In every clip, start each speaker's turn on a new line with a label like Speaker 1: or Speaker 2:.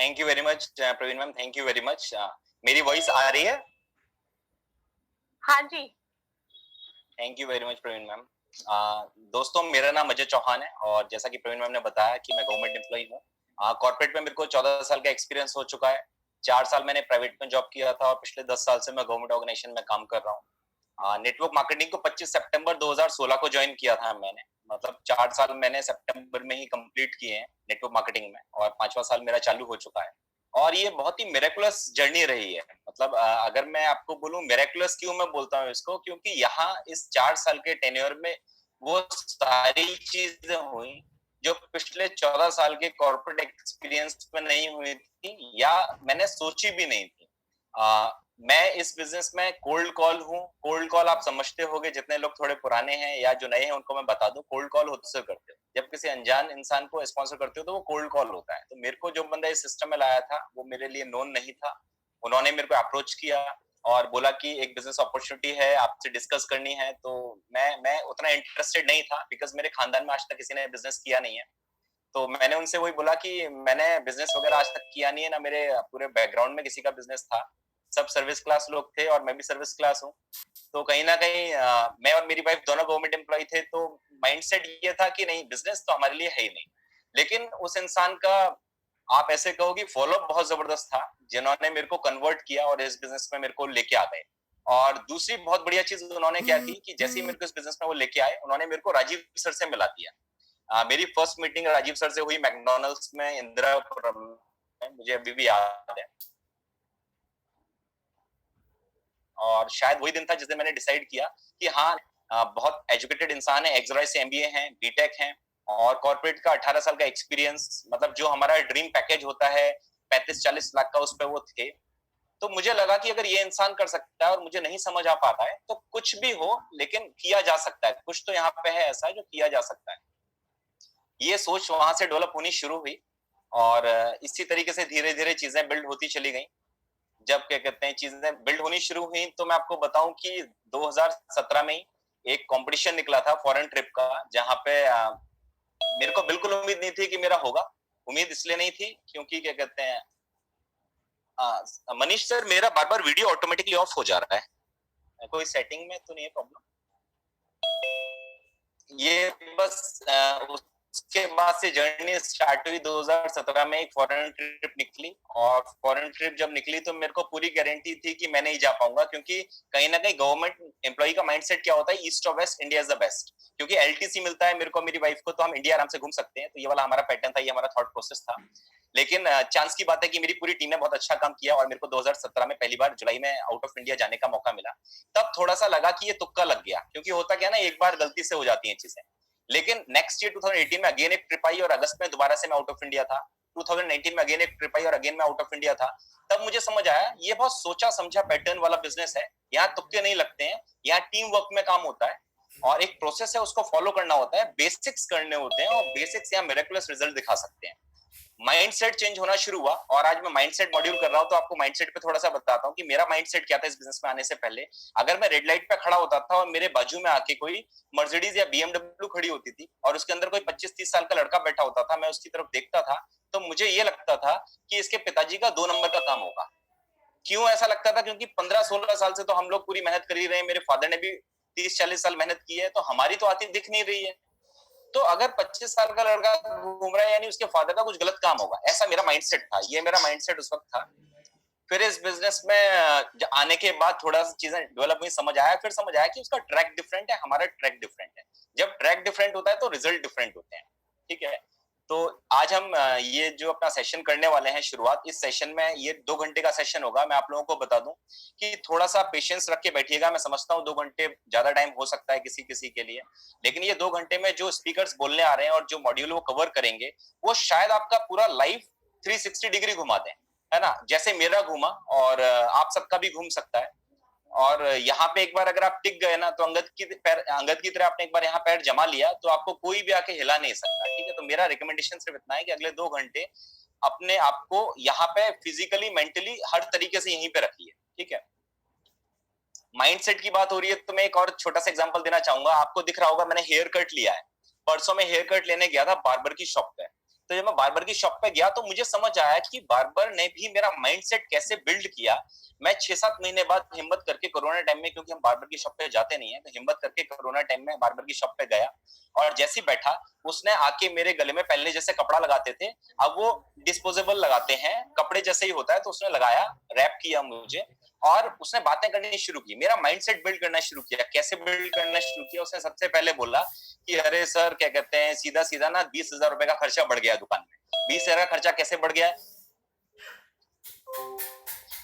Speaker 1: Thank you very much Praveen ma'am, thank you very much. मेरी voice आ रही है?
Speaker 2: हाँ जी।
Speaker 1: Thank you very much Praveen ma'am. दोस्तों, मेरा नाम अजय चौहान है और जैसा कि प्रवीण मैम ने बताया कि मैं गवर्नमेंट एम्प्लॉई हूँ। कॉर्पोरेट में मेरे को 14 साल का एक्सपीरियंस हो चुका है। 4 साल मैंने प्राइवेट में जॉब किया था और पिछले 10 साल से मैं गवर्नमेंट ऑर्गेनाइजेशन में काम कर रहा हूँ। नेटवर्क मार्केटिंग को 25 सितंबर 2016 को ज्वाइन किया था मैंने। मतलब 4 साल मैंने सितंबर में ही कंप्लीट किए हैं नेटवर्क मार्केटिंग में और 5वां साल मेरा चालू हो चुका है। और ये बहुत ही मिरेकुलस जर्नी रही है। मतलब अगर मैं आपको बोलूं मिरेकुलस क्यों मैं बोलता हूँ इसको, क्योंकि यहाँ इस 4 साल के टेन्योर में वो सारी चीजें हुई जो पिछले 14 साल के कॉर्पोरेट एक्सपीरियंस में नहीं हुई थी या मैंने सोची भी नहीं थी। मैं इस बिजनेस में कोल्ड कॉल हूँ। कोल्ड कॉल आप समझते होंगे, जितने लोग थोड़े पुराने हैं या जो नए हैं उनको मैं बता दूं, कोल्ड कॉल होते से करते हो जब किसी अनजान इंसान को स्पॉन्सर करते हो तो वो कोल्ड कॉल होता है। तो मेरे को जो बंदा इस सिस्टम में लाया था वो मेरे लिए नोन नहीं था। उन्होंने मेरे को अप्रोच किया और बोला कि एक बिजनेस अपॉर्चुनिटी है, आपसे डिस्कस करनी है। तो मैं उतना इंटरेस्टेड नहीं था बिकॉज मेरे खानदान में आज तक किसी ने बिजनेस किया नहीं है। तो मैंने उनसे वही बोला कि मैंने बिजनेस वगैरह आज तक किया नहीं है, ना मेरे पूरे बैकग्राउंड में किसी का बिजनेस था। सब सर्विस क्लास लोग थे और मैं भी सर्विस क्लास हूँ। तो कहीं ना कहीं मैं और मेरी वाइफ दोनों गवर्नमेंट एम्प्लॉय थे, तो माइंडसेट ये था कि नहीं, बिजनेस तो हमारे लिए है ही नहीं। लेकिन उस इंसान का, आप ऐसे कहो कि फॉलोअप बहुत जबरदस्त था, जिन्होंने मेरे को कन्वर्ट किया और इस बिजनेस में मेरे को लेके आ गए। और दूसरी बहुत बढ़िया चीज उन्होंने क्या की कि जैसे ही मेरे को इस बिजनेस में वो लेके आए, उन्होंने मेरे को राजीव सर से मिला दिया। मेरी फर्स्ट मीटिंग राजीव सर से हुई मैकडोनल्ड्स में, इंदिरापुरम में, मुझे अभी भी याद है। और शायद वही दिन था जिस दिन मैंने डिसाइड किया कि हाँ, बहुत एजुकेटेड इंसान है, एक्सराय से एमबीए है, बीटेक है और कॉर्पोरेट का 18 साल का एक्सपीरियंस, मतलब जो हमारा ड्रीम पैकेज होता है 35-40 लाख का, उस पर वो थे। तो मुझे लगा कि अगर ये इंसान कर सकता है और मुझे नहीं समझ आ पा रहा है तो कुछ भी हो लेकिन किया जा सकता है, कुछ तो यहाँ पे है ऐसा जो किया जा सकता है। ये सोच वहां से डेवलप होनी शुरू हुई और इसी तरीके से धीरे धीरे चीजें बिल्ड होती चली गई। जब क्या कहते हैं चीजें बिल्ड होनी शुरू हुई तो मैं आपको बताऊं कि 2017 में ही एक कंपटीशन निकला था फॉरेन ट्रिप का, जहां पे मेरे को बिल्कुल उम्मीद नहीं थी कि मेरा होगा। उम्मीद इसलिए नहीं थी क्योंकि क्या कहते हैं, मनीष सर, मेरा बार बार वीडियो ऑटोमेटिकली ऑफ हो जा रहा है, कोई सेटिंग में तो नहीं है प्रॉब्लम? ये बस उसके बाद से जर्नी स्टार्ट हुई। 2017 में एक फॉरेन ट्रिप निकली और फॉरेन ट्रिप जब निकली तो मेरे को पूरी गारंटी थी कि मैं नहीं जा पाऊंगा, क्योंकि कहीं ना कहीं गवर्नमेंट एम्प्लॉय का माइंडसेट क्या होता है, ईस्ट और west, India is the best. क्योंकि एलटीसी मिलता है मेरे को, मेरी वाइफ को, तो हम इंडिया आराम से घूम सकते हैं। तो ये वाला हमारा पैटर्न था, ये हमारा थॉट प्रोसेस था। लेकिन चांस की बात है कि मेरी पूरी टीम ने बहुत अच्छा काम किया और मेरे को 2017 में पहली बार जुलाई में आउट ऑफ इंडिया जाने का मौका मिला। तब थोड़ा सा लगा कि ये तुक्का लग गया, क्योंकि होता क्या ना, एक बार गलती से हो जाती हैं चीजें। लेकिन नेक्स्ट ईयर 2018 में अगेन एक ट्रिप आई और अगस्त में दोबारा से मैं आउट ऑफ इंडिया था। 2019 में अगेन एक ट्रिप आई और अगेन मैं आउट ऑफ इंडिया था। तब मुझे समझ आया ये बहुत सोचा समझा पैटर्न वाला बिजनेस है। यहाँ तुक्के नहीं लगते हैं, यहाँ टीम वर्क में काम होता है और एक प्रोसेस है, उसको फॉलो करना होता है, बेसिक्स करने होते हैं और बेसिक्स यहाँ मिरेकुलस रिजल्ट दिखा सकते हैं। माइंडसेट चेंज होना शुरू हुआ और आज मैं माइंडसेट मॉड्यूल कर रहा हूं। तो आपको माइंडसेट पे थोड़ा सा बताता हूं कि मेरा माइंडसेट क्या था इस बिजनेस में आने से पहले। अगर मैं रेड लाइट पे खड़ा होता था और मेरे बाजू में आके कोई मर्सिडीज या बीएमडब्ल्यू खड़ी होती थी और उसके अंदर कोई 25-30 साल का लड़का बैठा होता था, मैं उसकी तरफ देखता था तो मुझे ये लगता था कि इसके पिताजी का 2 नंबर का काम होगा। क्यों ऐसा लगता था? क्योंकि 15-16 साल से तो हम लोग पूरी मेहनत कर ही रहे हैं, मेरे फादर ने भी 30-40 साल मेहनत की है, तो हमारी तो आती दिख नहीं रही है। तो अगर 25 साल का लड़का घूम रहा है यानी उसके फादर का कुछ गलत काम होगा, ऐसा मेरा माइंडसेट था। ये मेरा माइंडसेट उस वक्त था। फिर इस बिजनेस में आने के बाद थोड़ा सा चीजें डेवलप हुई, समझ आया, फिर समझ आया कि उसका ट्रैक डिफरेंट है, हमारा ट्रैक डिफरेंट है। जब ट्रैक डिफरेंट होता है तो रिजल्ट डिफरेंट होते हैं। ठीक है। तो आज हम ये जो अपना सेशन करने वाले हैं शुरुआत, इस सेशन में ये 2 घंटे का सेशन होगा। मैं आप लोगों को बता दूं कि थोड़ा सा पेशेंस रख के बैठिएगा। मैं समझता हूँ 2 घंटे ज्यादा टाइम हो सकता है किसी किसी के लिए, लेकिन ये 2 घंटे में जो स्पीकर्स बोलने आ रहे हैं और जो मॉड्यूल वो कवर करेंगे, वो शायद आपका पूरा लाइफ 360 डिग्री घुमा दें, है ना? जैसे मेरा घूमा और आप सबका भी घूम सकता है। और यहाँ पे एक बार अगर आप टिक गए ना, तो अंगद की तरह आपने एक बार यहाँ पैर जमा लिया तो आपको कोई भी आके हिला नहीं सकता। ठीक है। तो मेरा रिकमेंडेशन सिर्फ इतना है कि अगले 2 घंटे अपने आप को यहाँ पे फिजिकली, मेंटली, हर तरीके से यहीं पे रखिए। ठीक है। माइंडसेट की बात हो रही है तो मैं एक और छोटा सा एग्जांपल देना चाहूंगा। आपको दिख रहा होगा मैंने हेयर कट लिया है। परसों में हेयर कट लेने गया था बार्बर की शॉप पे। तो जब मैं बार्बर की शॉप पे गया तो मुझे समझ आया कि बार्बर ने भी मेरा माइंडसेट कैसे बिल्ड किया। मैं 6-7 महीने बाद हिम्मत करके कोरोना टाइम में, क्योंकि हम बार्बर की शॉप पे जाते नहीं है, तो हिम्मत करके कोरोना टाइम में बार्बर की शॉप पे गया और जैसे ही बैठा, उसने आके मेरे गले में पहले जैसे कपड़ा लगाते थे, अब वो डिस्पोजेबल लगाते हैं, कपड़े जैसे ही होता है, तो उसने लगाया, रैप किया मुझे और उसने बातें करनी शुरू की, मेरा माइंडसेट बिल्ड करना शुरू किया। कैसे बिल्ड करना शुरू किया? उसने सबसे पहले बोला कि अरे सर, क्या कहते हैं, सीधा सीधा ना 20,000 रुपए का खर्चा बढ़ गया दुकान में। 20,000 का खर्चा कैसे बढ़ गया?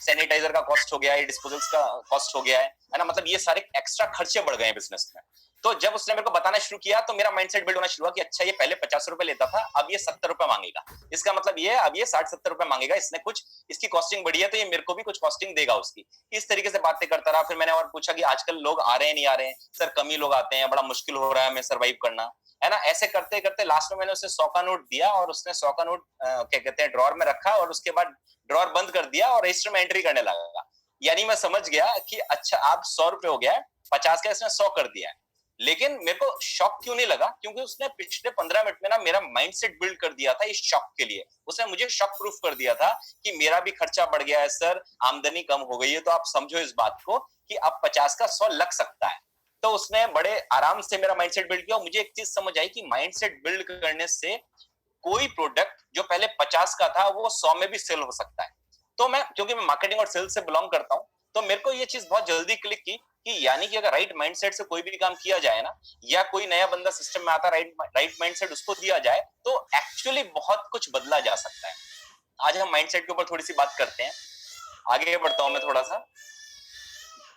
Speaker 1: सैनिटाइजर का कॉस्ट हो गया है, डिस्पोजल्स का कॉस्ट हो गया है ना, मतलब ये सारे एक्स्ट्रा खर्चे बढ़ गए हैं बिजनेस में। तो जब उसने मेरे को बताना शुरू किया तो मेरा माइंडसेट बिल्ड होना शुरू हुआ कि अच्छा, ये पहले 50 रुपए लेता था, अब ये 70 रुपए मांगेगा, इसका मतलब ये अब ये 60-70 रुपए मांगेगा, इसने कुछ, इसकी कॉस्टिंग बढ़ी है तो ये मेरे को भी कुछ कॉस्टिंग देगा उसकी। इस तरीके से बातें करता रहा। फिर मैंने और पूछा कि आजकल लोग आ रहे हैं नहीं आ रहे हैं? सर कम ही लोग आते हैं, बड़ा मुश्किल हो रहा है हमें सर्वाइव करना, है ना। ऐसे करते करते लास्ट में मैंने उसे 100 का नोट दिया और उसने 100 का नोट क्या कहते हैं ड्रॉर में रखा और उसके बाद ड्रॉर बंद कर दिया और रजिस्टर में एंट्री करने लगा। यानी मैं समझ गया कि अच्छा, आप 100 रुपए हो गया है, 50 का इसने 100 कर दिया है। लेकिन मेरे को शॉक क्यों नहीं लगा? क्योंकि उसने पिछले 15 मिनट में ना मेरा माइंडसेट बिल्ड कर दिया था इस शॉक के लिए। उसने मुझे शॉक प्रूफ कर दिया था कि मेरा भी खर्चा बढ़ गया है सर, आमदनी कम हो गई है, तो आप समझो इस बात को कि अब 50 का 100 लग सकता है। तो उसने बड़े आराम से मेरा माइंडसेट बिल्ड किया और मुझे एक चीज समझ आई कि माइंडसेट बिल्ड करने से कोई प्रोडक्ट जो पहले 50 का था वो 100 में भी सेल हो सकता है। तो मैं, क्योंकि मैं मार्केटिंग और सेल्स से बिलोंग करता हूं, तो मेरे को ये चीज बहुत जल्दी क्लिक की कि यानी कि अगर राइट माइंडसेट से कोई भी काम किया जाए ना, या कोई नया बंदा सिस्टम में आता, राइट माइंडसेट उसको दिया जाए, तो एक्चुअली बहुत कुछ बदला जा सकता है। आज हम माइंडसेट के ऊपर थोड़ी सी बात करते हैं। आगे बढ़ता हूं मैं थोड़ा सा।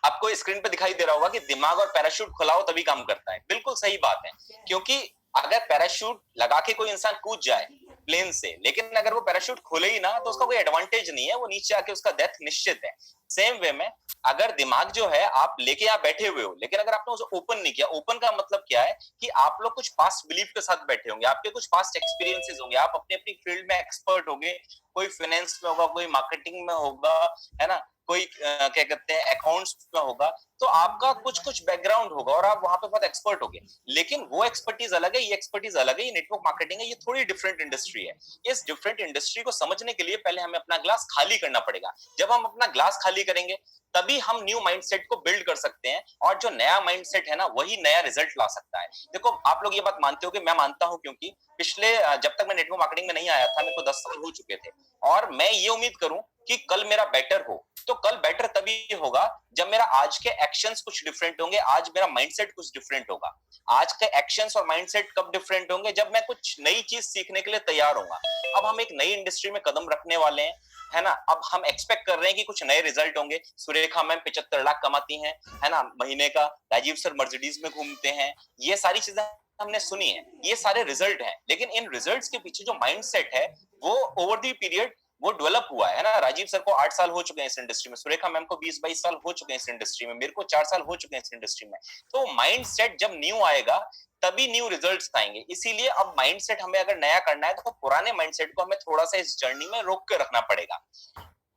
Speaker 1: आपको स्क्रीन पे दिखाई दे रहा होगा कि दिमाग और पैराशूट खुलाओ तभी काम करता है। बिल्कुल सही बात है, क्योंकि अगर पैराशूट लगा के कोई इंसान कूद जाए प्लेन से, लेकिन अगर वो पैराशूट खोले ही ना, तो उसका कोई एडवांटेज नहीं है, वो नीचे आके उसका डेथ निश्चित है। सेम वे में अगर दिमाग जो है आप लेके यहाँ बैठे हुए हो, लेकिन अगर आपने उसे ओपन नहीं किया, ओपन का मतलब क्या है कि आप लोग कुछ पास्ट बिलीफ के साथ बैठे होंगे, आपके कुछ पास्ट एक्सपीरियंसेस होंगे, आप अपनी अपनी फील्ड में एक्सपर्ट होंगे, कोई फाइनेंस में होगा, कोई मार्केटिंग में होगा, है ना, कोई क्या कहते हैं अकाउंट्स में होगा, तो आपका कुछ कुछ बैकग्राउंड होगा और आप वहां पे बहुत एक्सपर्ट होगे। लेकिन वो एक्सपर्टीज अलग है, ये एक्सपर्टीज अलग है, ये नेटवर्क मार्केटिंग है, ये थोड़ी डिफरेंट इंडस्ट्री है। इस डिफरेंट इंडस्ट्री को समझने के लिए पहले हमें अपना ग्लास खाली करना पड़ेगा। जब हम अपना ग्लास खाली करेंगे तभी हम न्यू माइंडसेट को बिल्ड कर सकते हैं, और जो नया माइंडसेट है ना, वही नया रिजल्ट ला सकता है। देखो, आप लोग ये बात मानते हो कि मैं मानता हूं, क्योंकि पिछले जब तक मैं नेटवर्क मार्केटिंग में नहीं आया था, मेरे को 10 साल हो चुके थे, और मैं ये उम्मीद करूं कि कल मेरा बेटर हो। तो कल बेटर तभी होगा जब मेरा आज के एक्शंस कुछ डिफरेंट होंगे, आज मेरा माइंडसेट कुछ डिफरेंट होगा। आज के एक्शंस और माइंडसेट कब डिफरेंट होंगे? जब मैं कुछ नई चीज सीखने के लिए तैयार होऊंगा। अब हम एक नई इंडस्ट्री में कदम रखने वाले हैं, है ना। अब हम एक्सपेक्ट कर रहे हैं कि कुछ नए रिजल्ट होंगे। सुरेखा मैम 75 लाख कमाती हैं, है ना, महीने का। राजीव सर मर्सिडीज में घूमते हैं। ये सारी चीजें हमने सुनी है, ये सारे रिजल्ट हैं, लेकिन इन रिजल्ट्स के पीछे जो माइंडसेट है वो ओवर द पीरियड वो डेवलप हुआ है ना। राजीव सर को 8 साल हो चुके हैं इस इंडस्ट्री में, सुरेखा मैम को 20-22 साल हो चुके हैं इस इंडस्ट्री में, मेरे को 4 साल हो चुके हैं इस इंडस्ट्री में। तो माइंडसेट जब न्यू आएगा तभी न्यू रिजल्ट्स आएंगे। इसीलिए अब माइंडसेट हमें अगर नया करना है तो पुराने माइंडसेट को हमें थोड़ा सा इस जर्नी में रोक के रखना पड़ेगा।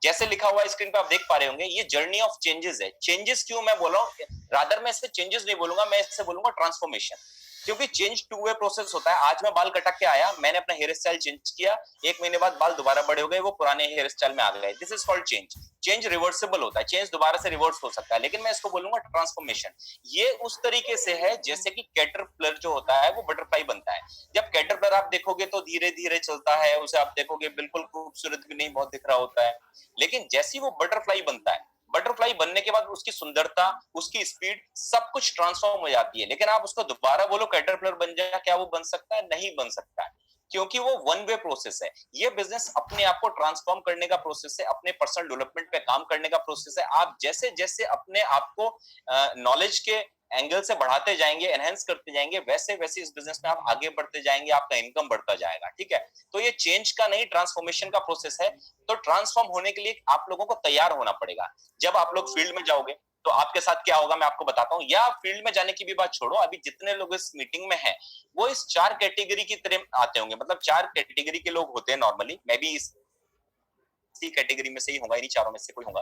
Speaker 1: जैसे लिखा हुआ स्क्रीन पे आप देख पा रहे होंगे, ये जर्नी ऑफ चेंजेस है। चेंजेस क्यों मैं बोल रहा हूँ, रादर मैं इससे चेंजेस नहीं बोलूंगा, मैं इससे बोलूंगा ट्रांसफॉर्मेशन। क्योंकि चेंज टू वे प्रोसेस होता है। आज मैं बाल कटा के आया, मैंने अपना हेयर स्टाइल चेंज किया, 1 महीने बाद बाल दोबारा बड़े हो गए, वो पुराने हेयर स्टाइल में आ गए। This is called change. Change reversible होता है, चेंज दोबारा से रिवर्स हो सकता है, लेकिन मैं इसको बोलूंगा ट्रांसफॉर्मेशन। ये उस तरीके से है जैसे कि कैटरपिलर जो होता है वो बटरफ्लाई बनता है। जब कैटरपिलर आप देखोगे तो धीरे धीरे चलता है, उसे आप देखोगे बिल्कुल खूबसूरत भी नहीं बहुत दिख रहा होता है, लेकिन जैसे ही वो बटरफ्लाई बनता है, बटरफ्लाई बनने के बाद उसकी सुंदरता, उसकी स्पीड, सब कुछ ट्रांसफॉर्म हो जाती है। लेकिन आप उसको दोबारा बोलो कैटरपिलर बन जाए, क्या वो बन सकता है? नहीं बन सकता है, क्योंकि वो वन वे प्रोसेस है। ये बिजनेस अपने आप को ट्रांसफॉर्म करने का प्रोसेस है, अपने पर्सनल डेवलपमेंट पे काम करने का प्रोसेस है। आप जैसे जैसे अपने आप को नॉलेज के एंगल से बढ़ाते जाएंगे, एनहेंस करते जाएंगे, वैसे वैसे इस बिजनेस में आप आगे बढ़ते जाएंगे, आपका इनकम बढ़ता जाएगा। ठीक है, तो ये चेंज का नहीं, ट्रांसफॉर्मेशन का प्रोसेस है। तो ट्रांसफॉर्म होने के लिए आप लोगों को तैयार होना पड़ेगा। जब आप लोग फील्ड में जाओगे तो आपके साथ क्या होगा मैं आपको बताता हूँ। या फील्ड में जाने की भी बात छोड़ो, अभी जितने लोग इस मीटिंग में हैं वो इस 4 कैटेगरी की तरह आते होंगे। मतलब 4 कैटेगरी के लोग होते हैं नॉर्मली, मैं भी इसी कैटेगरी में से ही होगा, इन्हीं चारों में से कोई होगा।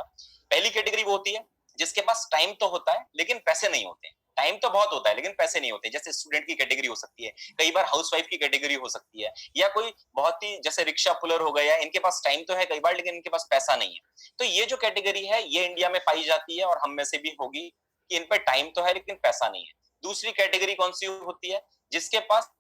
Speaker 1: पहली कैटेगरी वो होती है जिसके पास टाइम तो होता है लेकिन पैसे नहीं होते। टाइम तो बहुत होता है लेकिन पैसे नहीं होते। जैसे स्टूडेंट की कैटेगरी हो सकती है, कई बार हाउसवाइफ की कैटेगरी हो सकती है, या कोई बहुत ही जैसे रिक्शा पुलर हो गया, इनके पास टाइम तो है कई बार लेकिन इनके पास पैसा नहीं है। तो ये जो कैटेगरी है ये इंडिया में पाई जाती है और हम में से भी होगी कि इन पे टाइम तो है लेकिन पैसा नहीं है। दूसरी कैटेगरी कौन सी होती है? जिसके पास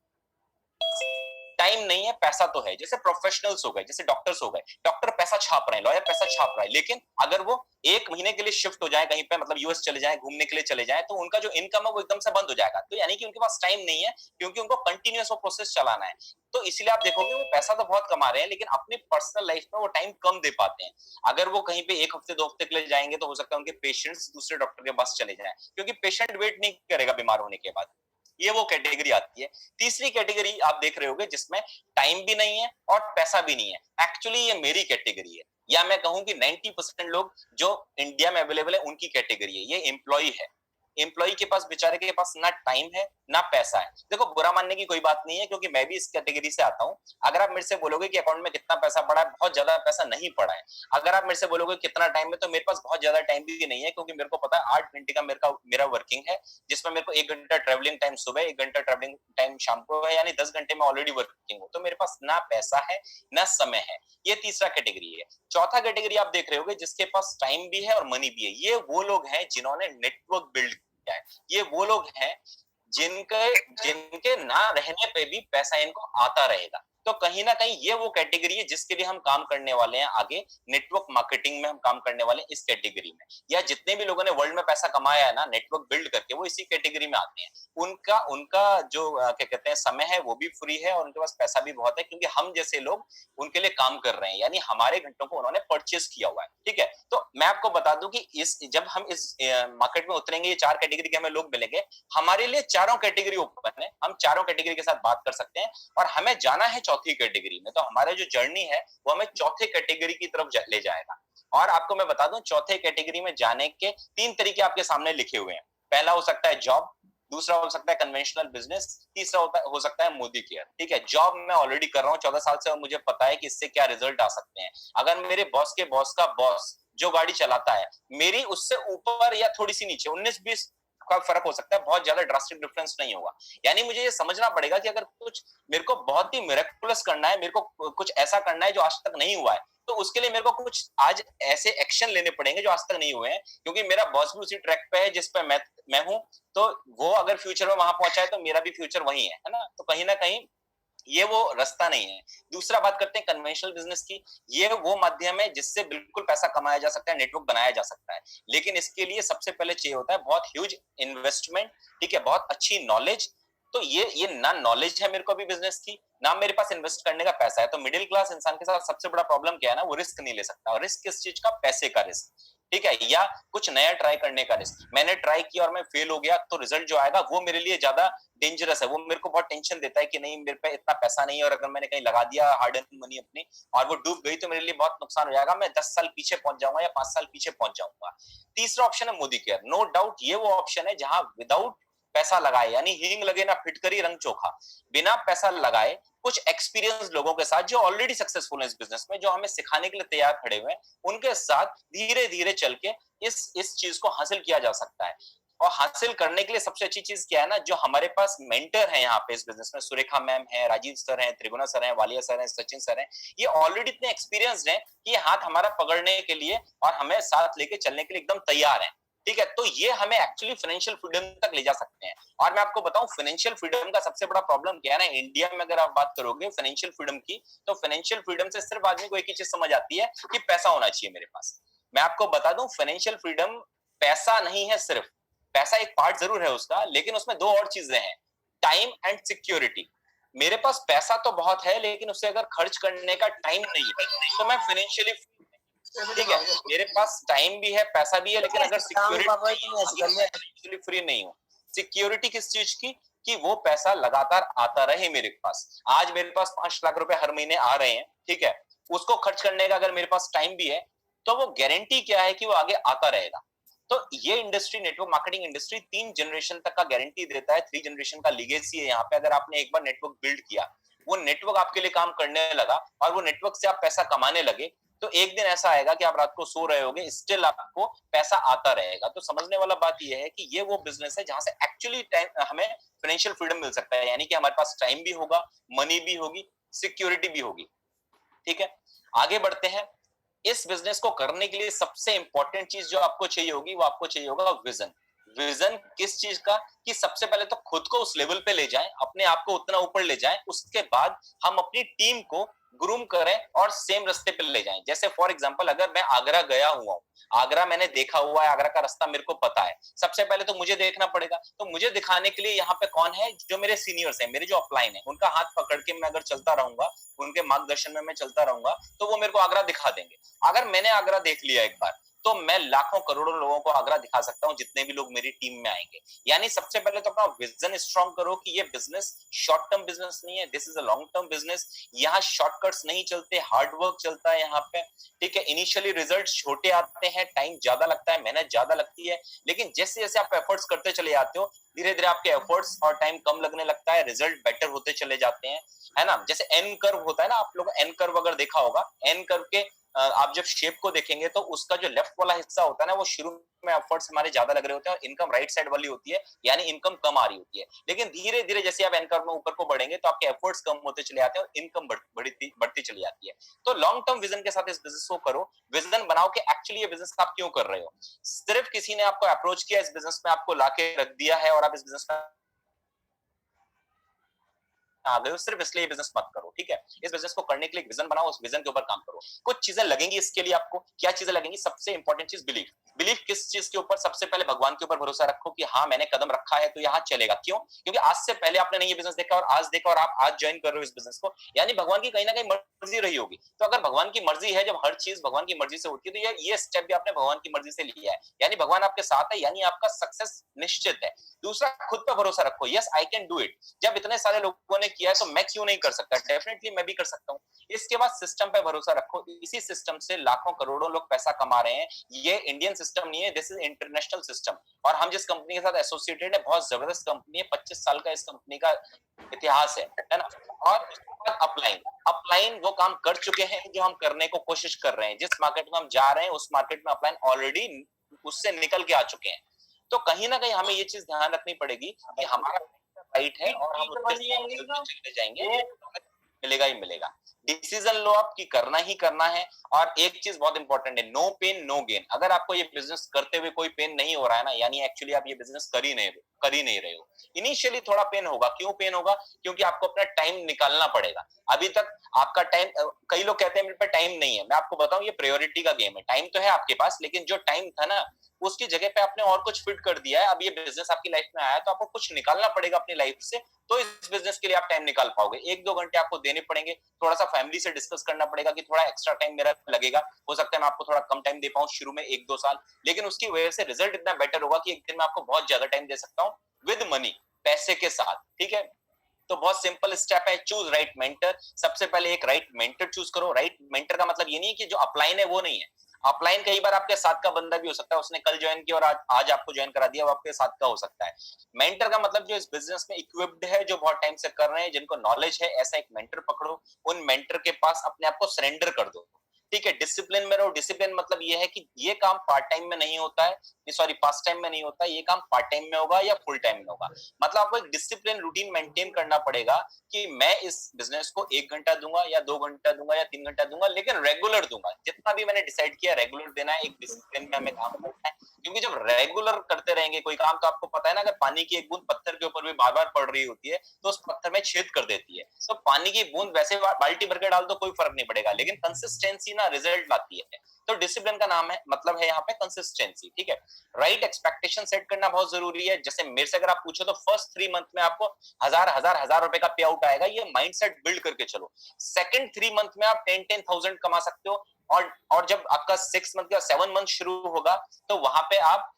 Speaker 1: टाइम नहीं है, पैसा तो है। जैसे प्रोफेशनल्स हो गए, जैसे डॉक्टर्स हो गए, डॉक्टर पैसा छाप रहे हैं, लॉयर पैसा छाप रहा है, लेकिन अगर वो 1 महीने के लिए शिफ्ट हो जाए कहीं पे, मतलब यूएस चले जाए, घूमने के लिए चले जाए, तो उनका जो इनकम है वो एकदम से बंद हो जाएगा। तो यानी कि उनके पास टाइम नहीं है, क्योंकि उनको कंटिन्यूअस वो प्रोसेस चलाना है। तो इसलिए आप देखोगे वो पैसा तो बहुत कमा रहे हैं लेकिन अपनी पर्सनल लाइफ में वो टाइम कम दे पाते हैं। अगर वो कहीं पे 1 हफ्ते 2 हफ्ते के लिए जाएंगे तो हो सकता है उनके पेशेंट्स दूसरे डॉक्टर के पास चले जाएं, क्योंकि पेशेंट वेट नहीं करेगा बीमार होने के बाद। ये वो कैटेगरी आती है। तीसरी कैटेगरी आप देख रहे होगे जिसमें टाइम भी नहीं है और पैसा भी नहीं है। एक्चुअली ये मेरी कैटेगरी है, या मैं कहूं कि 90% लोग जो इंडिया में अवेलेबल है उनकी कैटेगरी है। ये एम्प्लॉय है। एम्प्लॉय के पास, बेचारे के पास ना टाइम है ना पैसा है। देखो, बुरा मानने की कोई बात नहीं है क्योंकि मैं भी इस कैटेगरी से आता हूं। अगर आप मेरे से बोलोगे कि अकाउंट में कितना पैसा पड़ा है, बहुत ज्यादा पैसा नहीं पड़ा है। अगर आप मेरे से बोलोगे कितना टाइम है, तो मेरे पास बहुत ज्यादा टाइम भी नहीं है, क्योंकि मेरे को पता है 8 घंटे का मेरा वर्किंग है, जिसमें मेरे को 1 घंटा ट्रेवलिंग टाइम सुबह, 1 घंटा ट्रेवलिंग टाइम शाम को है, यानी 10 घंटे में ऑलरेडी वर्किंग हो। तो मेरे पास ना पैसा है ना समय है। ये तीसरा कैटेगरी है। चौथा कैटेगरी आप देख रहे होगे जिसके पास टाइम भी है और मनी भी है। ये वो लोग हैं जिन्होंने नेटवर्क बिल्ड किया है। ये वो लोग हैं जिनके जिनके ना रहने पे भी पैसा इनको आता रहेगा। तो कहीं ना कहीं ये वो कैटेगरी है जिसके लिए हम काम करने वाले हैं आगे। नेटवर्क मार्केटिंग में हम काम करने वाले हैं इस कैटेगरी में। या जितने भी लोगों ने वर्ल्ड में पैसा कमाया है ना नेटवर्क बिल्ड करके, वो इसी कैटेगरी में आते हैं। उनका उनका जो क्या कहते हैं समय है वो भी फ्री है और उनके पास पैसा भी बहुत है, क्योंकि हम जैसे लोग उनके लिए काम कर रहे हैं, यानी हमारे घंटों को उन्होंने परचेज किया हुआ है। ठीक है, तो मैं आपको बता दूं कि जब हम इस मार्केट में उतरेंगे, ये 4 कैटेगरी के हमें लोग मिलेंगे। हमारे लिए चारों कैटेगरी ओपन है, हम चारों कैटेगरी के साथ बात कर सकते हैं और हमें जाना है चौथी कैटेगरी में। तो हमारा जो जर्नी है वो हमें चौथे कैटेगरी की तरफ ले जाएगा। और आपको मैं बता दूं, चौथे कैटेगरी में जाने के 3 तरीके आपके सामने लिखे हुए हैं। पहला हो सकता है जॉब, दूसरा हो सकता है कन्वेंशनल बिजनेस, तीसरा हो सकता है मोदी केयर। ठीक है, जॉब मैं ऑलरेडी कर रहा हूँ 14 साल से और मुझे पता है कि इससे क्या रिजल्ट आ सकते हैं। अगर मेरे बॉस के बॉस का बॉस जो गाड़ी चलाता है मेरी उससे ऊपर या थोड़ी सी नीचे 19-20 का फर्क हो सकता है, बहुत ज्यादा ड्रास्टिक डिफरेंस नहीं होगा। यानी मुझे ये समझना पड़ेगा कि अगर कुछ मेरे को बहुत ही मिरेकुलस करना है, मेरे को कुछ ऐसा करना है जो आज तक नहीं हुआ है, तो उसके लिए मेरे को कुछ आज ऐसे एक्शन लेने पड़ेंगे जो आज तक नहीं हुए हैं, क्योंकि मेरा बॉस भी उसी ट्रैक पे है जिस पे मैं हूं। तो वो अगर फ्यूचर में वहां पहुंचा है तो मेरा भी फ्यूचर वही है ना। तो कहीं ना कहीं ये वो रास्ता नहीं है। दूसरा बात करते हैं कन्वेंशनल बिजनेस की। ये वो माध्यम है जिससे बिल्कुल पैसा कमाया जा सकता है, नेटवर्क बनाया जा सकता है, लेकिन इसके लिए सबसे पहले चाहिए होता है बहुत ह्यूज इन्वेस्टमेंट। ठीक है, बहुत अच्छी नॉलेज। तो ये ना नॉलेज है मेरे को भी बिजनेस की, ना मेरे पास इन्वेस्ट करने का पैसा है। तो मिडिल क्लास इंसान के साथ सबसे बड़ा प्रॉब्लम क्या है ना, वो रिस्क नहीं ले सकता। और रिस्क किस चीज का? पैसे का रिस्क। ठीक है, या कुछ नया ट्राई करने का रिस्क। मैंने ट्राई किया और मैं फेल हो गया तो रिजल्ट जो आएगा वो मेरे लिए ज्यादा डेंजरस है। वो मेरे को बहुत टेंशन देता है कि नहीं, मेरे पे इतना पैसा नहीं है और अगर मैंने कहीं लगा दिया हार्ड अर्न मनी अपनी और वो डूब गई तो मेरे लिए बहुत नुकसान हो जाएगा। मैं 10 साल पीछे पहुंच जाऊंगा या 5 साल पीछे पहुंच जाऊंगा। तीसरा ऑप्शन है मोदी केयर। नो डाउट ये वो ऑप्शन है जहां विदाउट पैसा लगाए, यानी हींग लगे ना फिटकरी रंग चोखा, बिना पैसा लगाए कुछ एक्सपीरियंस लोगों के साथ जो ऑलरेडी सक्सेसफुल है इस बिजनेस में, जो हमें सिखाने के लिए तैयार खड़े हुए हैं, उनके साथ धीरे धीरे चल के इस चीज को हासिल किया जा सकता है। और हासिल करने के लिए सबसे अच्छी चीज क्या है ना, जो हमारे पास मेंटर है यहाँ पे इस बिजनेस में, सुरेखा मैम है, राजीव सर है, त्रिगुणा सर है, वालिया सर है, सचिन सर है। ये ऑलरेडी इतने एक्सपीरियंस्ड हैं कि ये हाथ हमारा पकड़ने के लिए और हमें साथ लेके चलने के लिए एकदम तैयार है। ठीक है, तो ये हमें एक्चुअली फाइनेंशियल फ्रीडम तक ले जा सकते हैं। और मैं आपको बताऊं फाइनेंशियल फ्रीडम का सबसे बड़ा प्रॉब्लम क्या है ना, इंडिया में अगर आप बात करोगे फाइनेंशियल फ्रीडम की, तो फाइनेंशियल फ्रीडम से सिर्फ आदमी को एक ही चीज समझ आती है कि पैसा होना चाहिए मेरे पास। मैं आपको बता दूं, फाइनेंशियल फ्रीडम पैसा नहीं है सिर्फ। पैसा एक पार्ट जरूर है उसका, लेकिन उसमें दो और चीजें हैं, टाइम एंड सिक्योरिटी। मेरे पास पैसा तो बहुत है लेकिन उसे अगर खर्च करने का टाइम नहीं है तो मैं फाइनेंशियली, ठीक है, मेरे पास टाइम भी है पैसा भी है, लेकिन अगर सिक्योरिटी फ्री नहीं हो। सिक्योरिटी किस चीज की? कि वो पैसा लगातार आता रहे मेरे पास। आज मेरे पास 5 लाख रुपए हर महीने आ रहे हैं, ठीक है, उसको खर्च करने का अगर मेरे पास टाइम भी है तो वो गारंटी क्या है कि वो आगे आता रहेगा। तो ये industry, network marketing industry 3 generation तक का गारंटी देता है। 3 जनरेशन का लीगेसी है यहाँ पे। अगर आपने एक बार नेटवर्क बिल्ड किया, वो नेटवर्क आपके लिए काम करने लगा और वो नेटवर्क से आप पैसा कमाने लगे, तो एक दिन ऐसा आएगा कि आप रात को सो रहे होगे, स्टिल आपको पैसा आता रहेगा। तो समझने वाला बात ये है कि ये वो बिजनेस है जहां से एक्चुअली टाइम हमें फाइनेंशियल फ्रीडम मिल सकता है, यानी कि हमारे पास टाइम भी होगा, मनी भी होगी, सिक्योरिटी भी होगी। ठीक है, आगे बढ़ते हैं। इस बिजनेस को करने के लिए सबसे इंपॉर्टेंट चीज जो आपको चाहिए होगी, वो आपको चाहिए होगा विजन। विजन किस चीज का? कि सबसे पहले तो खुद को उस लेवल पे ले जाएं, अपने आप को उतना ऊपर ले जाएं, उसके बाद हम अपनी टीम को ग्रूम करें और सेम रास्ते पे ले जाएं। जैसे फॉर एग्जांपल, अगर मैं आगरा गया हुआ हूं, आगरा मैंने देखा हुआ है, आगरा का रास्ता मेरे को पता है, सबसे पहले तो मुझे देखना पड़ेगा। तो मुझे दिखाने के लिए यहाँ पे कौन है? जो मेरे सीनियर्स हैं, मेरे जो अपलाइन है, उनका हाथ पकड़ के मैं अगर चलता रहूंगा, उनके मार्गदर्शन में मैं चलता रहूंगा, तो वो मेरे को आगरा दिखा देंगे। अगर मैंने आगरा देख लिया एक बार, तो मैं लाखों करोड़ों लोगों को आगरा दिखा सकता हूं, जितने भी लोग मेरी टीम में आएंगे। यानी सबसे पहले तो अपना विजन स्ट्रांग करो कि ये बिजनेस शॉर्ट टर्म बिजनेस नहीं है, this is a long term business. यहाँ शॉर्टकट्स नहीं चलते, हार्ड वर्क चलता है यहाँ पे। ठीक है, इनिशियली रिजल्ट छोटे आते हैं, टाइम ज्यादा लगता है, मेहनत ज्यादा लगती है, लेकिन जैसे जैसे आप एफर्ट्स करते चले जाते हो, धीरे धीरे आपके एफर्ट्स और टाइम कम लगने लगता है, रिजल्ट बेटर होते चले जाते हैं, है ना। जैसे एन कर्व होता है ना, आप लोग एन कर्व अगर देखा होगा, एन कर्व के आप जब शेप को देखेंगे तो उसका जो लेफ्ट वाला हिस्सा होता है ना, वो शुरू में एफर्ट्स हमारे ज्यादा लग रहे होते हैं और इनकम राइट साइड वाली होती है, यानी इनकम कम आ रही होती है। लेकिन धीरे धीरे जैसे आप एन कर्व में ऊपर को बढ़ेंगे तो आपके एफर्ट्स कम होते चले जाते हैं और इनकम बढ़ती चली जाती है। तो लॉन्ग टर्म विजन के साथ इस बिजनेस को करो। विजन बनाओ कि एक्चुअली ये बिजनेस आप क्यों कर रहे हो। सिर्फ किसी ने आपको अप्रोच किया, इस बिजनेस में आपको लाके रख दिया है और आप इस बिजनेस में आ गए हो, सिर्फ इसलिए बिजनेस मत करो। ठीक है, इस बिजनेस को करने के लिए विजन बनाओ, उस विजन के ऊपर काम करो। कुछ चीजें लगेंगी इसके लिए आपको। क्या चीजें लगेंगी? सबसे इंपॉर्टेंट चीज बिलीफ। बिलीफ किस चीज के ऊपर? सबसे पहले भगवान के ऊपर भरोसा रखो कि हाँ, मैंने कदम रखा है तो यहाँ चलेगा। क्यों? क्योंकि आज से पहले आपने नहीं ये बिजनेस देखा और आज देखा और आप आज ज्वाइन कर रहे हो इस बिजनेस को, यानी भगवान की कहीं ना कहीं मर्जी रही होगी। तो अगर भगवान की मर्जी है, जब हर चीज भगवान की मर्जी से होती है, तो ये स्टेप भी आपने भगवान की मर्जी से लिया है, यानी भगवान आपके साथ है, यानी आपका सक्सेस निश्चित है। दूसरा, खुद पर भरोसा रखो। Yes, I can do it. जब इतने सारे लोगों ने किया है तो मैं क्यों नहीं कर सकता? डेफिनेटली मैं भी कर सकता हूँ। इसके बाद सिस्टम पे भरोसा रखो। इसी सिस्टम से लाखों करोड़ों लोग पैसा कमा रहे हैं। ये इंडियन सिस्टम नहीं है, दिस इज इंटरनेशनल सिस्टम। और हम जिस कंपनी के साथ एसोसिएटेड है, बहुत जबरदस्त कंपनी है, 25 साल का इस कंपनी का इतिहास है ना। और उसके बाद अपलाइन। अपलाइन वो काम कर चुके हैं जो हम करने को कोशिश कर रहे हैं। जिस मार्केट में हम जा रहे हैं, उस मार्केट में अपलाइन ऑलरेडी उससे निकल के आ चुके हैं। तो कहीं ना कहीं हमें ये चीज ध्यान रखनी पड़ेगी कि हमारा राइट है और हम उसके साथ चलते जाएंगे, मिलेगा ही मिलेगा। डिसीजन लो आप कि करना ही करना है। और एक चीज बहुत इंपॉर्टेंट है, नो पेन नो गेन। अगर आपको ये बिजनेस करते हुए कोई पेन नहीं हो रहा है ना, यानी एक्चुअली आप ये बिजनेस कर ही नहीं रहे हो। इनिशियली थोड़ा पेन होगा। क्यों पेन होगा? क्योंकि आपको अपना टाइम निकालना पड़ेगा। अभी तक आपका टाइम, कई लोग कहते हैं मेरे पे टाइम नहीं है। मैं आपको बताऊं, ये प्रायोरिटी का गेम है। टाइम तो है आपके पास, लेकिन जो टाइम था ना, उसकी जगह पे आपने और कुछ फिट कर दिया है। अब ये बिजनेस आपकी लाइफ में आया, तो आपको कुछ निकालना पड़ेगा अपनी लाइफ से, तो इस बिजनेस के लिए आप टाइम निकाल पाओगे। 1-2 घंटे आपको देने पड़ेंगे। थोड़ा सा फैमिली से डिस्कस करना पड़ेगा कि थोड़ा एक्स्ट्रा टाइम मेरा लगेगा, हो सकता है मैं आपको थोड़ा कम टाइम दे पाऊं शुरू में 1-2 साल, लेकिन उसकी वजह से रिजल्ट इतना बेटर होगा कि एक दिन में आपको बहुत ज्यादा टाइम दे सकता हूं, विद मनी, पैसे के साथ। ठीक है, तो बहुत सिंपल स्टेप है, चूज राइट मेंटर। सबसे पहले एक राइट मेंटर चूज करो। राइट मेंटर का मतलब ये नहीं है कि जो अपलाइन है वो नहीं है। अपलाइन कई बार आपके साथ का बंदा भी हो सकता है, उसने कल ज्वाइन किया और आज आपको ज्वाइन करा दिया, वो आपके साथ का हो सकता है। मेंटर का मतलब जो इस बिजनेस में इक्विप्ड है, जो बहुत टाइम से कर रहे हैं, जिनको नॉलेज है, ऐसा एक मेंटर पकड़ो। उन मेंटर के पास अपने आप को सरेंडर कर दो। ठीक है, डिसिप्लिन में रहो। डिसिप्लिन मतलब ये है कि ये काम पार्ट टाइम में नहीं होता है, सॉरी पास टाइम में नहीं होता, ये काम पार्ट टाइम में होगा या फुल टाइम में होगा। मतलब आपको एक डिसिप्लिन रूटीन मेंटेन करना पड़ेगा कि मैं इस बिजनेस को 1 घंटा दूंगा या 2 घंटा दूंगा या 3 घंटा दूंगा, लेकिन रेगुलर दूंगा। जितना भी मैंने डिसाइड किया रेगुलर देना है, एक डिसिप्लिन में हमें काम करना है। क्योंकि जब रेगुलर करते रहेंगे कोई काम, तो आपको पता है ना, अगर पानी की एक बूंद पत्थर के ऊपर भी बार बार पड़ रही होती है तो उस पत्थर में छेद कर देती है। तो पानी की बूंद वैसे बाल्टी भर के डाल दो, कोई फर्क नहीं पड़ेगा, लेकिन कंसिस्टेंसी ना रिजल्ट लाती है। तो डिसिप्लिन का नाम है, मतलब है यहाँ पे कंसिस्टेंसी। ठीक है, राइट एक्सपेक्टेशन सेट करना बहुत जरूरी है। जैसे मेरे से अगर आप पूछो तो फर्स्ट 3 मंथ में आपको हजार रुपए का पे आउट आएगा, ये माइंडसेट बिल्ड करके चलो। सेकंड 3 मंथ में आप 10,000 कमा सकते हो। और जब आपका 6 मंथ या 7 मंथ शुरू होगा, तो वहां पे आप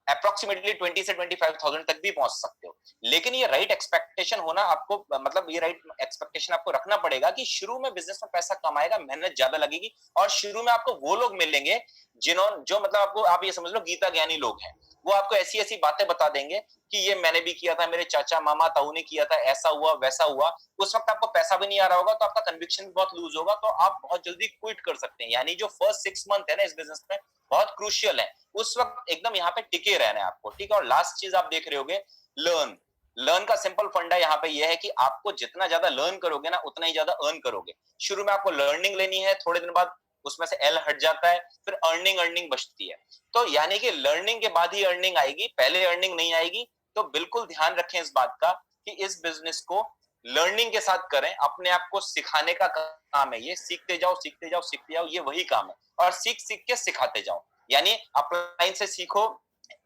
Speaker 1: अप्रोक्सीमेटली 20 से 25,000 तक भी पहुंच सकते हो। लेकिन ये राइट एक्सपेक्टेशन होना आपको, मतलब ये राइट एक्सपेक्टेशन आपको रखना पड़ेगा कि शुरू में बिजनेस में पैसा कमाएगा, मेहनत ज्यादा लगेगी, और शुरू में आपको वो लोग मिलेंगे जो मतलब आपको, आप ये समझ लो गीता ज्ञानी लोग हैं। वो आपको ऐसी ऐसी बातें बता देंगे कि ये मैंने भी किया था, मेरे चाचा मामा ताऊ ने किया था, ऐसा हुआ वैसा हुआ। उस वक्त आपको पैसा भी नहीं आ रहा होगा, तो आपका कन्विक्शन भी बहुत लूज होगा, तो आप बहुत जल्दी क्विट कर सकते हैं। यानी जो फर्स्ट 6 मंथ है ना इस बिजनेस में, बहुत क्रूशियल है। उस वक्त एकदम यहाँ पे टिके रहना है आपको, ठीक है। और लास्ट चीज आप देख रहे होगे, लर्न। लर्न का सिंपल फंडा यहाँ पे ये है कि आपको जितना ज्यादा लर्न करोगे ना, उतना ही ज्यादा अर्न करोगे। शुरू में आपको लर्निंग लेनी है, थोड़े दिन बाद उसमें से एल हट जाता है, फिर अर्निंग अर्निंग बचती है। तो यानी कि लर्निंग के बाद ही अर्निंग आएगी, पहले अर्निंग नहीं आएगी। तो बिल्कुल ध्यान रखें इस बात का कि इस बिजनेस को लर्निंग के साथ करें। अपने आप को सिखाने का काम है ये, सीखते जाओ सीखते जाओ सीखते जाओ, ये वही काम है। और सीख सीख के सिखाते जाओ। यानी अपलाइन से सीखो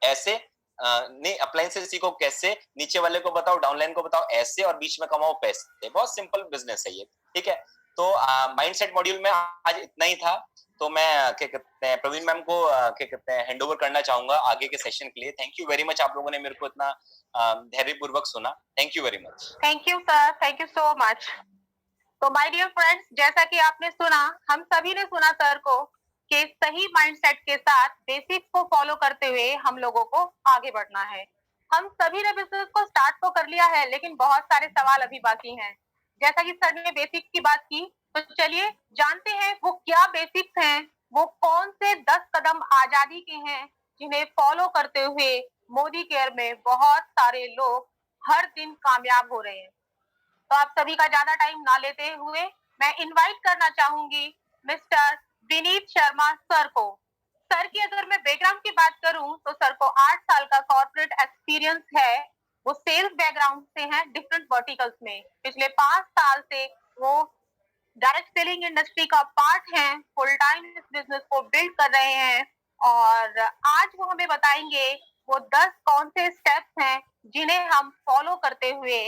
Speaker 1: ऐसे, नहीं अपलाइन से सीखो कैसे, नीचे वाले को बताओ डाउनलाइन को बताओ ऐसे, और बीच में कमाओ पैसे। बहुत सिंपल बिजनेस है ये, ठीक है। तो माइंडसेट मॉड्यूल में आज इतना ही था। तो मैं क्या कहते हैं प्रवीण मैम को क्या कहते हैं हैंड ओवर करना चाहूंगा आगे के सेशन के लिए। थैंक यू वेरी मच, आप लोगों ने मेरे को इतना धैर्यपूर्वक सुना। Thank you very much.
Speaker 2: Thank you sir, thank you so much. तो माय डियर फ्रेंड्स, जैसा कि आपने सुना, हम सभी ने सुना सर को कि सही माइंडसेट के साथ बेसिक्स को फॉलो करते हुए हम लोगों को आगे बढ़ना है। हम सभी ने बिजनेस को स्टार्ट तो कर लिया है, लेकिन बहुत सारे सवाल अभी बाकी हैं। जैसा कि सर ने बेसिक्स की बात की, तो चलिए जानते हैं वो क्या बेसिक्स हैं, वो कौन से 10 कदम आजादी के हैं जिन्हें फॉलो करते हुए मोदी केयर में बहुत सारे लोग हर दिन कामयाब हो रहे हैं। तो आप सभी का ज्यादा टाइम ना लेते हुए मैं इनवाइट करना चाहूंगी मिस्टर विनीत शर्मा सर को। सर की अगर मैं बैकग्राउंड की बात करूं तो सर को 8 साल का कॉर्पोरेट एक्सपीरियंस है। वो सेल्स बैकग्राउंड से हैं, डिफरेंट वर्टिकल्स में। पिछले 5 साल से वो डायरेक्ट सेलिंग इंडस्ट्री का पार्ट हैं, फुल टाइम इस बिजनेस को बिल्ड कर रहे हैं। और आज वो हमें बताएंगे वो 10 कौन से स्टेप्स हैं जिन्हें हम फॉलो करते हुए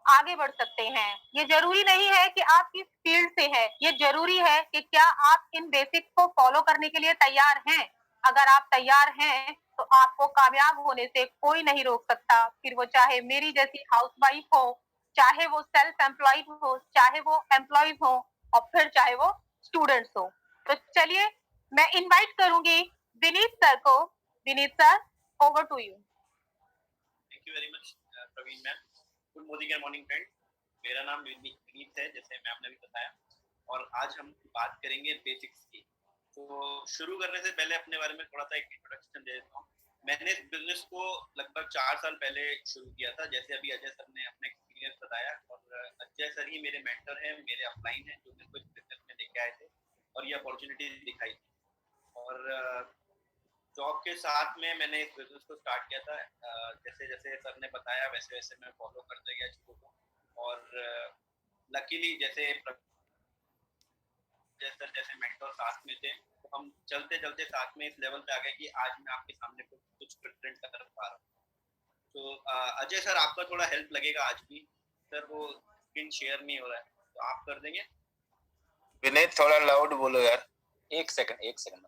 Speaker 2: आगे बढ़ सकते हैं। ये जरूरी नहीं है कि आप किस फील्ड से हैं, ये जरूरी है कि क्या आप इन बेसिक्स को फॉलो करने के लिए तैयार हैं। अगर आप तैयार हैं तो आपको कामयाब होने से कोई नहीं रोक सकता, फिर वो चाहे मेरी जैसी हाउसवाइफ हो, चाहे वो सेल्फ एम्प्लॉयड हो, चाहे वो एम्प्लॉयज हो, और फिर चाहे वो स्टूडेंट्स हो। तो चलिए मैं इनवाइट करूंगी विनीत सर को। Vineet sir, over to you.
Speaker 3: Thank you very much Praveen ma'am. Good morning and morning friend. मेरा नाम विनीत है, जैसे मैम ने भी बताया, और आज हम बात करेंगे बेसिक्स की। तो शुरू करने से पहले अपने बारे में थोड़ा सा एक इंट्रोडक्शन दे देता हूँ। मैंने इस बिजनेस को लगभग 4 साल पहले शुरू किया था, जैसे अभी अजय सर ने अपने एक्सपीरियंस बताया। और अजय सर ही मेरे मेंटर हैं, मेरे अपलाइन हैं, जो मेरे को इस बिजनेस में लेके आए थे और ये अपॉर्चुनिटी दिखाई थी। और जॉब के साथ में मैंने इस बिजनेस को स्टार्ट किया था। जैसे जैसे सर ने बताया वैसे वैसे मैं फॉलो करते गया चीज़ों को। और लकीली जैसे सर जैसे मेंटर साथ में थे, तो हम चलते चलते साथ में इस लेवल पे आ गए कि आज मैं आपके सामने कुछ प्रेजेंट कर पा रहा हूँ। तो अजय सर, आपका थोड़ा हेल्प लगेगा आज भी। सर वो स्क्रीन शेयर नहीं हो रहा है, तो आप कर देंगे?
Speaker 1: विनीत थोड़ा लाउड बोलो यार। एक सेकंड एक सेकंड।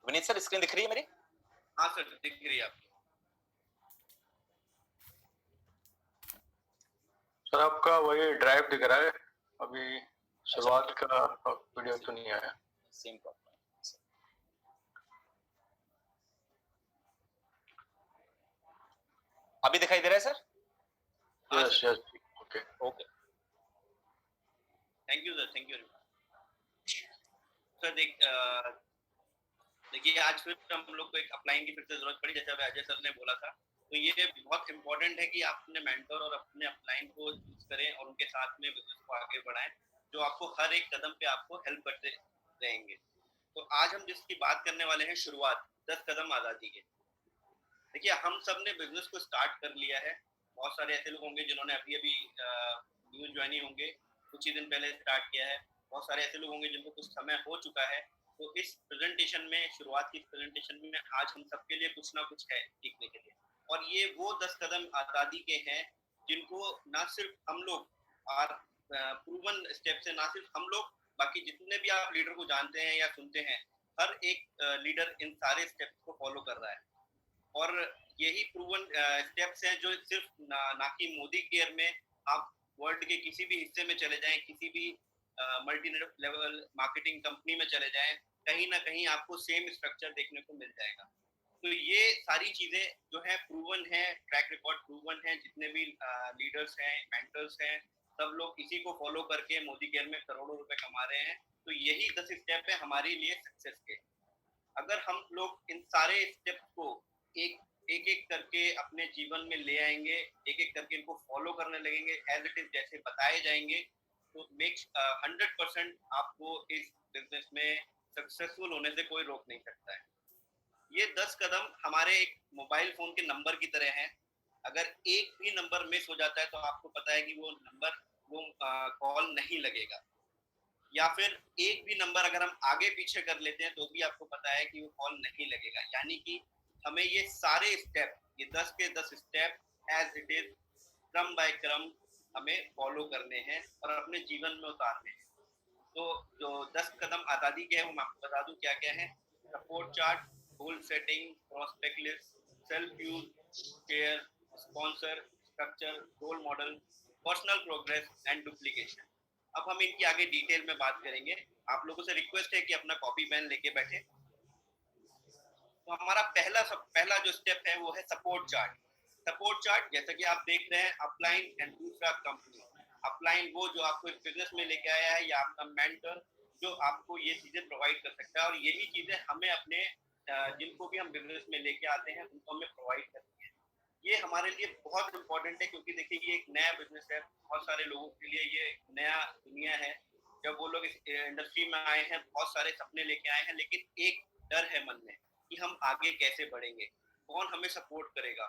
Speaker 1: विनीत सर, स्क्रीन दिख रही है मेरी?
Speaker 3: हाँ सर, दिख रही है आपकी।
Speaker 4: सर आपका वही ड्राइव दिख रहा है, अभी शुरुआत का वीडियो तो नहीं आया।
Speaker 1: Same problem. अभी दिखाई दे रहा है sir?
Speaker 4: Yes yes, okay
Speaker 1: okay.
Speaker 3: Thank you sir, thank you sir. देखिए आज फिर हम लोग को एक अपलाइन की फिर से जरूरत पड़ी, जैसे अजय सर ने बोला था तो ये बहुत इंपॉर्टेंट है कि आप अपने मेंटर और अपने अपलाइन को चूज करें और उनके साथ में बिजनेस को आगे बढ़ाएं, जो आपको हर एक कदम पे आपको हेल्प करते रहेंगे। तो आज हम जिसकी बात करने वाले हैं, शुरुआत 10 कदम आज़ादी के। देखिए, हम सब ने बिजनेस को स्टार्ट कर लिया है। बहुत सारे ऐसे लोग होंगे जिन्होंने अभी-अभी न्यू जॉइन ही होंगे, कुछ ही दिन पहले स्टार्ट किया है। बहुत सारे ऐसे लोग होंगे जिनको कुछ समय हो चुका है। तो इस प्रेज़ेंटेशन में, शुरुआत की इस प्रेज़ेंटेशन में आज हम सबके लिए कुछ ना कुछ है सीखने के लिए। और ये वो 10 कदम आज़ादी के हैं, जिनको ना सिर्फ़ हम लोग और प्रूवन स्टेप्स है, ना सिर्फ़ हम लोग, बाकी जितने भी आप लीडर को जानते हैं या सुनते हैं, हर एक लीडर इन सारे स्टेप्स को फ़ॉलो कर रहा है। और यही प्रूवन स्टेप्स हैं जो सिर्फ ना कि मोदी केयर में, आप वर्ल्ड के किसी भी हिस्से में चले जाएं, किसी भी मल्टी लेवल मार्केटिंग कंपनी में चले जाएं, कहीं ना कहीं आपको सेम स्ट्रक्चर देखने को मिल जाएगा। तो ये सारी चीजें जो है प्रूवन है, ट्रैक रिकॉर्ड प्रूवन है। जितने भी लीडर्स हैं, मेंटर्स हैं, सब लोग इसी को फॉलो करके मोदी केयर में करोड़ों रुपए कमा रहे हैं। तो यही 10 स्टेप है हमारे लिए सक्सेस के। अगर हम लोग इन सारे स्टेप्स को एक एक एक करके अपने जीवन में ले आएंगे, एक एक करके इनको फॉलो करने लगेंगे, एज इट इज जैसे बताए जाएंगे, तो मेक 100% आपको इस बिजनेस में सक्सेसफुल होने से कोई रोक नहीं सकता है। ये 10 कदम हमारे एक मोबाइल फोन के नंबर की तरह हैं। अगर एक भी नंबर मिस हो जाता है तो आपको पता है कि वो नंबर, वो कॉल नहीं लगेगा। या फिर एक भी नंबर अगर हम आगे पीछे कर लेते हैं तो भी आपको पता है कि वो कॉल नहीं लगेगा। यानी कि हमें ये सारे स्टेप, ये 10 के 10 स्टेप एज इट इज, क्रम बाय क्रम हमें फॉलो करने हैं और अपने जीवन में उतारने हैं। तो जो 10 कदम आज़ादी के हैं वो मैं आपको बता दूं क्या क्या है। Support chart, goal setting, prospect list, self use, share, sponsor, structure, role model, personal progress and duplication. अब हम इनकी आगे डिटेल में बात करेंगे। आप लोगों से रिक्वेस्ट है कि अपना कॉपी पेन लेके बैठे। तो हमारा पहला जो स्टेप है वो है सपोर्ट चार्ट। सपोर्ट चार्ट, जैसा कि आप देख रहे हैं, अपलाइन एंड दूसरा कंपनी। अपलाइन वो जो आपको इस बिजनेस में लेके आया है, या आपका मेंटर जो आपको ये चीजें प्रोवाइड कर सकता है। और यही चीजें हमें अपने जिनको भी हम बिजनेस में लेके आते हैं उनको हमें प्रोवाइड करनी है। ये हमारे लिए बहुत इंपॉर्टेंट है, क्योंकि देखिए ये एक नया बिजनेस है। बहुत सारे लोगों के लिए ये नया दुनिया है। जब वो लोग इस इंडस्ट्री में आए हैं, बहुत सारे सपने लेके आए हैं, लेकिन एक डर है मन में कि हम आगे कैसे बढ़ेंगे, कौन हमें सपोर्ट करेगा,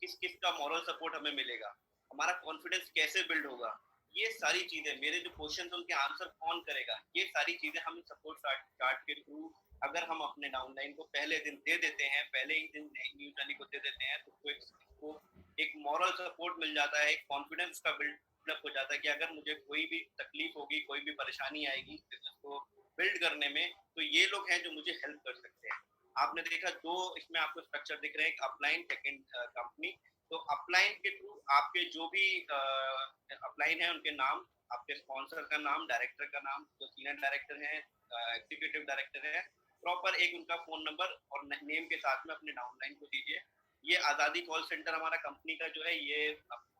Speaker 3: किस किस का मॉरल सपोर्ट हमें मिलेगा, हमारा कॉन्फिडेंस कैसे बिल्ड होगा। ये सारी चीजें, मेरे जो क्वेश्चन उनके आंसर कौन करेगा, ये सारी चीजें हम सपोर्ट चार्ट के थ्रू अगर हम अपने डाउनलाइन को पहले दिन दे देते हैं, पहले ही दिन न्यू जर्नी को दे देते हैं, तो इसको एक मॉरल सपोर्ट मिल जाता है, एक कॉन्फिडेंस का बिल्डअप हो जाता है कि अगर मुझे कोई भी तकलीफ होगी, कोई भी परेशानी आएगी बिजनेस को बिल्ड करने में, तो ये लोग हैं जो मुझे हेल्प कर सकते हैं। आपने देखा दो इसमें आपको स्ट्रक्चर दिख रहे हैं, एक अपलाइन, सेकंड कंपनी। तो अपलाइन के थ्रू आपके जो भी अपलाइन है उनके नाम, आपके स्पॉन्सर का नाम, डायरेक्टर का नाम, जो सीनियर डायरेक्टर है, एग्जीक्यूटिव डायरेक्टर है, प्रॉपर एक उनका फोन नंबर और नेम के साथ में अपने डाउनलाइन को दीजिए। ये आज़ादी कॉल सेंटर हमारा कंपनी का जो है, ये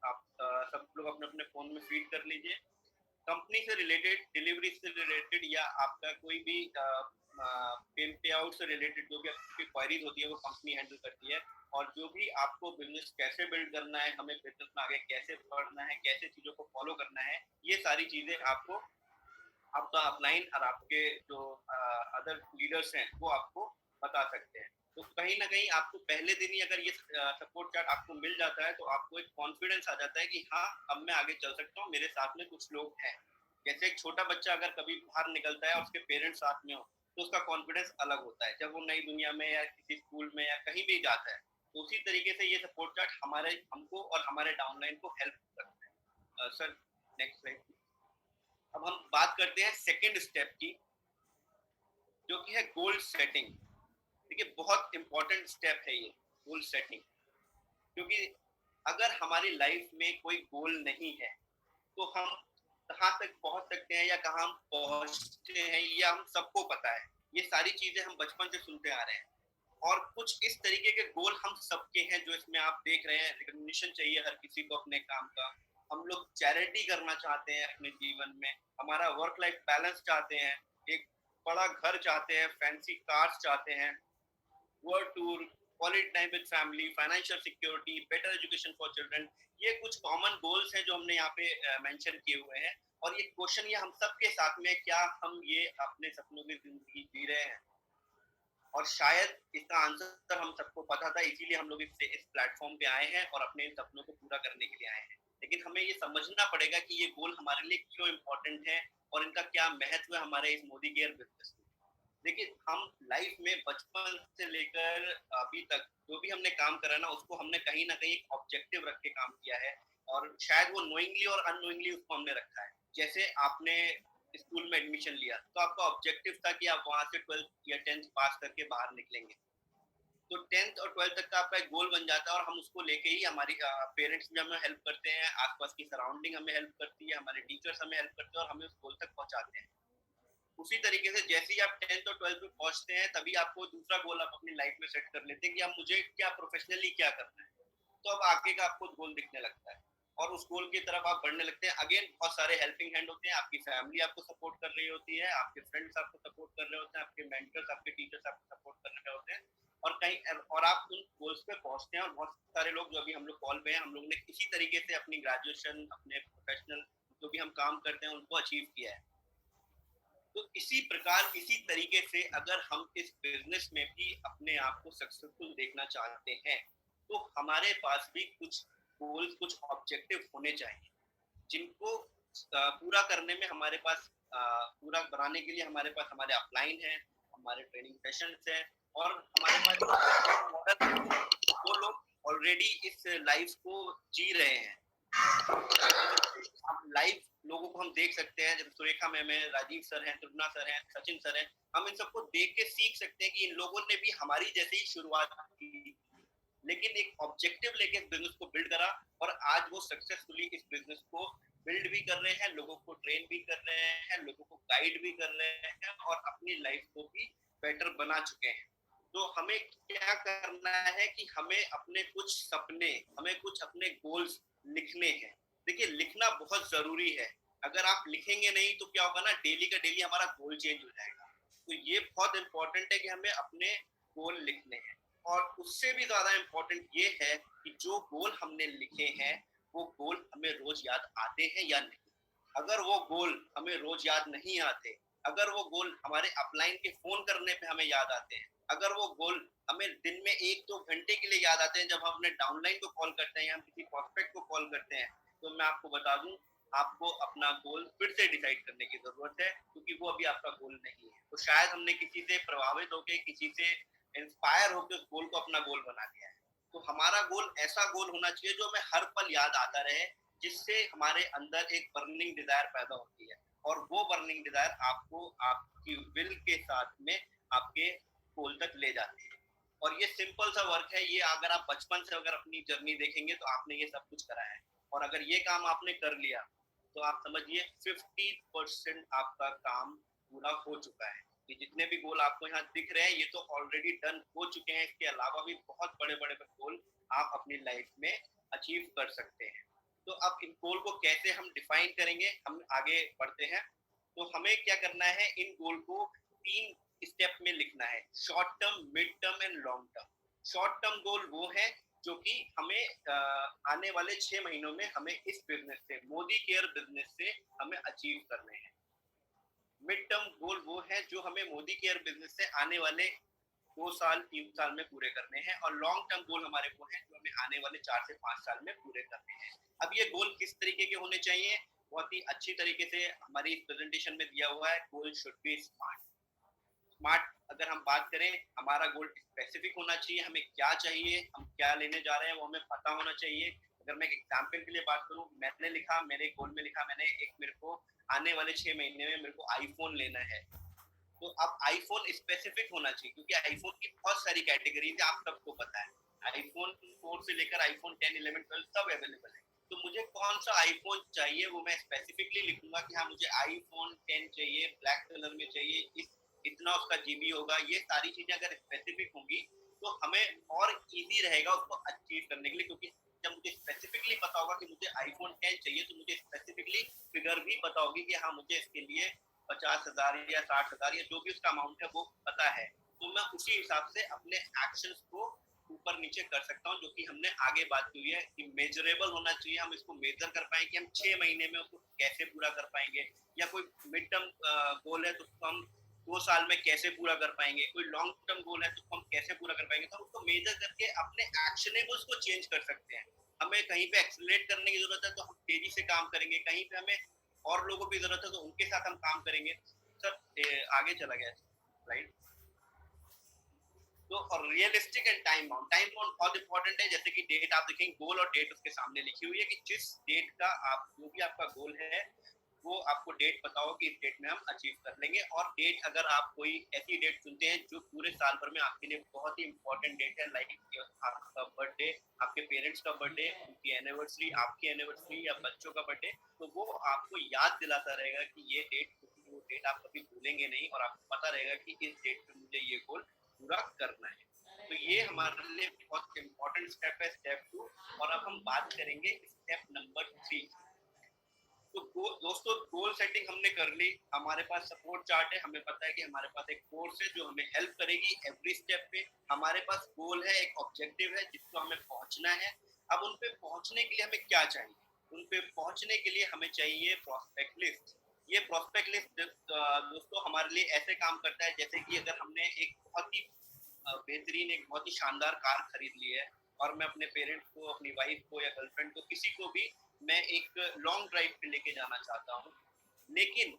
Speaker 3: आप सब लोग अपने अपने फोन में फीड कर लीजिए। कंपनी से रिलेटेड, डिलीवरी से रिलेटेड, या आपका कोई भी पे आउट से रिलेटेड जो भी आपकी क्वायरीज होती है वो कंपनी हैंडल करती है। और जो भी आपको बिजनेस कैसे बिल्ड करना है, हमें बिजनेस में आगे कैसे बढ़ना है, कैसे चीजों को फॉलो करना है, ये सारी चीजें आपको आपका अपलाइन और आपके जो अदर लीडर्स हैं वो आपको बता सकते हैं। तो कहीं ना कहीं आपको पहले दिन ही अगर ये सपोर्ट चार्ट आपको मिल जाता है, तो आपको एक कॉन्फिडेंस आ जाता है कि हाँ, अब मैं आगे चल सकता हूँ, मेरे साथ में कुछ लोग हैं। जैसे एक छोटा बच्चा अगर कभी बाहर निकलता है और उसके पेरेंट्स साथ में हो, तो उसका कॉन्फिडेंस अलग होता है जब वो नई दुनिया में या किसी स्कूल में या कहीं भी जाता है। तो उसी तरीके से ये सपोर्ट चार्ट हमको और हमारे डाउनलाइन को हेल्प करता है। Sir, next slide. अब हम बात करते हैं सेकंड स्टेप की, जो कि है गोल सेटिंग। देखिए, बहुत इंपॉर्टेंट स्टेप है ये गोल सेटिंग, क्योंकि अगर हमारी लाइफ में कोई गोल नहीं है तो हम कहाँ तक पहुंच सकते हैं या कहाँ हम पहुंचते हैं, ये हम सबको पता है। ये सारी चीजें हम बचपन से सुनते आ रहे हैं। और कुछ इस तरीके के गोल हम सबके हैं, जो इसमें आप देख रहे हैं। रिकॉग्निशन चाहिए हर किसी को अपने काम का, हम लोग चैरिटी करना चाहते हैं अपने जीवन में, हमारा वर्क लाइफ बैलेंस चाहते हैं, एक बड़ा घर चाहते हैं, फैंसी कार्स चाहते हैं, world tour, quality time with family, financial security, better education for children, ये कुछ कॉमन गोल्स हैं जो हमने यहाँ पे मेंशन किए हुए हैं। और ये क्वेश्चन ये हम सबके साथ में, क्या हम ये अपने सपनों की जिंदगी जी रहे हैं? और शायद इसका आंसर हम सबको पता था, इसीलिए हम लोग इस प्लेटफॉर्म पे आए हैं और अपने इन सपनों को पूरा करने के लिए आए हैं। लेकिन हमें ये समझना पड़ेगा कि ये गोल हमारे लिए क्यों इम्पोर्टेंट है और इनका क्या महत्व है हमारे इस मोदी केयर बिजनेस में। देखिए, हम लाइफ में बचपन से लेकर अभी तक जो भी हमने काम करा ना, उसको हमने कहीं ना कहीं एक ऑब्जेक्टिव रख के काम किया है, और शायद वो नोइंगली और अननोइंगली उसको हमने रखा है। जैसे आपने स्कूल में एडमिशन लिया तो आपका ऑब्जेक्टिव था कि आप वहां से 12th या 10th पास करके बाहर निकलेंगे। तो 10th और 12th तक का आपका एक गोल बन जाता है, और हम उसको लेके ही हमारी पेरेंट्स भी हमें हेल्प करते हैं, आसपास की सराउंडिंग हमें हेल्प करती है, हमारे टीचर्स हमें हेल्प करते हैं और हमें उस गोल तक पहुंचाते हैं। उसी तरीके से जैसे ही आप 10th और 12th में पहुंचते हैं, तभी आपको दूसरा गोल आप अपनी लाइफ में सेट कर लेते हैं कि अब मुझे क्या प्रोफेशनली क्या करना है। तो अब आगे का आपको गोल दिखने लगता है और उस गोल की तरफ आप बढ़ने लगते हैं। अगेन बहुत सारे हेल्पिंग हैंड होते हैं, आपकी फैमिली आपको सपोर्ट कर रही होती है, आपके फ्रेंड्स आपको सपोर्ट कर रहे होते हैं, आपके मेंटर्स, आपके टीचर्स आपको सपोर्ट कर रहे होते हैं, और कहीं और आप उन गोल्स पे पहुंचते हैं। और बहुत सारे लोग जो अभी हम लोग कॉल पे हैं, हम लोग ने इसी तरीके से अपनी ग्रेजुएशन, अपने प्रोफेशनल जो भी हम काम करते हैं उनको अचीव किया है। तो इसी प्रकार, इसी तरीके से अगर हम इस बिजनेस में भी अपने आप को सक्सेसफुल देखना चाहते हैं, तो हमारे पास भी कुछ गोल्स, कुछ ऑब्जेक्टिव होने चाहिए, जिनको पूरा करने में हमारे पास, पूरा बनाने के लिए हमारे पास हमारे अपलाइन है, हमारे ट्रेनिंग सेशंस हैं, और हमारे पास मॉडल है, वो लोग ऑलरेडी इस लाइफ को जी रहे हैं। आप लाइव लोगों को हम देख सकते हैं, जब सुरेखा मैम है, राजीव सर हैं, त्रिगुणा सर हैं, सचिन सर हैं, हम इन सबको देख के सीख सकते हैं कि इन लोगों ने भी हमारी जैसे ही शुरुआत की, लेकिन एक ऑब्जेक्टिव लेके इस बिजनेस को बिल्ड करा, और आज वो सक्सेसफुली इस बिजनेस को बिल्ड भी कर रहे हैं, लोगों को ट्रेन भी कर रहे हैं, लोगों को गाइड भी कर रहे हैं, और अपनी लाइफ को भी बेटर बना चुके हैं। तो हमें क्या करना है कि हमें अपने कुछ सपने, हमें कुछ अपने गोल्स लिखने हैं। देखिए, लिखना बहुत जरूरी है। अगर आप लिखेंगे नहीं तो क्या होगा ना, डेली का डेली हमारा गोल चेंज हो जाएगा। तो ये बहुत इंपॉर्टेंट है कि हमें अपने गोल लिखने हैं। और उससे भी ज्यादा इंपॉर्टेंट ये है कि जो गोल हमने लिखे हैं, वो गोल हमें रोज याद आते हैं या नहीं। अगर वो गोल हमें रोज याद नहीं आते, अगर वो गोल हमारे अपलाइन के फोन करने पे हमें याद आते हैं, अगर वो गोल हमें दिन में 1-2 घंटे के लिए याद आते हैं जब हम अपने डाउनलाइन को कॉल करते हैं या हम किसी प्रोस्पेक्ट को कॉल करते हैं, तो मैं आपको बता दूं, आपको अपना गोल फिर से डिसाइड करने की जरूरत है, क्योंकि वो अभी आपका गोल नहीं है। तो शायद हमने किसी से प्रभावित होकर, किसी से इंस्पायर होकर उस गोल को अपना गोल बना लिया है। तो हमारा गोल ऐसा गोल होना चाहिए जो हमें हर पल याद आता रहे, जिससे हमारे अंदर एक बर्निंग डिजायर पैदा होती है, और वो बर्निंग डिजायर आपको आपकी विल के साथ में आपके गोल तक ले जाती है। और ये सिंपल सा वर्क है। ये अगर आप बचपन से अगर अपनी जर्नी देखेंगे तो आपने ये सब कुछ करा है, और अगर ये काम आपने कर लिया तो आप समझिए 50% आपका काम पूरा हो चुका है। ये जितने भी गोल आपको यहाँ दिख रहे हैं, ये तो ऑलरेडी डन हो चुके हैं। इसके अलावा भी बहुत बड़े बड़े गोल आप अपनी लाइफ में अचीव कर सकते हैं। तो अब इन गोल को कैसे हम डिफाइन करेंगे, हम आगे बढ़ते हैं। तो हमें क्या करना है, इन गोल को 3 स्टेप में लिखना है: short term, mid term and long term. Short term goal वो है जो कि हमें आने वाले 6 महीनों में हमें इस बिजनेस से, मोदी केयर बिजनेस से हमें अचीव करने हैं। मिड टर्म गोल वो है जो हमें मोदी केयर बिजनेस से आने वाले 2 साल 3 साल में पूरे करने हैं, और लॉन्ग टर्म गोल हमारे वो हैं जो हमें आने वाले 4 से 5 साल में पूरे करने हैं। अब ये गोल किस तरीके के होने चाहिए, बहुत ही अच्छी तरीके से हमारी इस प्रेजेंटेशन में दिया हुआ है। Goal should be smart. Smart अगर हम बात करें, हमारा गोल स्पेसिफिक होना चाहिए, हमें क्या चाहिए, हम क्या लेने जा रहे हैं वो हमें पता होना चाहिए। अगर मैं एक एग्जाम्पल के लिए बात करूं, मैंने लिखा, मेरे गोल में लिखा मैंने, मेरे को आने वाले 6 महीने में मेरे को आईफोन लेना है। तो अब आईफोन स्पेसिफिक होना चाहिए, क्योंकि आईफोन की बहुत सारी कैटेगरीज है, आप सबको पता है। आईफोन 4 से लेकर आईफोन 10, 11, 12 सब अवेलेबल है। तो मुझे कौन सा आईफोन चाहिए वो मैं स्पेसिफिकली लिखूंगा कि हाँ, मुझे आईफोन 10 चाहिए, ब्लैक कलर में चाहिए, इतना उसका जीबी होगा। ये सारी चीजें अगर स्पेसिफिक होंगी तो हमें और इजी रहेगा उसको अचीव करने के लिए, क्योंकि जब मुझे स्पेसिफिकली पता होगा कि मुझे आईफोन 10 चाहिए, तो मुझे स्पेसिफिकली फिगर भी पता होगी कि हाँ, मुझे इसके लिए 50,000 या 60,000 या जो भी उसका अमाउंट है वो पता है। तो मैं उसी हिसाब से अपने एक्शंस को ऊपर नीचे कर सकता हूँ, जो कि हमने आगे बात की हुई है कि मेजरेबल होना चाहिए, हम इसको मेजर कर पाए कि हम 6 महीने में उसको कैसे पूरा कर पाएंगे, या कोई मिड टर्म गोल है तो उसको हम 2 साल में कैसे पूरा कर पाएंगे, कोई लॉन्ग टर्म गोल है तो उसको हम कैसे पूरा कर पाएंगे। तो हम उसको मेजर करके अपने एक्शनेबल्स को चेंज कर सकते हैं। हमें कहीं पे एक्सेलरेट करने की जरूरत है तो हम तेजी से काम करेंगे, कहीं पे हमें और लोगों की जरूरत है तो उनके साथ हम काम करेंगे। सर आगे चला गया राइट। तो और रियलिस्टिक एंड टाइम बाउंड बहुत इंपॉर्टेंट है। जैसे कि डेट आप देखेंगे, गोल और डेट उसके सामने लिखी हुई है कि जिस डेट का आप जो भी आपका गोल है वो आपको डेट पता हो कि इस डेट में हम अचीव कर लेंगे। और डेट अगर आप कोई ऐसी डेट चुनते हैं जो पूरे साल भर में आपके लिए बहुत ही इंपॉर्टेंट डेट है, लाइक आपका बर्थडे, आपके पेरेंट्स का बर्थडे, उनकी एनिवर्सरी, आपकी एनिवर्सरी या बच्चों का बर्थडे, तो वो आपको याद दिलाता रहेगा कि ये डेट, वो डेट आप कभी भूलेंगे नहीं और आपको पता रहेगा कि इस डेट पे मुझे ये गोल पूरा करना है। तो ये हमारे लिए बहुत इंपॉर्टेंट स्टेप है, स्टेप 2। और अब हम बात करेंगे स्टेप नंबर 3। तो दोस्तों गोल सेटिंग हमने कर ली, हमारे पास सपोर्ट चार्ट है, हमें पता है कि हमारे पास एक कोर्स है जो हमें हेल्प करेगी एवरी स्टेप पे। हमारे पास गोल है, एक ऑब्जेक्टिव है जिसको हमें पहुंचना है। अब उन पे पहुंचने के लिए हमें क्या चाहिए? उन पे पहुंचने के लिए हमें चाहिए प्रॉस्पेक्ट लिस्ट। ये प्रॉस्पेक्ट लिस्ट दोस्तों हमारे लिए ऐसे काम करता है जैसे कि अगर हमने एक बहुत ही बेहतरीन, एक बहुत ही शानदार कार खरीद ली है और मैं अपने पेरेंट्स को, अपनी वाइफ को या गर्लफ्रेंड को, किसी को भी मैं एक लॉन्ग ड्राइव पे लेके जाना चाहता हूँ, लेकिन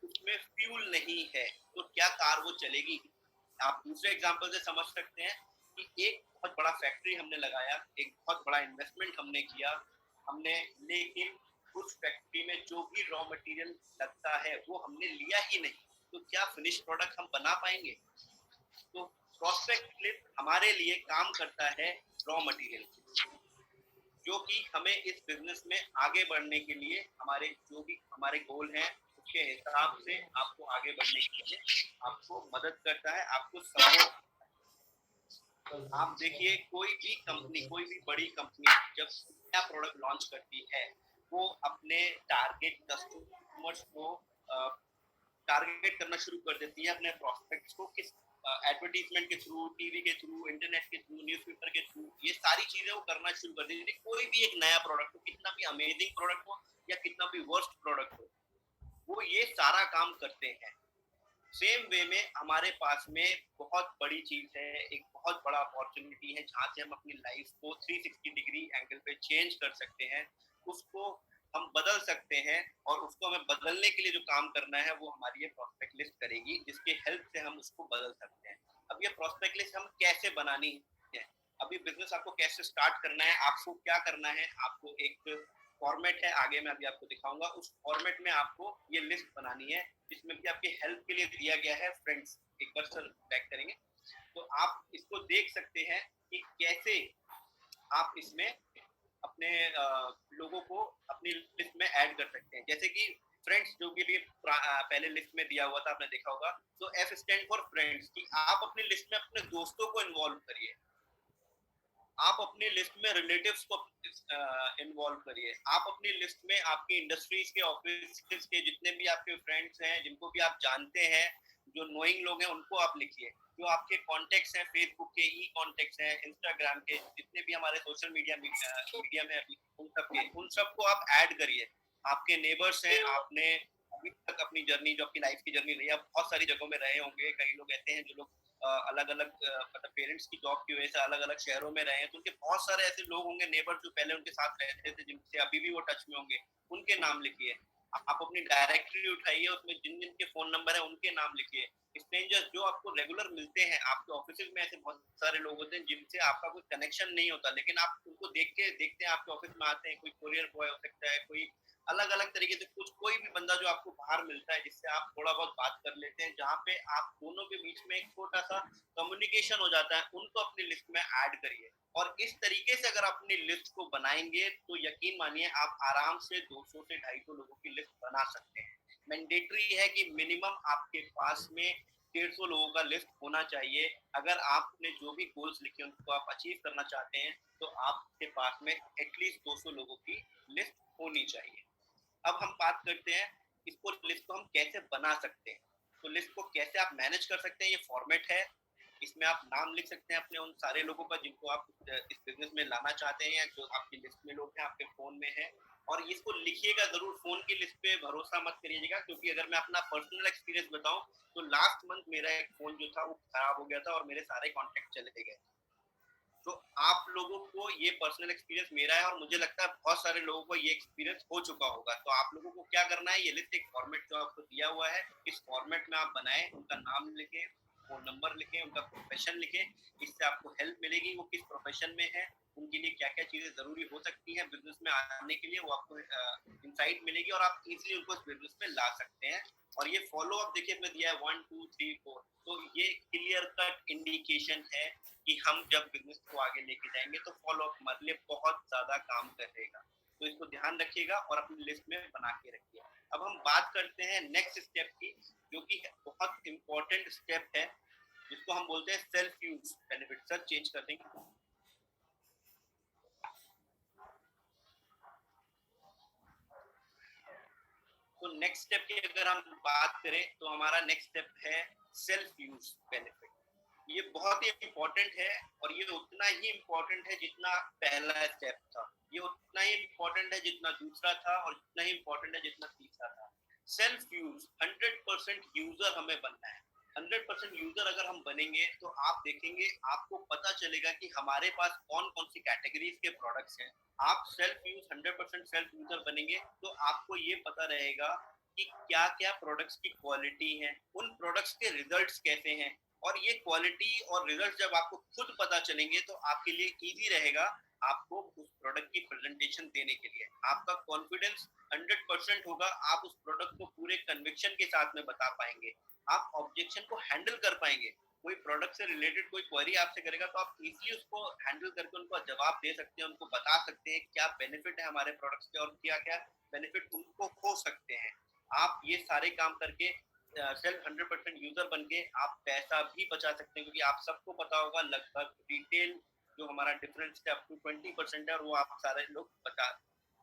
Speaker 3: उसमें फ्यूल नहीं है, तो क्या कार वो चलेगी? आप दूसरे एग्जांपल से समझ सकते हैं कि एक बहुत बड़ा फैक्ट्री हमने लगाया, एक बहुत बड़ा इन्वेस्टमेंट हमने किया, लेकिन उस फैक्ट्री में जो भी रॉ मटेरियल लगता है वो हमने लिया ही नहीं, तो क्या फिनिश प्रोडक्ट हम बना पाएंगे? तो प्रोस्पेक्ट लिस्ट हमारे लिए काम करता है रॉ मटेरियल, जो कि हमें इस बिजनेस में आगे बढ़ने के लिए, हमारे जो भी हमारे गोल हैं उसके हिसाब से आपको आगे बढ़ने के लिए आपको मदद करता है, आपको सपोर्ट। आप देखिए कोई भी कंपनी, कोई भी बड़ी कंपनी जब नया प्रोडक्ट लॉन्च करती है, वो अपने टारगेट कस्टमर्स को टारगेट करना शुरू कर देती है, अपने प्रोस्पेक्ट्स को, किस एडवर्टीजमेंट के थ्रू, टीवी के थ्रू, इंटरनेट के थ्रू, न्यूज़पेपर के थ्रू, ये सारी चीजें वो करना शुरू कर देती है। कोई भी एक नया प्रोडक्ट हो, कितना भी अमेजिंग प्रोडक्ट हो या कितना भी वर्स्ट प्रोडक्ट हो, वो ये सारा काम करते हैं। सेम वे में हमारे पास में बहुत बड़ी चीज है, एक बहुत बड़ा अपॉर्चुनिटी है जहाँ से हम अपनी लाइफ को 360 डिग्री एंगल पे चेंज कर सकते हैं, उसको हम बदल सकते हैं। और उसको हमें बदलने के लिए जो काम करना है वो हमारी ये प्रोस्पेक्ट लिस्ट करेगी, जिसके हेल्प से हम उसको बदल सकते हैं। अब ये प्रोस्पेक्ट लिस्ट हम कैसे बनानी है? अभी बिजनेस आपको कैसे स्टार्ट करना है, आपको क्या करना है, आपको एक फॉर्मेट है, आगे मैं अभी आपको दिखाऊंगा, उस फॉर्मेट में आपको ये लिस्ट बनानी है जिसमें कि आपके हेल्प के लिए दिया गया है। फ्रेंड्स एक बार सर बैक करेंगे तो आप इसको देख सकते हैं कि कैसे आप इसमें अपने लोगों को अपनी लिस्ट में ऐड कर सकते हैं। जैसे कि फ्रेंड्स जो कि पहले लिस्ट में दिया हुआ था, आपने देखा होगा, तो एफ स्टैंड फॉर फ्रेंड्स, कि आप अपनी लिस्ट में अपने दोस्तों को इन्वॉल्व करिए, आप अपनी लिस्ट में रिलेटिव्स को इन्वॉल्व करिए, आप अपनी लिस्ट में आपकी इंडस्ट्रीज के, ऑफिस के जितने भी आपके फ्रेंड्स हैं, जिनको भी आप जानते हैं, जो नोइंग लोग हैं, उनको आप लिखिए। जो आपके कॉन्टेक्ट्स हैं, फेसबुक के ई कॉन्टेक्ट्स हैं, इंस्टाग्राम के, जितने भी हमारे सोशल मीडिया में अभी उन सबको आप ऐड करिए। आपके नेबर्स हैं, आपने अभी तक अपनी जर्नी, जो आपकी लाइफ की जर्नी रही है, आप बहुत सारी जगहों में रहे होंगे। कई लोग ऐसे हैं जो लोग अलग अलग मतलब पेरेंट्स की जॉब की वजह से अलग अलग शहरों में रहे हैं, तो उनके बहुत सारे ऐसे लोग होंगे, नेबर, जो पहले उनके साथ रहते थे, जिनसे अभी भी वो टच में होंगे, उनके नाम लिखिए। आप अपनी डायरेक्टरी उठाइए, उसमें जिन जिन के फोन नंबर है उनके नाम लिखिए। स्ट्रेंजर्स जो आपको रेगुलर मिलते हैं, आपके ऑफिस में ऐसे बहुत सारे लोग होते हैं जिनसे आपका कोई कनेक्शन नहीं होता, लेकिन आप उनको देखते हैं, आपके ऑफिस में आते हैं, कोई कोरियर बॉय हो सकता है, कोई अलग अलग तरीके से, कुछ कोई भी बंदा जो आपको बाहर मिलता है, जिससे आप थोड़ा बहुत बात कर लेते हैं, जहाँ पे आप दोनों के बीच में एक छोटा सा कम्युनिकेशन हो जाता है, उनको अपनी लिस्ट में ऐड करिए। और इस तरीके से अगर अपनी लिस्ट को बनाएंगे तो यकीन मानिए आप आराम से 200 से 250 लोगों की लिस्ट बना सकते हैं। मैंडेटरी है कि मिनिमम आपके पास में 150 लोगों का लिस्ट होना चाहिए। अगर आपने जो भी गोल्स लिखे उनको आप अचीव करना चाहते हैं, तो आपके पास में एटलीस्ट 200 लोगों की लिस्ट होनी चाहिए। अब हम बात करते हैं इसको, लिस्ट को हम कैसे बना सकते हैं। तो लिस्ट को कैसे आप मैनेज कर सकते हैं, ये फॉर्मेट है। इसमें आप नाम लिख सकते हैं अपने उन सारे लोगों का जिनको आप इस बिजनेस में लाना चाहते हैं या जो आपकी लिस्ट में लोग हैं, आपके फोन में है। और इसको लिखिएगा जरूर, फोन की लिस्ट पे भरोसा मत करिएगा, क्योंकि अगर मैं अपना पर्सनल एक्सपीरियंस बताऊं तो लास्ट मंथ मेरा एक फोन जो था वो खराब हो गया था और मेरे सारे कॉन्टेक्ट चले गए। तो आप लोगों को ये पर्सनल एक्सपीरियंस मेरा है और मुझे लगता है बहुत सारे लोगों को ये एक्सपीरियंस हो चुका होगा। तो आप लोगों को क्या करना है, ये लिस्ट एक फॉर्मेट जो आपको दिया हुआ है, इस फॉर्मेट में आप बनाएं, उनका नाम लिखें, फोन नंबर लिखें, उनका प्रोफेशन लिखें। इससे आपको हेल्प मिलेगी, वो किस प्रोफेशन में है, उनके लिए क्या क्या चीजें जरूरी हो सकती हैं बिजनेस में आने के लिए, वो आपको इंसाइट मिलेगी और आप इजीली उनको इस बिजनेस में ला सकते हैं। और ये फॉलो अप देखिए इसमें दिया है 1 2 3 4, तो ये क्लियर कट इंडिकेशन है कि हम जब बिजनेस को आगे लेके जाएंगे तो फॉलो अप हमारे लिए बहुत ज्यादा काम करेगा। तो इसको ध्यान रखिएगा और अपनी लिस्ट में बना के रखिए। अब हम बात करते हैं नेक्स्ट स्टेप की, जो कि बहुत इंपॉर्टेंट स्टेप है, जिसको हम बोलते हैं self use benefit. Sir change कर देंगे। तो नेक्स्ट स्टेप की अगर हम बात करें तो हमारा नेक्स्ट स्टेप है सेल्फ यूज बेनिफिट। ये बहुत ही इम्पोर्टेंट है और ये उतना ही इम्पोर्टेंट है जितना पहला स्टेप था, ये उतना ही इम्पोर्टेंट है जितना दूसरा था और जितना ही इम्पोर्टेंट है जितना तीसरा था। सेल्फ यूज 100% यूजर हमें बनना है। 100% यूजर अगर हम बनेंगे तो आप देखेंगे, आपको पता चलेगा कि हमारे पास कौन कौन सी कैटेगरीज के प्रोडक्ट्स हैं। आप सेल्फ यूज 100% सेल्फ यूजर बनेंगे तो आपको ये पता रहेगा कि क्या क्या प्रोडक्ट्स की क्वालिटी है, उन प्रोडक्ट्स के रिजल्ट्स कैसे हैं। और ये क्वालिटी और रिजल्ट जब आपको खुद पता चलेंगे तो आपके लिए इजी रहेगा आपको उस प्रोडक्ट की प्रेजेंटेशन देने के लिए। आपका कॉन्फिडेंस 100% होगा, आप उस प्रोडक्ट को पूरे कन्विक्शन के साथ में बता पाएंगे, आप ऑब्जेक्शन को हैंडल कर पाएंगे। कोई प्रोडक्ट से रिलेटेड कोई क्वेरी आपसे करेगा तो आप इजीली उसको हैंडल करके उनको जवाब दे सकते हैं, उनको बता सकते हैं क्या बेनिफिट है हमारे प्रोडक्ट्स के और क्या क्या बेनिफिट उनको हो सकते हैं। आप ये सारे काम करके सेल्फ 100% यूजर बन के आप पैसा भी बचा सकते हैं, क्योंकि आप सबको पता होगा लगभग रिटेल जो हमारा डिफरेंस है अप टू 20% है और वो आप सारे लोग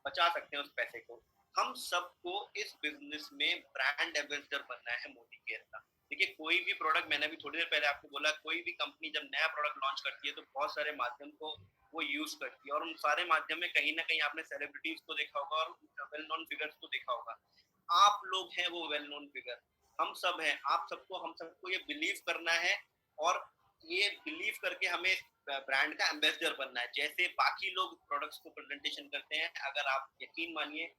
Speaker 3: बचा सकते हैं उस पैसे को। हम सबको इस बिजनेस में ब्रांड एम्बेसडर बनना है मोदी केयर का। देखिए कोई भी प्रोडक्ट, मैंने भी थोड़ी देर पहले आपको बोला, कोई भी कंपनी जब नया प्रोडक्ट लॉन्च करती है तो बहुत सारे माध्यम को वो यूज करती है और उन सारे माध्यम में कहीं ना कहीं आपने सेलिब्रिटीज को देखा होगा और वेल नोन फिगर्स को देखा होगा। आप लोग हैं वो वेल नोन फिगर, हम सब हैं। आप सबको, हम सबको ये बिलीव करना है और ये बिलीव करके हमें ब्रांड का एम्बेसडर बनना है। जैसे बाकी लोग प्रोडक्ट्स को प्रेजेंटेशन करते हैं, अगर आप यकीन मानिए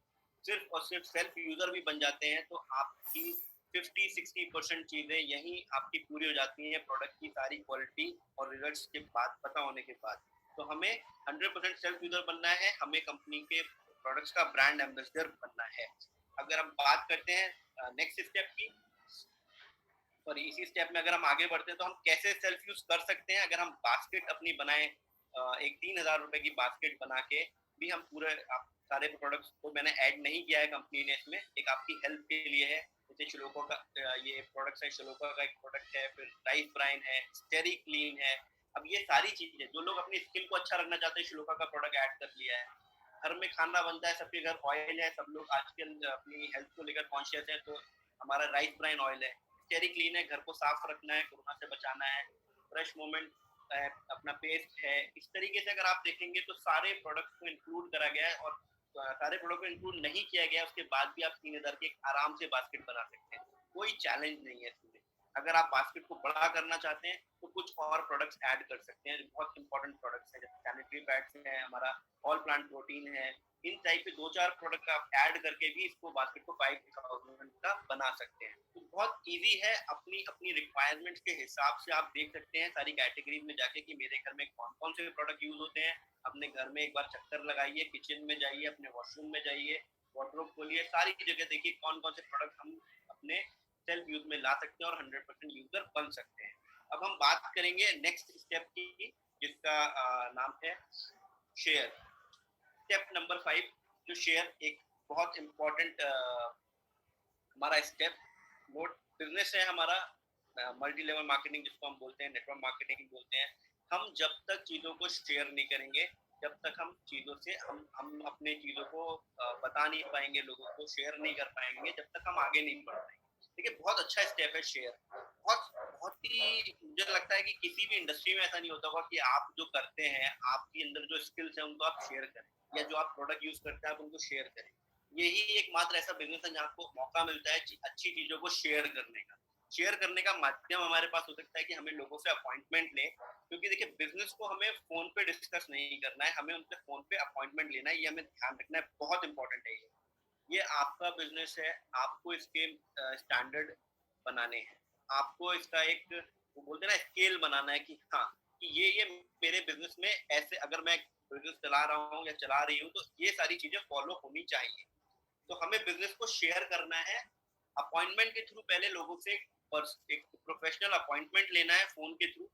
Speaker 3: सिर्फ और सिर्फ सेल्फ यूजर भी बन जाते हैं तो आपकी 50-60% चीजें यही आपकी पूरी हो जाती हैं प्रोडक्ट की सारी क्वालिटी और रिजल्ट्स के बाद पता होने के बाद। तो हमें 100% सेल्फ यूजर बनना है, हमें कंपनी के प्रोडक्ट्स का ब्रांड एम्बेसडर बनना है। अगर हम बात करते हैं नेक्स्ट स्टेप की, और इसी स्टेप में अगर हम आगे बढ़ते हैं तो हम कैसे सेल्फ यूज कर सकते हैं। अगर हम बास्केट अपनी बनाए, एक 3,000 रुपए की बास्केट बना के भी हम पूरे आप सारे प्रोडक्ट्स को, मैंने ऐड नहीं किया है कंपनी ने इसमें, एक आपकी हेल्प के लिए है। जैसे श्लोका का ये प्रोडक्ट है, श्लोका का एक प्रोडक्ट है, फिर राइस ब्राइन है, स्टेरी क्लीन है। अब ये सारी चीजें जो लोग अपनी स्किन को अच्छा रखना चाहते हैं, श्लोका का प्रोडक्ट ऐड कर लिया है। घर में खाना बनता है, सबके घर ऑयल है, सब लोग आजकल अपनी हेल्थ को लेकर कॉन्शियस है, तो हमारा राइस ब्राइन ऑयल है। स्टेरी क्लीन है, घर को साफ रखना है, कोरोना से बचाना है। फ्रेश मोमेंट है, अपना पेस्ट है। इस तरीके से अगर आप देखेंगे तो सारे प्रोडक्ट को इंक्लूड करा गया है और सारे प्रोडक्ट को इंक्लूड नहीं किया गया उसके बाद भी आप 3,000 की आराम से बास्केट बना सकते हैं, कोई चैलेंज नहीं है इसमें। अगर आप बास्केट को बड़ा करना चाहते हैं तो कुछ और प्रोडक्ट्स ऐड कर सकते हैं, बहुत इंपॉर्टेंट प्रोडक्ट्स हैं, जैसे सैनिटरी पैड्स हैं, हमारा ऑल प्लांट प्रोटीन है। इन टाइप के 2-4 प्रोडक्ट आप ऐड करके भी इसको बास्केट को 5,000 का बना सकते हैं। तो बहुत इजी है, अपनी अपनी रिक्वायरमेंट्स के हिसाब से आप देख सकते हैं सारी कैटेगरीज में जाके कि मेरे घर में कौन कौन से प्रोडक्ट यूज होते हैं। अपने घर में एक बार चक्कर लगाइए, किचन में जाइए, अपने वॉशरूम में जाइए, वार्डरोब खोलिए, सारी जगह देखिए कौन कौन से प्रोडक्ट हम अपने सेल्फ यूज में ला सकते हैं और 100% यूजर बन सकते हैं। अब हम बात करेंगे नेक्स्ट स्टेप की, जिसका नाम है शेयर। स्टेप नंबर 5 जो शेयर, एक बहुत इम्पोर्टेंट हमारा स्टेप मोड बिजनेस है हमारा, मल्टी लेवल मार्केटिंग जिसको हम बोलते हैं, नेटवर्क मार्केटिंग बोलते हैं। हम जब तक चीजों को शेयर नहीं करेंगे, जब तक हम चीजों से हम अपने चीजों को बता नहीं पाएंगे, लोगों को शेयर नहीं कर पाएंगे, जब तक हम आगे नहीं बढ़ पाएंगे। देखिए बहुत अच्छा स्टेप है शेयर, बहुत बहुत ही, मुझे लगता है कि किसी भी इंडस्ट्री में ऐसा नहीं होता होगा कि आप जो करते हैं, आपके अंदर जो स्किल्स हैं उनको आप शेयर करें, या जो आप प्रोडक्ट यूज करते हैं आप उनको शेयर करें। यही एकमात्र ऐसा बिजनेस है जहाँ आपको मौका मिलता है अच्छी चीजों को शेयर करने का। शेयर करने का माध्यम हमारे पास हो सकता है कि हमें लोगों से अपॉइंटमेंट लें, क्योंकि देखिए बिजनेस को हमें फोन पे डिस्कस नहीं करना है, हमें उनसे फोन पे अपॉइंटमेंट लेना है, ये हमें ध्यान रखना है, बहुत इंपॉर्टेंट है ये आपका बिजनेस है, आपको इसके स्टैंडर्ड बनाने हैं, आपको इसका एक, वो बोलते हैं ना, स्केल बनाना है कि हाँ, कि ये मेरे बिजनेस में ऐसे, अगर मैं बिजनेस चला रहा हूँ या चला रही हूँ तो ये सारी चीजें फॉलो होनी चाहिए। तो हमें बिजनेस को शेयर करना है, अपॉइंटमेंट के थ्रू पहले लोगों से एक प्रोफेशनल अपॉइंटमेंट लेना है फोन के थ्रू।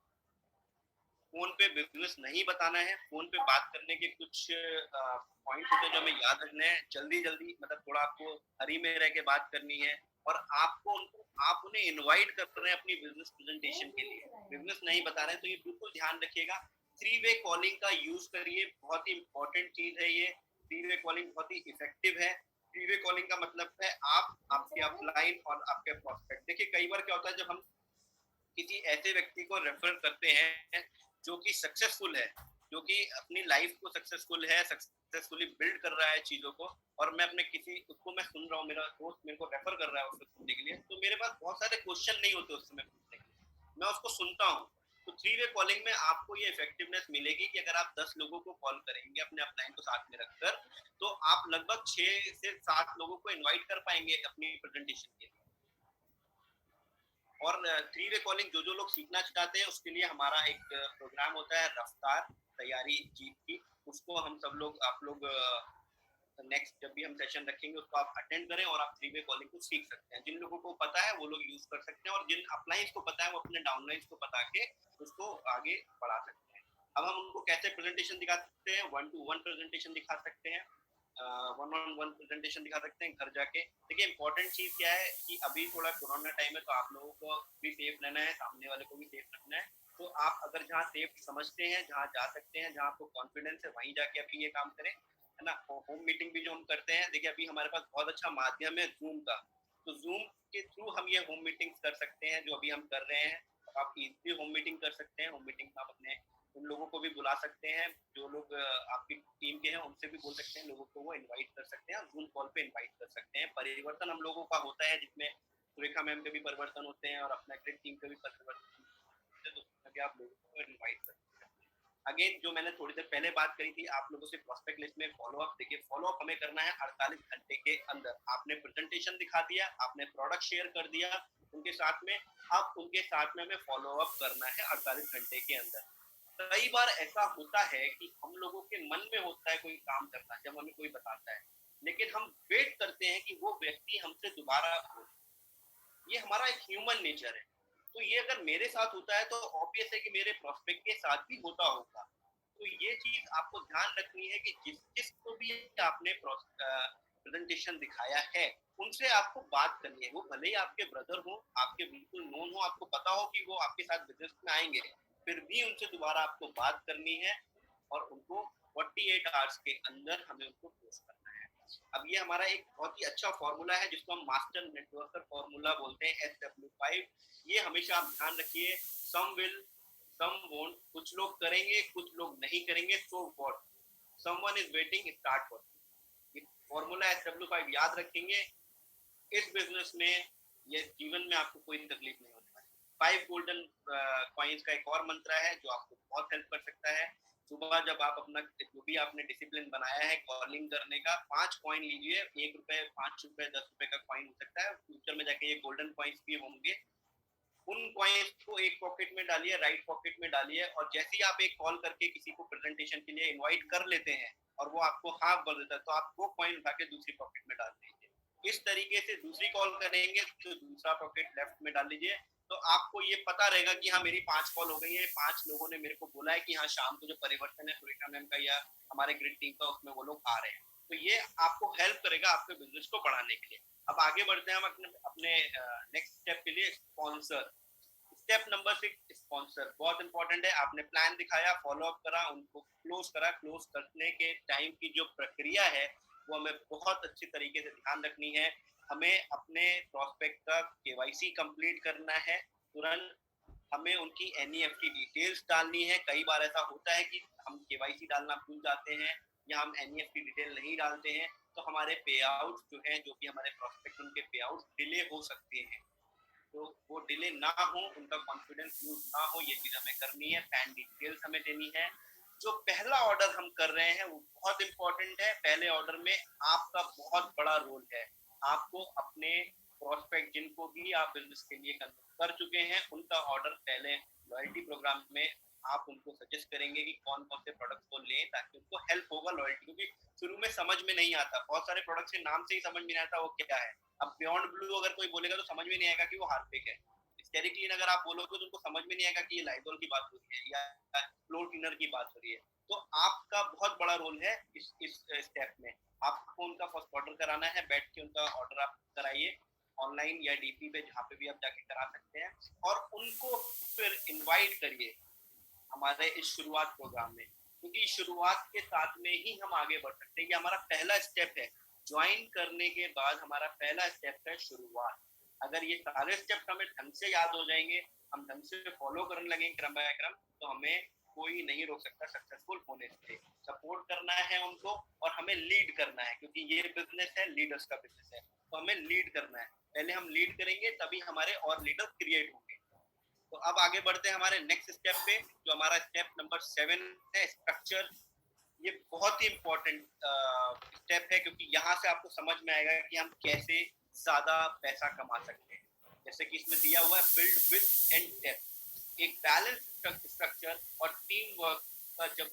Speaker 3: फोन पे बिजनेस नहीं बताना है, फोन पे बात करने के कुछ पॉइंट्स होते हैं जो हमें याद रखने हैं, जल्दी जल्दी, मतलब थोड़ा आपको हरी में रह के बात करनी है, और आप उन्हें इनवाइट कर रहे हैं अपनी बिजनेस प्रेजेंटेशन के लिए, बिजनेस नहीं बता रहे हैं, तो ये बिल्कुल ध्यान रखिएगा। 3-वे कॉलिंग का यूज करिए, बहुत ही इंपॉर्टेंट चीज है ये। 3-वे कॉलिंग बहुत ही इफेक्टिव है। 3-वे कॉलिंग का मतलब है आप, आपके अपलाइन और आपके प्रोस्पेक्ट। देखिए कई बार क्या होता है, जब हम किसी ऐसे व्यक्ति को रेफर करते हैं जो कि सक्सेसफुल है, जो कि अपनी लाइफ को सक्सेसफुल है, सक्सेसफुली बिल्ड कर रहा है चीजों को, और मैं अपने किसी, उसको मैं सुन रहा हूँ, मेरा दोस्त मेरे को रेफर कर रहा है उसको सुनने के लिए, तो मेरे पास बहुत सारे क्वेश्चन नहीं होते उस समय पूछने के लिए, मैं उसको सुनता हूँ। तो 3-वे कॉलिंग में आपको ये इफेक्टिवनेस मिलेगी कि अगर आप 10 लोगों को कॉल करेंगे अपने अपलाइन को साथ में रखकर, तो आप लगभग 6 से 7 लोगों को इन्वाइट कर पाएंगे अपनी प्रेजेंटेशन के लिए। और 3-वे कॉलिंग जो लोग सीखना चाहते हैं उसके लिए हमारा एक प्रोग्राम होता है, रफ्तार तैयारी जीत की, उसको हम सब लोग, आप लोग नेक्स्ट जब भी हम सेशन रखेंगे उसको आप अटेंड करें और आप 3-वे कॉलिंग को सीख सकते हैं। जिन लोगों को पता है वो लोग यूज कर सकते हैं, और जिन अपलाइंस को पता है वो अपने डाउनलाइंस को बता के उसको आगे बढ़ा सकते हैं। अब हम उनको कैसे प्रेजेंटेशन दिखा सकते हैं, 1-to-1 प्रेजेंटेशन दिखा सकते हैं, 1-on-1 प्रेजेंटेशन दिखा सकते हैं घर जाके। देखिए इंपॉर्टेंट चीज क्या है कि अभी थोड़ा कोरोना टाइम है, तो आप लोगों को भी सेफ रहना है, सामने वाले को भी सेफ रखना है। तो आप अगर जहाँ सेफ समझते हैं, जहाँ जा सकते हैं, जहाँ आपको कॉन्फिडेंस है, वहीं जाके अभी ये काम करें, है ना। होम मीटिंग भी जो हम करते हैं, देखिए अभी हमारे पास बहुत अच्छा माध्यम है जूम का, तो जूम के थ्रू हम ये होम मीटिंग्स कर सकते हैं जो अभी हम कर रहे हैं। आप इजीली होम मीटिंग कर सकते हैं, होम मीटिंग में आप अपने उन लोगों को भी बुला सकते हैं जो लोग आपकी टीम के हैं, उनसे भी बोल सकते हैं, लोगों को वो इनवाइट कर सकते हैं, जूम कॉल पे इनवाइट कर सकते हैं। परिवर्तन हम लोगों का होता है, जिसमें सुरेखा मैम के भी परिवर्तन होते हैं और अपना ग्रेड टीम के भी परिवर्तन होते हैं, तो उसमें भी आप लोगों को इनवाइट कर सकते हैं। अगेन जो मैंने थोड़ी देर पहले बात करी थी आप लोगों से प्रोस्पेक्ट लिस्ट में फॉलोअप, देखिए फॉलोअप हमें करना है 48 घंटे के अंदर। आपने प्रेजेंटेशन दिखा दिया, आपने प्रोडक्ट शेयर कर दिया उनके साथ में, अब उनके साथ में हमें फॉलोअप करना है 48 घंटे के अंदर। कई बार ऐसा होता है कि हम लोगों के मन में होता है कोई काम करना, जब हमें कोई बताता है, लेकिन हम वेट करते हैं कि वो व्यक्ति हमसे दोबारा बोले, ये हमारा एक ह्यूमन नेचर है। तो ये अगर मेरे साथ होता है तो ऑब्वियस है कि मेरे प्रोस्पेक्ट के साथ भी होता होगा। तो ये चीज आपको ध्यान रखनी है कि जिसको भी आपने प्रेजेंटेशन दिखाया है उनसे आपको बात करनी है, वो भले ही आपके ब्रदर हो, आपके बिल्कुल नोन हो, आपको पता हो कि वो आपके साथ बिजनेस में आएंगे, फिर भी उनसे दोबारा आपको बात करनी है और उनको 48 आवर्स के अंदर हमें उनको पोस्ट करना है। अब ये हमारा एक बहुत ही अच्छा फॉर्मूला है जिसको हम मास्टर नेटवर्कर फॉर्मूला बोलते हैं, SW5। ये हमेशा आप ध्यान रखिए, सम विल सम वोंट, कुछ लोग करेंगे कुछ लोग नहीं करेंगे, so what, someone is waiting, start for. ये फॉर्मूला SW5 याद रखेंगे, इस बिजनेस में, ये जीवन में आपको कोई तकलीफ नहीं होने वाली। 5 गोल्डन कॉइन्स का एक और मंत्र है जो आपको बहुत हेल्प कर सकता है। सुबह जब आप अपना जो भी आपने डिसिप्लिन बनाया है कॉलिंग करने का, 5 कॉइन लीजिए, 1 रुपए, 5 रुपए, 10 रुपए का कॉइन हो सकता है, फ्यूचर में जाके ये गोल्डन कॉइन्स भी होंगे। उन कॉइन्स को एक पॉकेट में डालिए, राइट पॉकेट में डालिए, और जैसे ही आप एक कॉल करके किसी को प्रेजेंटेशन के लिए इनवाइट कर लेते हैं और वो आपको हाँ बोल देता है, तो आप वो कॉइन उठा के दूसरी पॉकेट में डाल दीजिए। इस तरीके से दूसरी कॉल करेंगे तो दूसरा पॉकेट लेफ्ट में डाल लीजिए, तो आपको ये पता रहेगा कि हाँ मेरी 5 कॉल हो गई है, 5 लोगों ने मेरे को बोला है कि हाँ शाम को जो परिवर्तन है सुरेखा मैम का या हमारे ग्रिड टीम का उसमें वो लोग आ रहे हैं। तो ये आपको हेल्प करेगा आपके बिजनेस को बढ़ाने के लिए। अब आगे बढ़ते हैं हम अपने नेक्स्ट स्टेप के लिए, स्पॉन्सर। स्टेप नंबर 6, स्पॉन्सर बहुत इंपॉर्टेंट है। आपने प्लान दिखाया, फॉलो अप करा, उनको क्लोज करा, क्लोज करने के टाइम की जो प्रक्रिया है वो हमें बहुत अच्छी तरीके से ध्यान रखनी है। हमें अपने प्रोस्पेक्ट का KYC कंप्लीट करना है तुरंत, हमें उनकी NEFT डिटेल्स डालनी है। कई बार ऐसा होता है कि हम KYC डालना भूल जाते हैं या हम NEFT डिटेल नहीं डालते हैं, तो हमारे पे आउट जो हैं, जो भी हमारे प्रोस्पेक्ट उनके पे आउट डिले हो सकते हैं। तो वो डिले ना हो, उनका कॉन्फिडेंस लूज ना हो, ये चीज हमें करनी है। पैन डिटेल्स हमें देनी है। जो पहला ऑर्डर हम कर रहे हैं वो बहुत इंपॉर्टेंट है। पहले ऑर्डर में आपका बहुत बड़ा रोल है। आपको अपने प्रोस्पेक्ट जिनको भी आप बिजनेस के लिए कर चुके हैं, उनका ऑर्डर पहले लॉयल्टी प्रोग्राम में आप उनको सजेस्ट करेंगे कि कौन कौन से प्रोडक्ट्स को लें, ताकि उनको हेल्प होगा लॉयल्टी। क्योंकि शुरू में समझ में नहीं आता, बहुत सारे प्रोडक्ट्स के नाम से ही समझ में नहीं आता वो क्या है। अब बियॉन्ड ब्लू अगर कोई बोलेगा तो समझ में नहीं आएगा कि वो हार्पिक है। स्टेरिक क्लीन अगर आप बोलोगे तो उनको समझ में नहीं आएगा कि ये लाइजोल की बात हो रही है या फ्लोर क्लीनर की बात हो रही है। तो आपका बहुत बड़ा रोल है इस स्टेप में। आपको उनका फर्स्ट ऑर्डर कराना है, बैठ के उनका ऑर्डर आप कराइए ऑनलाइन या डीपी पे, जहाँ पे भी आप जाके करा सकते हैं, और उनको फिर इनवाइट करिए हमारे इस शुरुआत प्रोग्राम में, क्योंकि शुरुआत के साथ में ही हम आगे बढ़ सकते हैं। ये हमारा पहला स्टेप है। ज्वाइन करने के बाद हमारा पहला स्टेप है शुरुआत। अगर ये सारे स्टेप हमें ढंग से याद हो जाएंगे, हम ढंग से फॉलो करने लगेंगे क्रम बाय क्रम, तो हमें कोई नहीं रोक सकता सक्सेसफुल होने से। सपोर्ट करना है उनको और हमें लीड करना है, क्योंकि ये बिजनेस है, लीडर्स का बिजनेस है, तो हमें लीड करना है। पहले हम लीड करेंगे तभी हमारे और लीडर क्रिएट होंगे। तो अब आगे बढ़ते हैं हमारे नेक्स्ट स्टेप पे, जो हमारा स्टेप नंबर 7 है, स्ट्रक्चर। ये बहुत ही इंपॉर्टेंट स्टेप है, क्योंकि यहाँ से आपको समझ में आएगा कि हम कैसे ज्यादा पैसा कमा सकते हैं। जैसे कि इसमें दिया हुआ है बिल्ड विथ एंड डेप्थ। एक बैलेंस स्ट्रक्चर और टीम वर्क का जब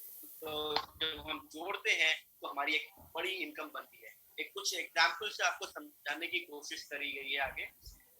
Speaker 3: हम जोड़ते हैं तो हमारी एक बड़ी इनकम बनती है। एक कुछ एग्जाम्पल से आपको समझाने की कोशिश करी गई है आगे।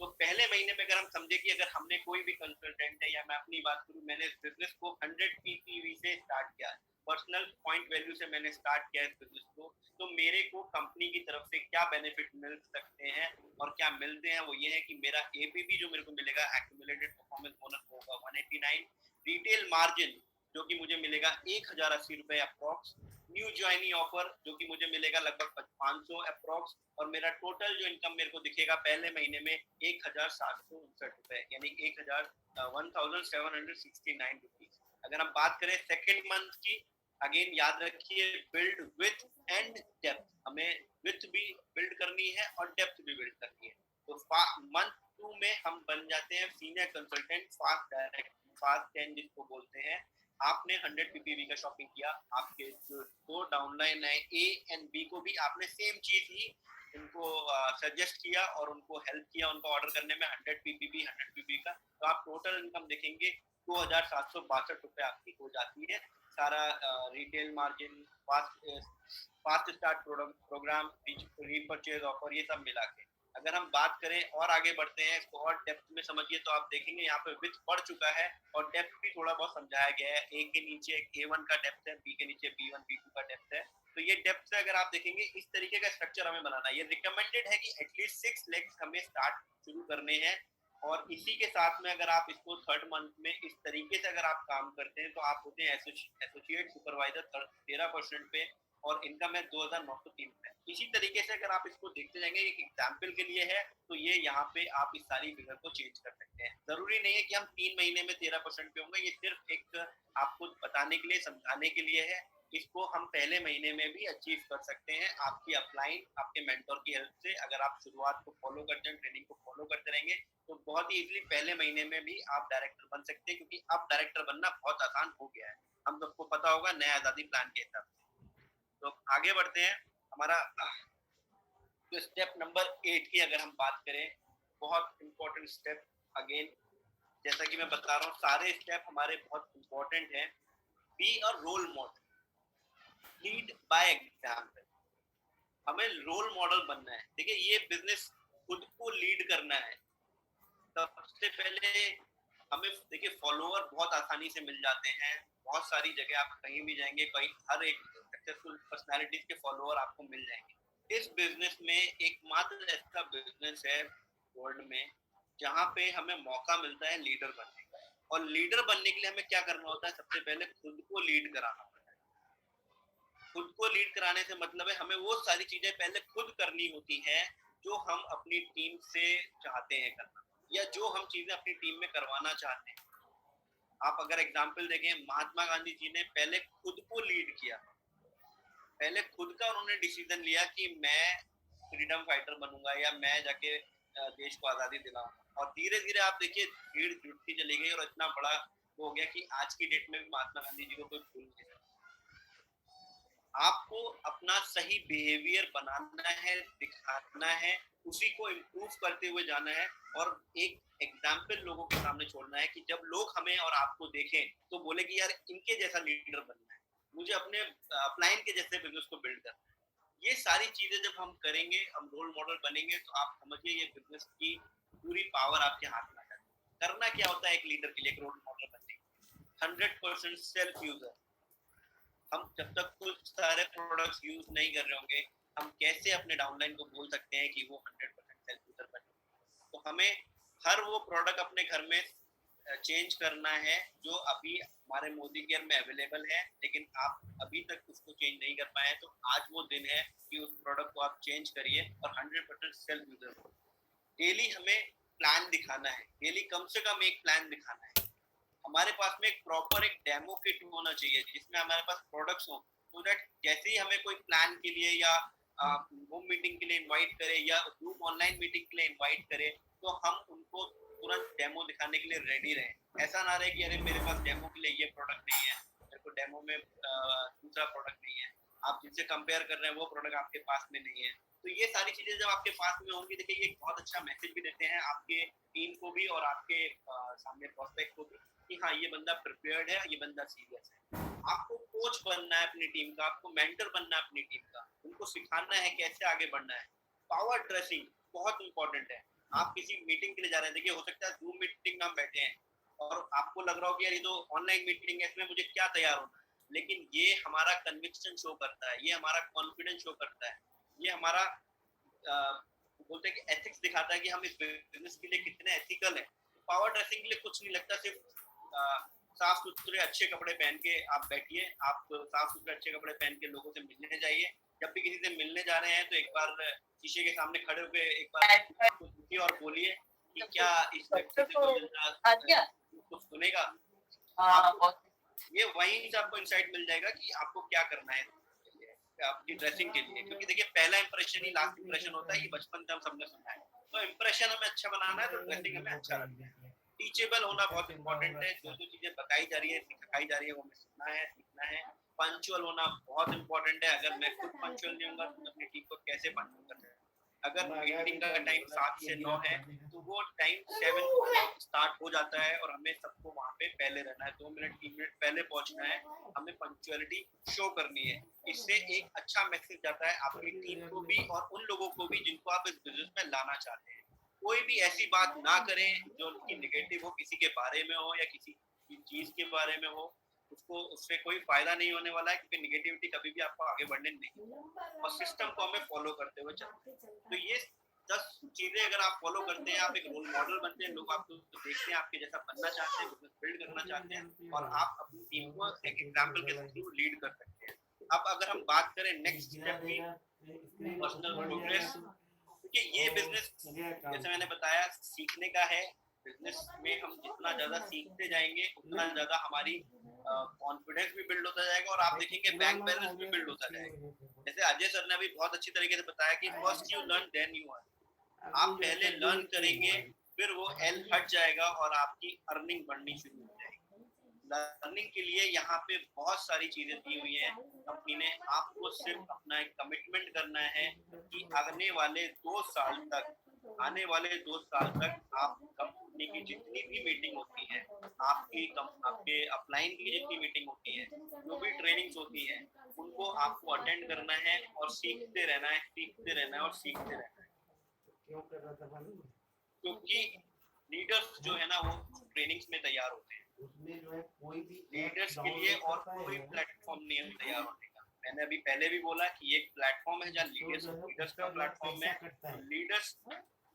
Speaker 3: तो पहले महीने में अगर हम समझे कि अगर हमने कोई भी कंसल्टेंट है, या मैं अपनी बात करूं, मैंने इस बिजनेस को 100 PPV से स्टार्ट किया, पर्सनल पॉइंट वैल्यू से मैंने स्टार्ट किया इस बिजनेस को, तो मेरे को कंपनी की तरफ से क्या बेनिफिट मिल सकते हैं और क्या मिलते हैं, वो ये है कि मेरा एपीबी जो मेरे को मिलेगा, एक्यूमुलेटेड परफॉर्मेंस बोनस होगा 189, रिटेल मार्जिन जो कि मुझे मिलेगा 1080 रुपए अप्रॉक्स, न्यू ज्वाइनिंग ऑफर जो कि मुझे मिलेगा लगभग 500 अप्रॉक्स, और मेरा टोटल जो इनकम मेरे को दिखेगा पहले महीने में 1759 रुपए, यानी 1769 रुपीज। अगर हम बात करें सेकेंड मंथ की, अगेन याद रखिए बिल्ड विथ एंड डेप्थ, हमें विथ भी बिल्ड करनी है और डेप्थ भी बिल्ड करनी है। तो मंथ 2 में हम बन जाते हैं सीनियर कंसल्टेंट, फास्ट 10 जिसको बोलते हैं। आपने 100 PPV का शॉपिंग किया, आपके जो दो डाउनलाइन है ए एंड बी को भी आपने सेम चीज ही उनको सजेस्ट किया और उनको हेल्प किया उनको ऑर्डर करने में 100 PPV का, तो आप टोटल इनकम देखेंगे 2762 रुपए आपकी हो जाती है। सारा retail margin, fast start programme, repurchase offer, ये सब मिला के अगर हम बात करें और आगे बढ़ते हैं इसको और डेप्थ में समझिए, तो आप देखेंगे यहाँ पे विथ बढ़ चुका है और डेप्थ भी थोड़ा बहुत समझाया गया है। ए के नीचे A1 का डेप्थ है, बी के नीचे B1 B2 का डेप्थ है। तो ये डेप्थ से अगर आप देखेंगे इस तरीके का स्ट्रक्चर हमें बनाना है। ये रिकमेंडेड है कि एटलीस्ट 6 लेग्स हमें स्टार्ट शुरू करने हैं, और इसी के साथ में अगर आप इसको थर्ड मंथ में इस तरीके से अगर आप काम करते हैं तो आप होते हैं एसोसिएट सुपरवाइजर 13% पे, और इनकम है 2903 रुपए। इसी तरीके से अगर आप इसको देखते जाएंगे, एक एग्जाम्पल के लिए है, तो ये यहाँ पे आप इस सारी फिगर को चेंज कर सकते हैं। जरूरी नहीं है कि हम 3 महीने में 13% पे होंगे, ये सिर्फ एक आपको बताने के लिए, समझाने के लिए है। इसको हम पहले महीने में भी अचीव कर सकते हैं आपकी अपलाइन, आपके मेंटोर की हेल्प से। अगर आप शुरुआत को फॉलो करते हैं, ट्रेनिंग को फॉलो करते रहेंगे, तो बहुत ही इजीली पहले महीने में भी आप डायरेक्टर बन सकते हैं, क्योंकि अब डायरेक्टर बनना बहुत आसान हो गया है। हम सबको पता होगा नया आजादी प्लान के हिसाब से। तो आगे बढ़ते हैं। हमारा जो स्टेप नंबर 8 की अगर हम बात करें, बहुत इंपॉर्टेंट स्टेप, अगेन जैसा कि मैं बता रहा हूँ सारे स्टेप हमारे बहुत इंपॉर्टेंट हैं। Be a role model, lead by example. हमें रोल मॉडल बनना है। देखिए ये बिजनेस खुद को लीड करना है। सबसे पहले हमें देखिए फॉलोअर बहुत आसानी से मिल जाते हैं, बहुत सारी जगह आप कहीं भी जाएंगे, कहीं हर एक सक्सेसफुल पर्सनालिटीज के फॉलोअर आपको मिल जाएंगे। इस बिजनेस में एकमात्र ऐसा बिजनेस है वर्ल्ड में जहाँ पे हमें मौका मिलता है लीडर बनने का, और लीडर बनने के लिए हमें क्या करना होता है, सबसे पहले खुद को लीड कराना होता है। खुद को लीड कराने से मतलब है हमें वो सारी चीजें पहले खुद करनी होती हैं जो हम अपनी टीम से चाहते हैं करना, या जो हम चीजें अपनी टीम में करवाना चाहते हैं। आप अगर एग्जाम्पल देखें, महात्मा गांधी जी ने पहले खुद को लीड किया, पहले खुद का उन्होंने डिसीजन लिया कि मैं फ्रीडम फाइटर बनूंगा या मैं जाके देश को आजादी दिलाऊंगा, और धीरे धीरे आप देखिए भीड़ जुटती चली गई और इतना बड़ा हो गया कि आज की डेट में भी महात्मा गांधी जी को कोई भूल नहीं सकता। आपको अपना सही बिहेवियर बनाना है, दिखाना है, उसी को इम्प्रूव करते हुए जाना है, और एक एग्जाम्पल लोगों के सामने छोड़ना है कि जब लोग हमें और आपको देखें तो बोले कि यार इनके जैसा लीडर बनना है, मुझे अपने अपलाइन के जैसे बिजनेस को बिल्ड करना है। ये सारी चीजें जब हम करेंगे, हम रोल मॉडल बनेंगे, तो आप समझिए ये बिजनेस की पूरी पावर आपके हाथ में आ जाती है। करना क्या होता है एक लीडर के लिए, एक रोल मॉडल बनने के लिए? 100% सेल्फ यूजर। हम जब तक कुछ सारे प्रोडक्ट्स यूज नहीं कर रहे होंगे, हम कैसे अपने डाउनलाइन को बोल सकते हैं कि वो 100% सेल्फ यूजर बने? तो हमें हर वो प्रोडक्ट अपने घर में चेंज करना है जो अभी हमारे मोदी केयर में अवेलेबल है, लेकिन आप अभी तक उसको चेंज नहीं कर पाए, तो आज वो दिन है कि उस प्रोडक्ट को आप चेंज करिए और 100% सेल्फ यूजर हो। डेली हमें प्लान दिखाना है, डेली कम से कम एक प्लान दिखाना है। हमारे पास में एक प्रॉपर एक डेमो किट होना चाहिए जिसमें हमारे पास प्रोडक्ट्स हो, सो दैट जैसे ही हमें कोई प्लान के लिए या होम मीटिंग के लिए इनवाइट करे या जूम ऑनलाइन मीटिंग के लिए इनवाइट करे, तो हम उनको तुरंत डेमो दिखाने के लिए रेडी रहें। ऐसा ना रहे कि अरे मेरे पास डेमो के लिए ये प्रोडक्ट नहीं है, मेरे को डेमो में दूसरा प्रोडक्ट नहीं है, आप जिनसे कंपेयर कर रहे हैं वो प्रोडक्ट आपके पास में नहीं है। तो ये सारी चीजें जब आपके पास में होंगी, देखिए ये एक बहुत अच्छा मैसेज भी देते हैं आपके टीम को भी और आपके सामने प्रोस्पेक्ट को भी कि हाँ ये बंदा प्रिपेयर्ड है, ये बंदा सीरियस है। आपको कोच बनना है अपनी टीम का, आपको मेंटर बनना है अपनी टीम का, उनको सिखाना है कैसे आगे बढ़ना है। पावर ड्रेसिंग बहुत इंपॉर्टेंट है। आप किसी मीटिंग के लिए जा रहे हैं, देखिए हो सकता है जूम मीटिंग में हम बैठे हैं और आपको लग रहा हो कि यार ये तो ऑनलाइन मीटिंग है, इसमें मुझे क्या तैयार होना है, लेकिन ये हमारा कन्विक्शन शो करता है, ये हमारा कॉन्फिडेंस शो करता है, ये हमारा बोलते हैं कि एथिक्स दिखाता है कि हम इस बिजनेस के लिए कितने एथिकल हैं। पावर ड्रेसिंग के लिए कुछ नहीं लगता, सिर्फ साफ सुथरे अच्छे कपड़े पहन के आप बैठिए, आप साफ सुथरे अच्छे कपड़े पहन के लोगों से मिलने जाइए। जब भी किसी से मिलने जा रहे हैं तो एक बार शीशे के सामने खड़े होकर एक बार पूछिए और बोलिए कि क्या इस व्यक्ति से कोई बंदा कुछ सुनेगा। ये वहीं से आपको इंसाइट मिल जाएगा कि आपको क्या करना है आपकी ड्रेसिंग के लिए, क्योंकि देखिए पहला इंप्रेशन ही लास्ट इंप्रेशन होता है, ये बचपन से हम सबने सुना है। तो इंप्रेशन हमें अच्छा बनाना है तो ड्रेसिंग हमें अच्छा रखना है। टीचेबल होना बहुत इंपॉर्टेंट है, जो जो चीजें बताई जा रही है सिखाई जा रही है वो हमें सुनना है, सीखना है। पंक्चुअल होना बहुत इंपॉर्टेंट है। अगर मैं खुद पंक्चुअल नहीं होऊंगा तो अपनी टीम को कैसे पंक्चुअल कर सकता है? अगर मीटिंग का टाइम 7 से 9 है तो वो टाइम 7 स्टार्ट हो जाता है और हमें सबको वहां पे पहले रहना है, 2 मिनट 3 मिनट पहले पहुंचना है, हमें पंक्चुअलिटी शो करनी है। इससे एक अच्छा मैसेज जाता है आपकी टीम को भी और उन लोगों को भी जिनको आप इस बिजनेस में लाना चाहते हैं। कोई भी ऐसी बात ना करें जो कि नेगेटिव हो, किसी के बारे में हो या किसी चीज के बारे में हो, उसको उससे कोई फायदा नहीं होने वाला है, क्योंकि नेगेटिविटी कभी भी आपको आगे बढ़ने नहीं, और सिस्टम को हमें फॉलो करते हुए चलते हैं। तो ये 10 चीजें अगर आप फॉलो करते हैं, आप एक रोल मॉडल बनते हैं, लोग आपको देखते हैं, आपके जैसा बनना चाहते हैं, बिजनेस बिल्ड करना चाहते हैं, और आप अपनी टीम को एक एग्जाम्पल के थ्रू लीड कर सकते हैं। अब अगर हम बात करें नेक्स्ट स्टेप की, पर्सनल प्रोग्रेस, क्योंकि ये बिजनेस जैसे मैंने बताया सीखने का है। बिजनेस में हम जितना ज्यादा सीखते जाएंगे उतना ज्यादा हमारी कॉन्फिडेंस भी बिल्ड होता जाएगा और आप देखेंगे बैंक बैलेंस भी बिल्ड होता जाएगा। जैसे अजय सर ने अभी बहुत अच्छी तरीके से बताया कि first you learn then you earn. आप पहले लर्न करेंगे, फिर वो एल हट जाएगा और आपकी अर्निंग बढ़नी शुरू हो जाएगी। लर्निंग के लिए यहाँ पे बहुत सारी चीजें दी हुई है कंपनी ने। आपको सिर्फ अपना एक कमिटमेंट करना है कि आने वाले 2 साल तक आप कंपनी की जितनी भी मीटिंग होती है, आपके अपलाइन की जितनी मीटिंग होती है, जो भी ट्रेनिंग्स होती है, उनको आपको अटेंड करना है और सीखते रहना है। क्योंकि लीडर्स जो है ना वो ट्रेनिंग्स में तैयार होते हैं, उसमें जो है कोई भी लीडर्स के लिए और कोई प्लेटफॉर्म नहीं है तैयार होने का। मैंने अभी पहले भी बोला कि एक प्लेटफॉर्म है जहाँ लीडर्स का प्लेटफॉर्म है, लीडर्स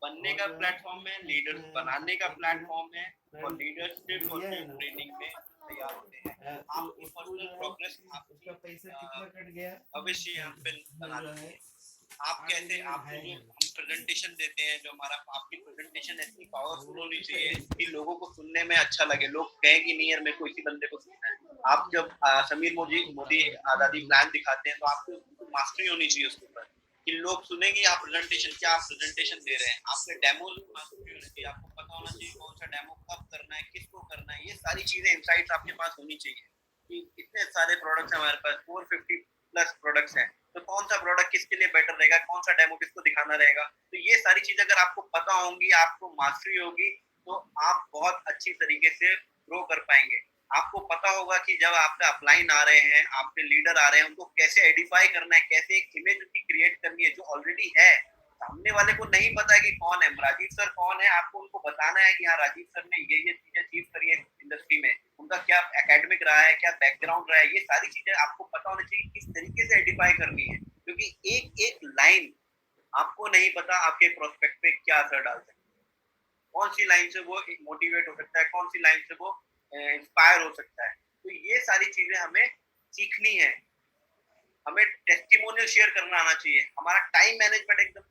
Speaker 3: बनने का प्लेटफॉर्म है, लीडर्स बनाने का प्लेटफॉर्म है, और लीडरशिप और ट्रेनिंग में तैयार होते हैं। आपकी पर्सनल प्रोग्रेस आपका पैसा कितना कट गया भविष्य यहाँ पे बनाना है। आप कैसे आपको जो हम प्रेजेंटेशन देते हैं, जो हमारा आपकी प्रेजेंटेशन इतनी पावरफुल होनी चाहिए कि लोगों को सुनने में अच्छा लगे, लोग कहें कि नहीं यार मेरे को इसी बंदे को सुनना है। आप जब समीर मोदी आजादी प्लान दिखाते हैं तो आपको मास्टरी होनी चाहिए उसके ऊपर कि लोग सुनेंगे आप प्रेजेंटेशन क्या आप प्रेजेंटेशन दे रहे हैं, आपके डेमो मास्टरी होनी चाहिए, आपको पता होना चाहिए कौन सा डेमो कब करना है, किसको करना है, ये सारी चीजें इनसाइट्स आपके पास होनी चाहिए कि इतने सारे प्रोडक्ट्स हमारे पास 450 प्लस प्रोडक्ट्स हैं, तो कौन सा प्रोडक्ट किसके लिए बेटर रहेगा, कौन सा डेमो किसको दिखाना रहेगा। तो ये सारी चीजें अगर आपको पता होंगी, आपको मास्टरी होगी, तो आप बहुत अच्छी तरीके से ग्रो कर पाएंगे। आपको पता होगा कि जब आपका अपलाइन आ रहे हैं, आपके लीडर आ रहे हैं, उनको कैसे एडिफाई करना है, कैसे एक इमेज उनकी क्रिएट करनी है जो ऑलरेडी है। सामने वाले को नहीं पता है कि कौन है राजीव सर, कौन है, आपको उनको बताना है कि हाँ राजीव सर ने ये चीजें अचीव करी है इंडस्ट्री में, उनका क्या एकेडमिक रहा है, क्या बैकग्राउंड रहा है, ये सारी चीजें आपको पता होनी चाहिए किस तरीके से आइडेंटिफाई करनी है, क्योंकि एक एक लाइन आपको नहीं पता आपके प्रोस्पेक्ट पे क्या असर डाल सकती है, कौन सी लाइन से वो मोटिवेट हो सकता है, कौन सी लाइन से वो इंस्पायर हो सकता है। तो ये सारी चीजें हमें सीखनी है, हमें टेस्टिमोनियल शेयर करना आना चाहिए, हमारा टाइम मैनेजमेंट एकदम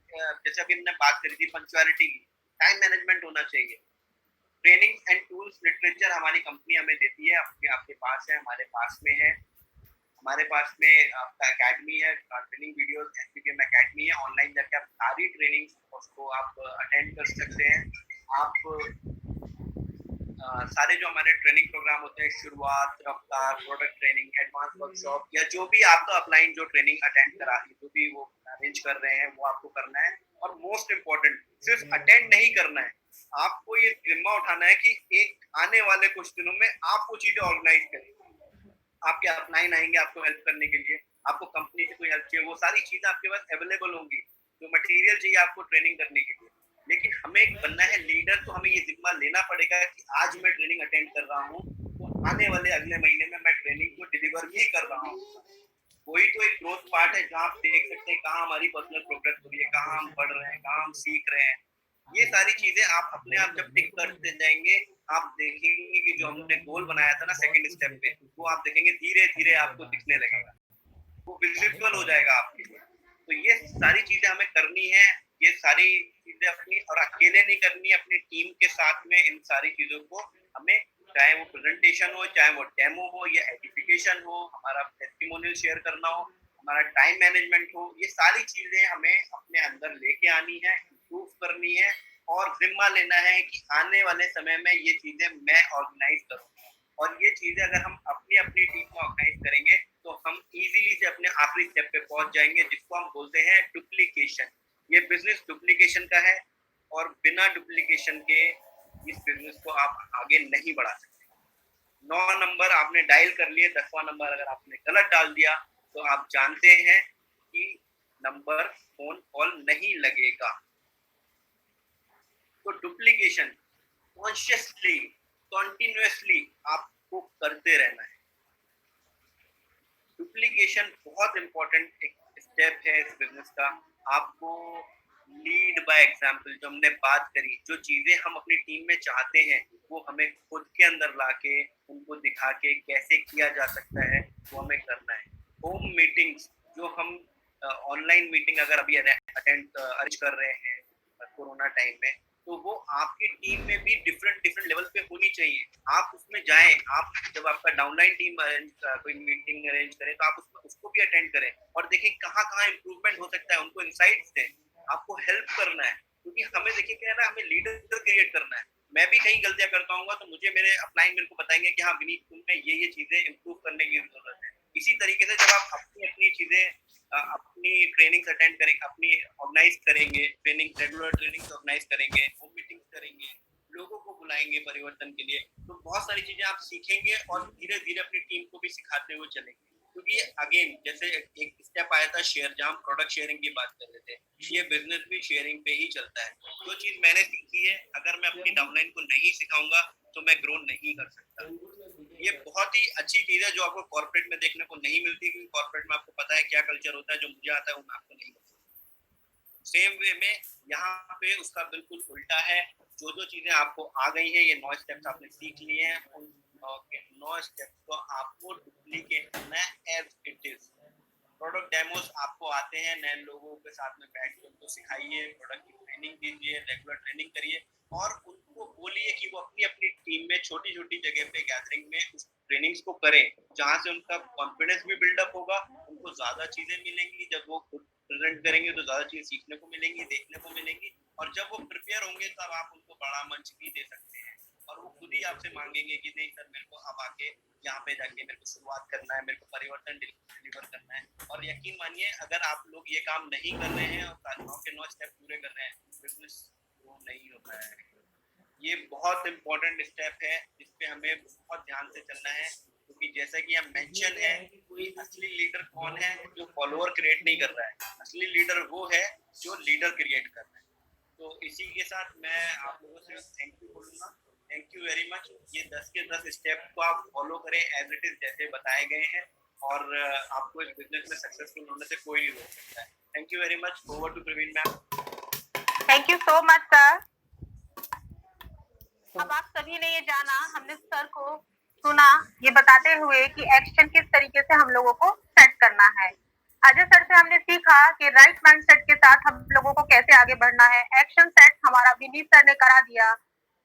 Speaker 3: जैसे अभी हमने बात करी थी पंक्चुअलिटी की, टाइम मैनेजमेंट होना चाहिए। ट्रेनिंग एंड टूल्स लिटरेचर हमारी कंपनी हमें देती है, आपके पास है, हमारे पास में है, हमारे पास में आपका एकेडमी है, ट्रेनिंग वीडियोस एसपीपीएम एकेडमी है, ऑनलाइन जाके आप सारी ट्रेनिंग उसको आप अटेंड कर सकते हैं। आप सारे जो हमारे ट्रेनिंग प्रोग्राम होते हैं, शुरुआत, रफ्तार, प्रोडक्ट ट्रेनिंग, एडवांस वर्कशॉप या जो भी आपका अपलाइन जो ट्रेनिंग अटेंड करा जो भी वो अरेंज कर रहे हैं वो आपको करना है। और मोस्ट इम्पोर्टेंट सिर्फ अटेंड नहीं करना है, आपको ये जिम्मा उठाना है कि एक आने वाले कुछ दिनों में आप वो चीजें ऑर्गेनाइज करें। आपके अपलाइन आएंगे आपको हेल्प करने के लिए, आपको कंपनी से कोई हेल्प चाहिए, वो सारी चीजें आपके पास अवेलेबल होंगी, जो मटेरियल चाहिए आपको ट्रेनिंग करने के लिए। लेकिन हमें एक बनना है लीडर, तो हमें ये जिम्मा लेना पड़ेगा कि आज मैं ट्रेनिंग अटेंड कर रहा हूँ, तो आने वाले अगले महीने में मैं ट्रेनिंग को डिलीवर भी कर रहा हूँ। वही तो एक ग्रोथ पार्ट है जहाँ आप देख सकते हैं कहाँ हमारी पर्सनल प्रोग्रेस हो रही है, कहाँ हम बढ़ रहे हैं, कहाँ हम सीख रहे हैं। ये सारी चीजें आप अपने आप जब टिक करते जाएंगे, आप देखेंगे कि जो हमने गोल बनाया था ना सेकंड स्टेप पे, वो आप देखेंगे धीरे धीरे आपको दिखने लगेगा, वो विजिबल हो जाएगा आपके लिए। तो ये सारी चीजें हमें करनी है, ये सारी चीजें अपनी और अकेले नहीं करनी, अपनी टीम के साथ में इन सारी चीजों को हमें, चाहे वो प्रेजेंटेशन हो, चाहे वो डेमो हो या एडिफिकेशन हो, हमारा टेस्टिमोनियल शेयर करना हो, हमारा टाइम मैनेजमेंट हो, ये सारी चीजें हमें अपने अंदर लेके आनी है, इम्प्रूव करनी है और जिम्मा लेना है कि आने वाले समय में ये चीजें मैं ऑर्गेनाइज करूंगा। और ये चीजें अगर हम अपनी अपनी टीम में ऑर्गेनाइज करेंगे तो हम इजीली से अपने आखिरी स्टेप पे पहुंच जाएंगे, जिसको हम बोलते हैं डुप्लीकेशन। ये बिजनेस डुप्लीकेशन का है और बिना डुप्लीकेशन के इस बिजनेस को आप आगे नहीं बढ़ा सकते। 9 नंबर आपने डायल कर लिए, 10वां नंबर अगर आपने गलत डाल दिया तो आप जानते हैं कि नंबर फोन कॉल नहीं लगेगा। तो डुप्लीकेशन कॉन्शियसली कॉन्टिन्यूअसली आपको करते रहना है। डुप्लीकेशन बहुत इंपॉर्टेंट एक स्टेप है इस बिजनेस का। आपको लीड बाय एग्जांपल, जो हमने बात करी, जो चीजें हम अपनी टीम में चाहते हैं वो हमें खुद के अंदर लाके उनको दिखा के कैसे किया जा सकता है वो हमें करना है। होम मीटिंग्स, जो हम ऑनलाइन मीटिंग अगर अभी अटेंड अर्ज कर रहे हैं कोरोना टाइम में, तो वो आपकी टीम में भी डिफरेंट लेवल पे होनी चाहिए। आप उसमें जाएं, आप जब आपका डाउनलाइन टीम कोई मीटिंग अरेंज करे तो आप उसको भी अटेंड करें और देखें कहाँ कहाँ इम्प्रूवमेंट हो सकता है, उनको इंसाइट्स दें, आपको हेल्प करना है। क्योंकि हमें देखिए क्या है ना, हमें लीडर क्रिएट करना है। मैं भी कहीं गलतियां करता हूँ तो मुझे मेरे अपलाइन मेरे को बताएंगे कि हाँ विनीत तुमने ये चीजें इम्प्रूव करने की जरूरत है। इसी तरीके से जब आप अपनी अपनी चीजें अपनी ट्रेनिंग अटेंड करेंगे, अपनी ऑर्गेनाइज करेंगे, ट्रेनिंग रेगुलर ट्रेनिंग ऑर्गेनाइज करेंगे, होम मीटिंग करेंगे, लोगों को बुलाएंगे परिवर्तन के लिए, तो बहुत सारी चीजें आप सीखेंगे और धीरे धीरे अपनी टीम को भी सिखाते हुए चलेंगे। क्योंकि अगेन जैसे एक स्टेप आया था शेयर, जहाँ हम प्रोडक्ट शेयरिंग की बात कर रहे थे, ये बिजनेस भी शेयरिंग पे ही चलता है। जो चीज मैंने सीखी है अगर मैं अपनी डाउनलाइन को नहीं सिखाऊंगा तो मैं ग्रो नहीं कर सकता। ये बहुत ही अच्छी चीज है जो आपको कॉर्पोरेट में देखने को नहीं मिलती, क्योंकि कॉर्पोरेट में आपको पता है क्या कल्चर होता है, जो मुझे आता है वो मैं आपको नहीं बताऊंगा। सेम वे में यहाँ पे उसका बिल्कुल उल्टा है। जो चीजें आपको आ गई हैं, ये 9 स्टेप्स आपने सीख लिए हैं, उन 9 स्टेप्स को आपको डुप्लीकेट करना है as it is. Product demos आपको आते हैं, नए लोगों के साथ में बैठ के उनको सिखाइए, प्रोडक्ट की ट्रेनिंग दीजिए, रेगुलर ट्रेनिंग करिए और उनको बोलिए कि वो अपनी अपनी टीम में छोटी छोटी जगह पे गैदरिंग में उस ट्रेनिंग्स को करें, जहाँ से उनका कॉन्फिडेंस भी बिल्डअप होगा, उनको ज्यादा चीजें मिलेंगी, जब वो खुद प्रेजेंट करेंगे तो ज्यादा चीजें सीखने को मिलेंगी, देखने को मिलेंगी, और जब वो प्रिपेयर होंगे तब आप उनको बड़ा मंच भी दे सकते हैं और वो खुद ही आपसे मांगेंगे कि नहीं सर मेरे को अब आके यहाँ पे जाके मेरे को शुरुआत करना है, मेरे को परिवर्तन डिलीवर करना है। और यकीन मानिए अगर आप लोग ये काम नहीं कर रहे हैं और 9 के 9 स्टेप पूरे कर रहे हैं, बिजनेस वो नहीं होता है। ये बहुत इंपॉर्टेंट स्टेप है जिस पे हमें बहुत ध्यान से चलना है, क्योंकि जैसा कि हम मेंशन है, कोई असली लीडर कौन है जो फॉलोअर क्रिएट नहीं कर रहा है, असली लीडर वो है जो लीडर क्रिएट कर रहा है। तो इसी के साथ मैं आप लोगों से थैंक यू बोलूंगा, थैंक यू वेरी मच। ये 10 के 10 स्टेप को आप फॉलो करें एज इट इज जैसे बताए गए हैं और आपको इस बिजनेस में सक्सेसफुल होने से कोई नहीं रोक सकता है। Thank you very much. Over to Praveen ma'am.
Speaker 2: Thank you so much sir. अब आप सभी ने ये जाना, हमने सर को सुना ये बताते हुए कि एक्शन किस तरीके से हम लोगों को सेट करना है। अजय सर से हमने सीखा कि राइट माइंडसेट के साथ हम लोगों को कैसे आगे बढ़ना है। एक्शन सेट हमारा विनीत सर ने करा दिया।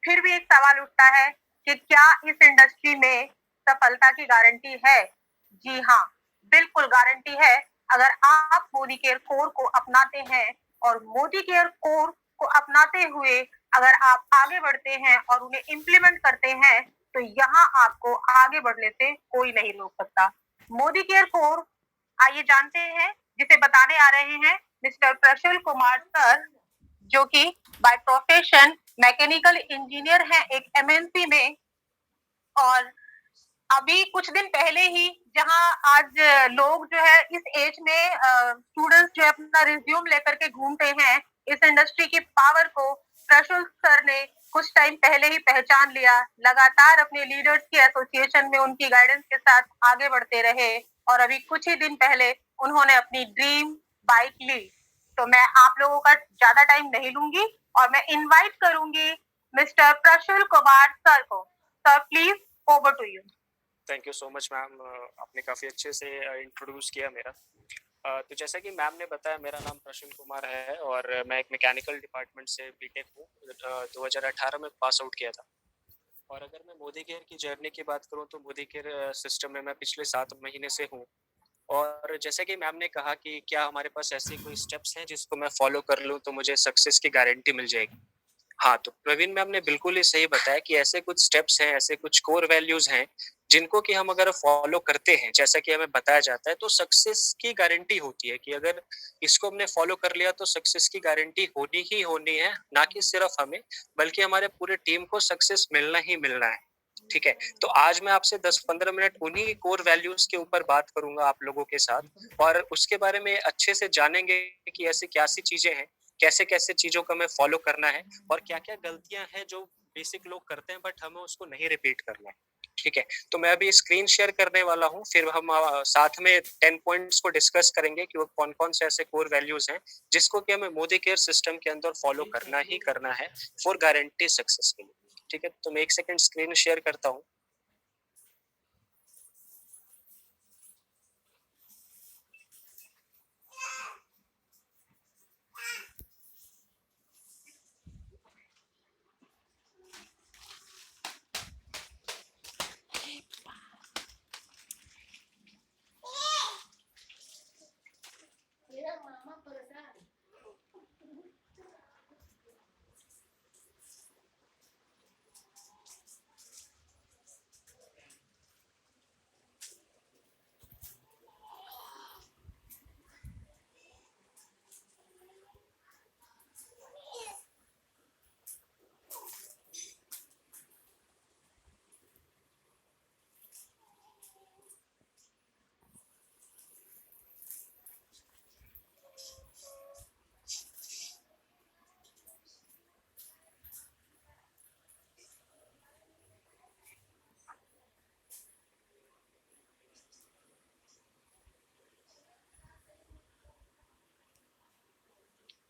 Speaker 2: फिर भी एक सवाल उठता है कि क्या इस इंडस्ट्री में सफलता की गारंटी है? जी हाँ, बिल्कुल गारंटी है। अगर आप मोदी केयर कोर को अपनाते हैं और मोदी केयर कोर को अपनाते हुए अगर आप आगे बढ़ते हैं और उन्हें इम्प्लीमेंट करते हैं तो यहाँ आपको आगे बढ़ने से कोई नहीं रोक सकता। मोदी केयर कोर आइए जानते हैं, जिसे बताने आ रहे हैं मिस्टर प्रशुल कुमार सर, जो कि बाय प्रोफेशन मैकेनिकल इंजीनियर हैं एक एमएनसी में। और अभी कुछ दिन पहले ही जहां आज लोग जो है इस एज में स्टूडेंट्स जो है अपना रिज्यूम लेकर के घूमते हैं, इस इंडस्ट्री की पावर को प्रशुल सर ने कुछ टाइम पहले ही पहचान लिया। लगातार अपने लीडर्स की एसोसिएशन में उनकी गाइडेंस के साथ आगे बढ़ते रहे और अभी कुछ ही दिन पहले उन्होंने अपनी ड्रीम बाइक ली। तो मैं आप लोगों का ज्यादा टाइम नहीं लूंगी और मैं इनवाइट करूंगी मिस्टर प्रशुल कुमार सर को। Sir please over to you.
Speaker 5: Thank you so much ma'am, आपने काफ़ी अच्छे से इंट्रोड्यूस किया मेरा। तो जैसा कि मैम ने बताया, मेरा नाम प्रशुल कुमार है और मैं एक मैकेनिकल डिपार्टमेंट से बीटेक हूँ। 2018 में पास आउट किया था। और अगर मैं मोदी केयर की जर्नी की बात करूँ तो मोदी केयर सिस्टम में मैं पिछले 7 महीने से हूँ। और जैसे कि मैम ने कहा कि क्या हमारे पास ऐसे कोई स्टेप्स हैं जिसको मैं फॉलो कर लूँ तो मुझे सक्सेस की गारंटी मिल जाएगी। हाँ, तो प्रवीण मैम ने बिल्कुल ही सही बताया कि ऐसे कुछ स्टेप्स हैं, ऐसे कुछ कोर वैल्यूज हैं जिनको कि हम अगर फॉलो करते हैं, जैसा कि हमें बताया जाता है, तो सक्सेस की गारंटी होती है कि अगर इसको हमने फॉलो कर लिया तो सक्सेस की गारंटी होनी ही होनी है। ना कि सिर्फ हमें, बल्कि हमारे पूरे टीम को सक्सेस मिलना ही मिलना है। ठीक है, तो आज मैं आपसे 10-15 मिनट उन्हीं कोर वैल्यूज के ऊपर बात करूंगा आप लोगों के साथ और उसके बारे में अच्छे से जानेंगे कि ऐसी क्या सी चीजें हैं, कैसे कैसे चीजों को हमें फॉलो करना है और क्या क्या गलतियां हैं जो बेसिक लोग करते हैं बट हमें उसको नहीं रिपीट करना है। ठीक है, तो मैं अभी स्क्रीन शेयर करने वाला हूँ, फिर हम साथ में 10 पॉइंट्स को डिस्कस करेंगे कि वो कौन कौन से ऐसे कोर वैल्यूज हैं जिसको कि हमें मोदी केयर सिस्टम के अंदर फॉलो करना ही करना है फॉर गारंटी सक्सेस के लिए। ठीक है, तो मैं 1 सेकंड स्क्रीन शेयर करता हूँ।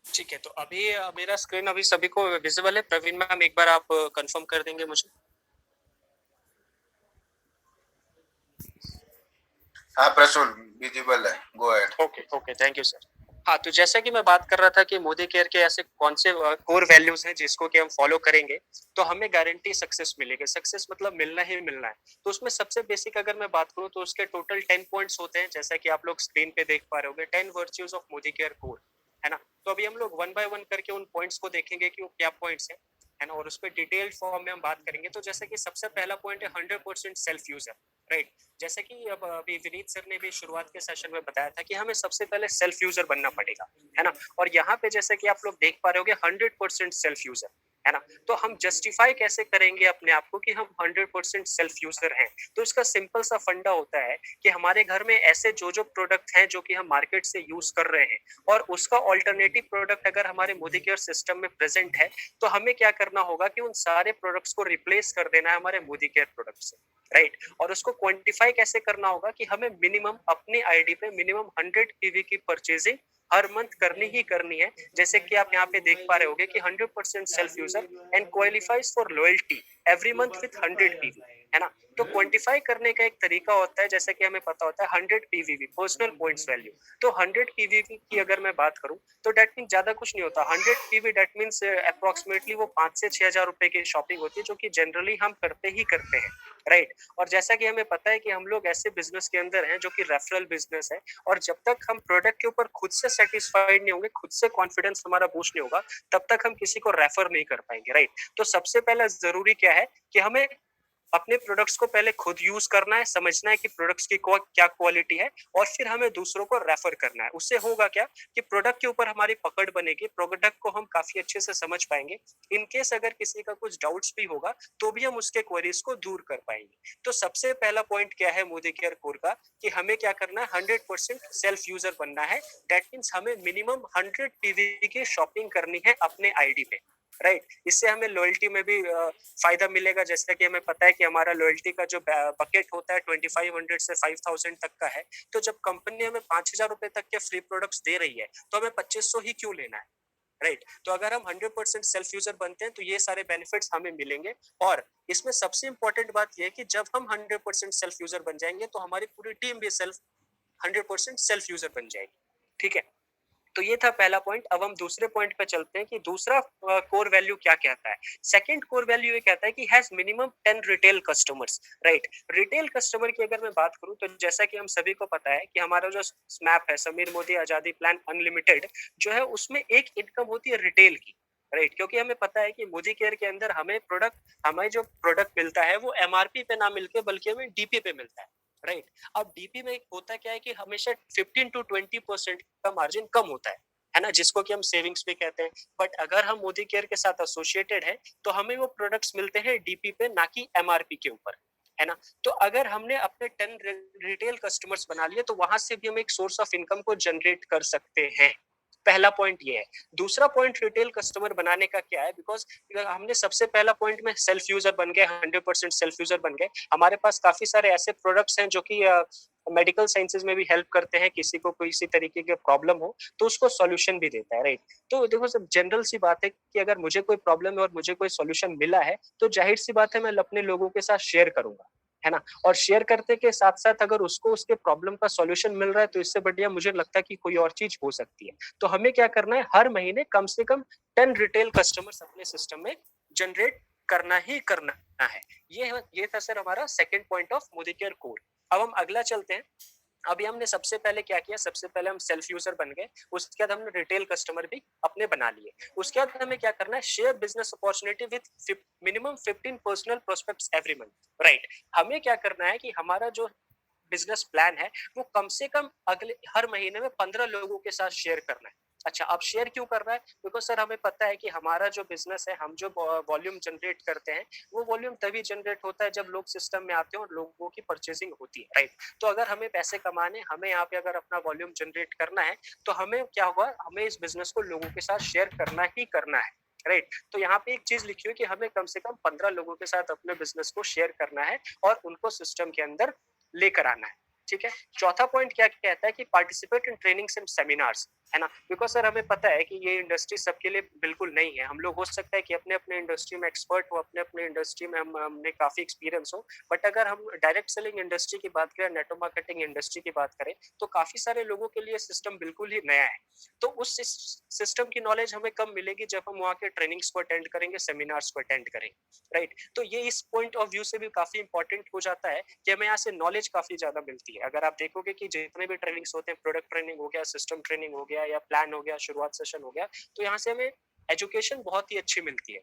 Speaker 5: ठीक है, तो अभी मेरा स्क्रीन अभी सभी को विजिबल है। प्रवीण मैम एक बार आप कंफर्म कर देंगे मुझे।
Speaker 6: हाँ प्रशुल, विजिबल है, go ahead.
Speaker 5: Okay, thank you sir. हाँ, तो जैसा कि मैं बात कर रहा था कि मोदी केयर के ऐसे कौन से कोर वैल्यूज हैं जिसको कि हम फॉलो करेंगे तो हमें गारंटी सक्सेस मिलेगी। सक्सेस मतलब मिलना ही मिलना है। तो उसमें सबसे बेसिक अगर मैं बात करूं तो उसके टोटल 10 पॉइंट्स होते हैं, जैसा कि आप लोग स्क्रीन पे देख पा रहे होंगे, 10 virtues of Modi care core, है ना। तो अभी हम लोग वन बाय वन करके उन पॉइंट्स को देखेंगे कि वो क्या पॉइंट्स हैं, है ना, और उस पर डिटेल्ड फॉर्म में हम बात करेंगे। तो जैसे कि सबसे पहला पॉइंट है 100% सेल्फ यूजर, राइट। जैसे कि अब अभी विनीत सर ने भी शुरुआत के सेशन में बताया था कि हमें सबसे पहले सेल्फ यूजर बनना पड़ेगा, है ना। और यहाँ पे जैसे कि आप लोग देख पा रहे होगे 100% सेल्फ यूजर, है ना। तो हम जस्टिफाई कैसे करेंगे अपने आप को कि हम 100% सेल्फ यूजर हैं। तो इसका सिंपल सा फंडा होता है कि हमारे घर में ऐसे जो जो प्रोडक्ट हैं जो कि हम मार्केट से यूज कर रहे हैं और उसका ऑल्टरनेटिव प्रोडक्ट अगर हमारे मोदी केयर सिस्टम में प्रेजेंट है तो हमें क्या करना होगा कि उन सारे प्रोडक्ट्स को रिप्लेस कर देना है हमारे मोदी केयर प्रोडक्ट से, राइट। और उसको क्वांटिफाई कैसे करना होगा कि हमें मिनिमम अपने आईडी पे मिनिमम 100 पीवी की परचेजिंग हर मंथ करनी ही करनी है। जैसे कि आप यहाँ पे देख पा रहे होगे कि 100% self user and qualifies for loyalty every month with 100 PV, है ना। तो क्वांटिफाई करने का एक तरीका होता है, जैसे कि हमें पता होता है 100 पीवीवी पर्सनल पॉइंट्स वैल्यू। तो 100 पीवीवी की अगर मैं बात करूं तो डेट मीन ज्यादा कुछ नहीं होता। 100 पीवी डेट मीन्स अप्रोक्सीमेटली वो 5 से 6,000 रुपए की शॉपिंग होती है, जो कि जनरली हम करते ही करते हैं, राइट। और जैसा कि हमें पता है कि हम लोग ऐसे बिजनेस के अंदर हैं जो कि रेफरल बिजनेस है, और जब तक हम प्रोडक्ट के ऊपर खुद से सेटिस्फाइड नहीं होंगे, खुद से कॉन्फिडेंस हमारा बूस्ट नहीं होगा, तब तक हम किसी को रेफर नहीं कर पाएंगे, राइट। तो सबसे पहला जरूरी क्या है कि हमें अपने प्रोडक्ट्स को पहले खुद यूज करना है, समझना है कि प्रोडक्ट्स की क्या क्वालिटी है, और फिर हमें दूसरों को रेफर करना है। उससे होगा क्या कि प्रोडक्ट के ऊपर हमारी पकड़ बनेगी, प्रोडक्ट को हम काफी अच्छे से समझ पाएंगे। इन केस अगर किसी का कुछ डाउट्स भी होगा तो भी हम उसके क्वेरीज को दूर कर पाएंगे। तो सबसे पहला पॉइंट क्या है मोदी केयर कोर का कि हमें क्या करना है, 100% सेल्फ यूजर बनना है। दैट मीन्स हमें मिनिमम 100 पीवी की शॉपिंग करनी है अपने आईडी पे, राइट। इससे हमें लॉयल्टी में भी फायदा मिलेगा। जैसे कि हमें पता है कि हमारा लॉयल्टी का जो बकेट होता है 2500 से 5000 तक का है। तो जब कंपनी हमें 5000 रुपए तक के फ्री प्रोडक्ट्स दे रही है तो हमें 2500 ही क्यों लेना है, राइट। तो अगर हम 100% सेल्फ यूजर बनते हैं तो ये सारे बेनिफिट्स हमें मिलेंगे। और इसमें सबसे इंपॉर्टेंट बात यह है कि जब हम 100% सेल्फ यूजर बन जाएंगे तो हमारी पूरी टीम भी 100% सेल्फ यूजर बन जाएगी, ठीक है। तो ये था पहला पॉइंट। अब हम दूसरे पॉइंट पे चलते हैं कि दूसरा कोर वैल्यू क्या कहता है। सेकंड कोर वैल्यू ये कहता है कि has minimum 10 retail customers, right. Retail customer की अगर मैं बात करूं तो जैसा कि हम सभी को पता है कि हमारा जो स्नैप है, समीर मोदी आजादी प्लान अनलिमिटेड, जो है उसमें एक इनकम होती है रिटेल की, राइट। क्योंकि हमें पता है कि मोदी केयर के अंदर हमें जो प्रोडक्ट मिलता है वो एमआरपी पे ना मिलके बल्कि हमें डीपी पे मिलता है, राइट। अब डीपी में होता क्या है कि हमेशा 15 to 20% का मार्जिन कम होता है ना, जिसको कि हम सेविंग्स भी कहते हैं। बट अगर हम मोदी केयर के साथ एसोसिएटेड है तो हमें वो प्रोडक्ट्स मिलते हैं डीपी पे, ना कि एमआरपी के ऊपर, है ना। तो अगर हमने अपने 10 रिटेल कस्टमर्स बना लिए तो वहां से भी हम एक सोर्स ऑफ इनकम को जनरेट कर सकते हैं। पहला पॉइंट ये है। दूसरा पॉइंट रिटेल कस्टमर बनाने का क्या है, बिकॉज हमने सबसे पहला पॉइंट में सेल्फ यूजर बन गए, 100% सेल्फ यूजर बन गए। हमारे पास काफी सारे ऐसे प्रोडक्ट्स हैं जो कि मेडिकल साइंसेज में भी हेल्प करते हैं, किसी को कोई सी तरीके की प्रॉब्लम हो तो उसको सॉल्यूशन भी देता है, राइट। तो देखो सब जनरल सी बात है कि अगर मुझे कोई प्रॉब्लम है और मुझे कोई सॉल्यूशन मिला है तो जाहिर सी बात है मैं अपने लोगों के साथ शेयर करूंगा, है ना। और शेयर करते के साथ साथ अगर उसको उसके प्रॉब्लम का सॉल्यूशन मिल रहा है तो इससे बढ़िया मुझे लगता है कि कोई और चीज हो सकती है। तो हमें क्या करना है, हर महीने कम से कम 10 रिटेल कस्टमर्स अपने सिस्टम में जनरेट करना ही करना है। ये था सर हमारा second point of Modi care core. अब हम अगला चलते हैं। अभी हमने सबसे पहले क्या किया, सबसे पहले हम सेल्फ यूजर बन गए, उसके बाद हमने रिटेल कस्टमर भी अपने बना लिए। उसके बाद हमें क्या करना है, share business opportunity with minimum 15 personal prospects every month, right. हमें क्या करना है कि हमारा जो बिजनेस प्लान है वो कम से कम अगले हर महीने में 15 लोगों के साथ शेयर करना है। अच्छा, अब शेयर क्यों कर रहा है, बिकॉज सर हमें पता है कि हमारा जो बिजनेस है, हम जो वॉल्यूम जनरेट करते हैं वो वॉल्यूम तभी जनरेट होता है जब लोग सिस्टम में आते हैं और लोगों की परचेजिंग होती है, राइट। तो अगर हमें पैसे कमाने, हमें यहाँ पे अगर अपना वॉल्यूम जनरेट करना है तो हमें क्या होगा, हमें इस बिजनेस को लोगों के साथ शेयर करना ही करना है, राइट। तो यहाँ पे एक चीज लिखी हुई कि हमें कम से कम 15 लोगों के साथ अपने बिजनेस को शेयर करना है और उनको सिस्टम के अंदर लेकर आना है, ठीक है। चौथा पॉइंट क्या कहता है कि participate in trainings and seminars. है ना? बिकॉज़ सर हमें पता है कि ये इंडस्ट्री सबके लिए बिल्कुल नहीं है। हम लोग हो सकता है कि अपने-अपने इंडस्ट्री में एक्सपर्ट हो, अपने-अपने इंडस्ट्री में हमने काफ़ी एक्सपीरियंस हो, बट अगर हम डायरेक्ट सेलिंग इंडस्ट्री की बात करें, नेटवर्क मार्केटिंग इंडस्ट्री की बात करें, तो काफ़ी सारे लोगों के लिए सिस्टम बिल्कुल ही नया है। तो उस सिस्टम की नॉलेज हमें कब मिलेगी जब हम वहाँ के ट्रेनिंग्स को अटेंड करेंगे, सेमिनार्स को अटेंड करेंगे, राइट? तो ये इस पॉइंट ऑफ व्यू से भी काफ़ी इंपॉर्टेंट हो जाता है कि हमें यहाँ से नॉलेज काफ़ी ज़्यादा मिलती है। अगर आप देखोगे कि जितने भी ट्रेनिंग्स होते हैं, प्रोडक्ट ट्रेनिंग हो गया, सिस्टम ट्रेनिंग हो गया या प्लान हो गया, शुरुआत सेशन हो गया, तो यहाँ से हमें एजुकेशन बहुत ही अच्छी मिलती है।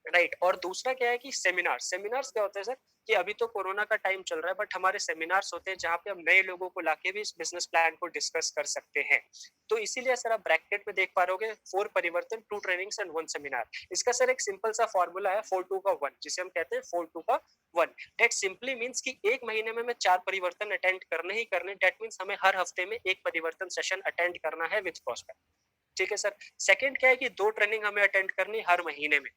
Speaker 5: राइट। और दूसरा क्या है कि सेमिनार्स क्या होता है सर कि अभी तो कोरोना का टाइम चल रहा है बट हमारे सेमिनार्स होते हैं जहाँ पे हम नए लोगों को लाके भी इस बिजनेस प्लान को डिस्कस कर सकते हैं। तो इसीलिए सर आप ब्रैकेट में देख पा रहे 4 परिवर्तन, 2 ट्रेनिंग्स एंड 1 सेमिनार। इसका सर एक सिंपल सा फॉर्मूला है 4-2 का 1 जिसे हम कहते हैं 4-2 का 1। दैट सिंपली मीन्स कि एक महीने में मैं 4 परिवर्तन अटेंड करने ही करने। दैट मीन्स हमें हर हफ्ते में एक परिवर्तन सेशन अटेंड करना है विद प्रोस्पेक्ट। ठीक है सर। सेकंड क्या है कि 2 ट्रेनिंग हमें अटेंड करनी हर महीने में,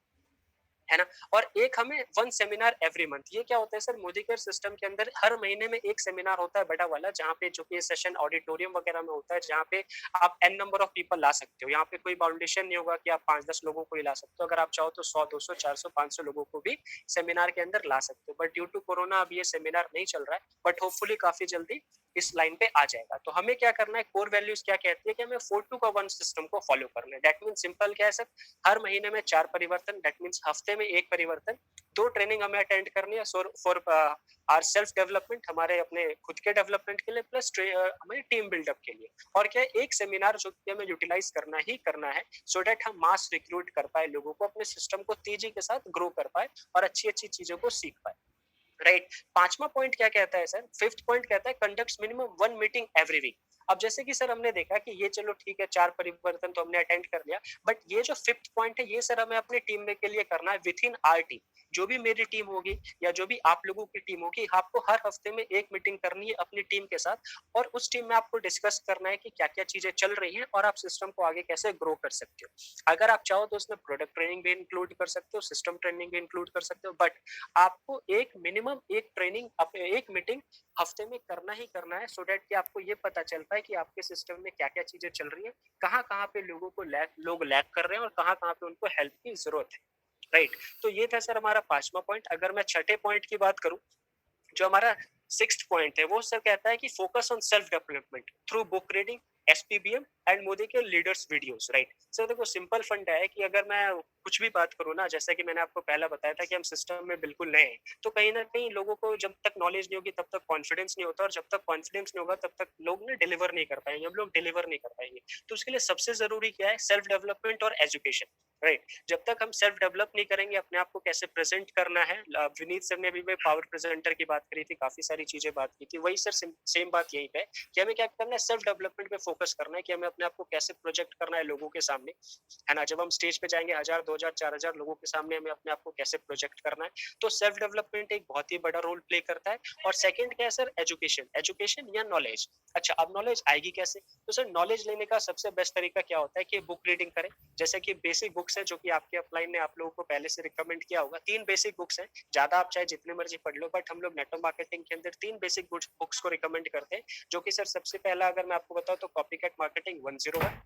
Speaker 5: है ना? और एक हमें 1 सेमिनार एवरी मंथ। ये क्या होता है सर, मोदी केयर सिस्टम के अंदर हर महीने में एक सेमिनार होता है बड़ा वाला, जहाँ पे जो कि सेशन ऑडिटोरियम वगैरह में होता है, जहाँ पे आप एन नंबर ऑफ पीपल ला सकते हो। यहाँ पे कोई बाउंडेशन नहीं होगा कि आप 5-10 लोगों को ही ला सकते हो। अगर आप चाहो तो 100, 200, 400, 500 लोगों को भी सेमिनार के अंदर ला सकते हो। बट ड्यू टू कोरोना अब ये सेमिनार नहीं चल रहा है, बट होपफुली काफी जल्दी इस लाइन पे आ जाएगा। तो हमें क्या करना है, कोर वैल्यूज क्या कहती है कि हमें 4-2 का 1 सिस्टम को फॉलो करना है। दैट मीन सिंपल क्या है सर, हर महीने में 4 परिवर्तन, दैट मीन्स हफ्ते में 1 परिवर्तन, 2 ट्रेनिंग हमें अटेंड करनी है फॉर आवर सेल्फ डेवलपमेंट, हमारे अपने खुद के डेवलपमेंट के लिए, प्लस हमारी टीम बिल्डअप के लिए। और क्या है, एक सेमिनार जो कि हमें यूटिलाइज करना ही करना है सो दैट हम मास रिक्रूट कर पाए लोगों को, अपने सिस्टम को तेजी के साथ ग्रो कर पाए और अच्छी अच्छी चीजों को सीख पाए। राइट। पांचवा पॉइंट क्या कहता है सर, फिफ्थ पॉइंट कहता है conducts minimum 1 meeting every week. अब जैसे कि सर हमने देखा कि ये चलो ठीक है, 4 परिवर्तन तो हमने अटेंड कर लिया, बट ये जो फिफ्थ पॉइंट है ये सर हमें अपने टीम में के लिए करना है विद इन आर टीम। जो भी मेरी टीम होगी या जो भी आप लोगों की टीम होगी, आपको हर हफ्ते में एक मीटिंग करनी है अपनी टीम के साथ, और उस टीम में आपको डिस्कस करना है कि क्या क्या चीजें चल रही हैं और आप सिस्टम को आगे कैसे ग्रो कर सकते हो। अगर आप चाहो तो उसमें प्रोडक्ट ट्रेनिंग भी इंक्लूड कर सकते हो, सिस्टम ट्रेनिंग भी इंक्लूड कर सकते हो, बट आपको एक मिनिमम एक ट्रेनिंग अपने एक मीटिंग हफ्ते में करना ही करना है, सो दैट कि आपको ये पता चल पाए कि आपके सिस्टम में क्या क्या चीजें चल रही है, कहाँ कहाँ पे लोगों को लोग लैग कर रहे हैं और कहाँ कहाँ पे उनको हेल्प की जरूरत है। राइट। तो ये था सर हमारा पांचवा पॉइंट। अगर मैं छठे पॉइंट की बात करूं, जो हमारा सिक्स्थ पॉइंट है, वो सर कहता है कि focus on self development through book reading, SPBM and Modi के लीडर्स वीडियोस। राइट सर, देखो सिंपल फंडा है कि अगर मैं कुछ भी बात करूँ ना, जैसा कि मैंने आपको पहला बताया था कि हम सिस्टम में बिल्कुल नए हैं, तो कहीं ना कहीं लोगों को जब तक नॉलेज नहीं होगी तब तक कॉन्फिडेंस नहीं होता, और जब तक कॉन्फिडेंस नहीं होगा तब तक लोग ना डिलीवर नहीं कर पाएंगे, हम लोग डिलीवर नहीं कर पाएंगे। तो उसके लिए सबसे जरूरी क्या है, सेल्फ डेवलपमेंट और एजुकेशन। राइट। जब तक हम सेल्फ डेवलप नहीं करेंगे, अपने आप को कैसे प्रेजेंट करना है, विनीत सर ने भी पावर प्रेजेंटर की बात करी थी, काफी सारी चीजें बात की थी, वही सर सेम बात यही पे कि हमें क्या करना है, सेल्फ डेवलपमेंट पे फोकस करना है कि हमें अपने आप को कैसे प्रोजेक्ट करना है लोगों के सामने, है ना? जब हम स्टेज पे जाएंगे 1000, 2000, 4000 लोगों के सामने, हमें अपने आप को कैसे प्रोजेक्ट करना है। तो सेल्फ डेवलपमेंट एक बहुत ही बड़ा रोल प्ले करता है। और सेकंड क्या है सर, एजुकेशन या नॉलेज। अच्छा, अब नॉलेज आएगी कैसे? तो सर नॉलेज लेने का सबसे बेस्ट तरीका क्या होता है कि बुक रीडिंग करें। जैसे कि बेसिक बुक्स है जो कि आपके अपलाइन ने आप लोगों को पहले से रिकमेंड किया होगा, 3 बेसिक बुक्स हैं, ज्यादा आप चाहे जितने मर्जी पढ़ लो, बट हम लोग नेटवर्क मार्केटिंग के अंदर 3 बेसिक बुक्स को रिकमेंड करते हैं, जो कि सर सबसे पहला अगर मैं आपको बताऊं तो कॉपीकैट मार्केटिंग 101,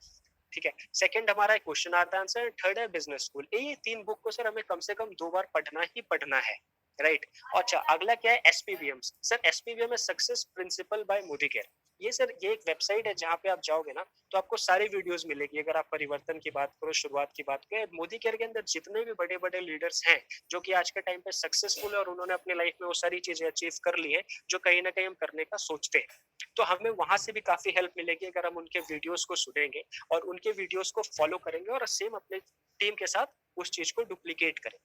Speaker 5: ठीक है। सेकंड हमारा क्वेश्चन आता है आंसर, थर्ड है बिजनेस स्कूल। ये 3 बुक को सर हमें कम से कम 2 बार पढ़ना ही पढ़ना है। राइट। अच्छा, अगला क्या है, एसपीबीएम। सर एसपीबीएम है success principal bye Modi care. ये सर ये एक वेबसाइट है जहाँ पे आप जाओगे ना तो आपको सारी वीडियोस मिलेगी। अगर आप परिवर्तन की बात करो, शुरुआत की बात करें, मोदी केयर के अंदर जितने भी बड़े बड़े लीडर्स हैं जो कि आज के टाइम पे सक्सेसफुल है और उन्होंने अपनी लाइफ में वो सारी चीजें अचीव कर ली है जो कहीं ना कहीं हम करने का सोचते हैं, तो हमें वहां से भी काफी हेल्प मिलेगी अगर हम उनके वीडियोस को सुनेंगे और उनके वीडियोस को फॉलो करेंगे और सेम अपने टीम के साथ उस चीज को डुप्लीकेट करें।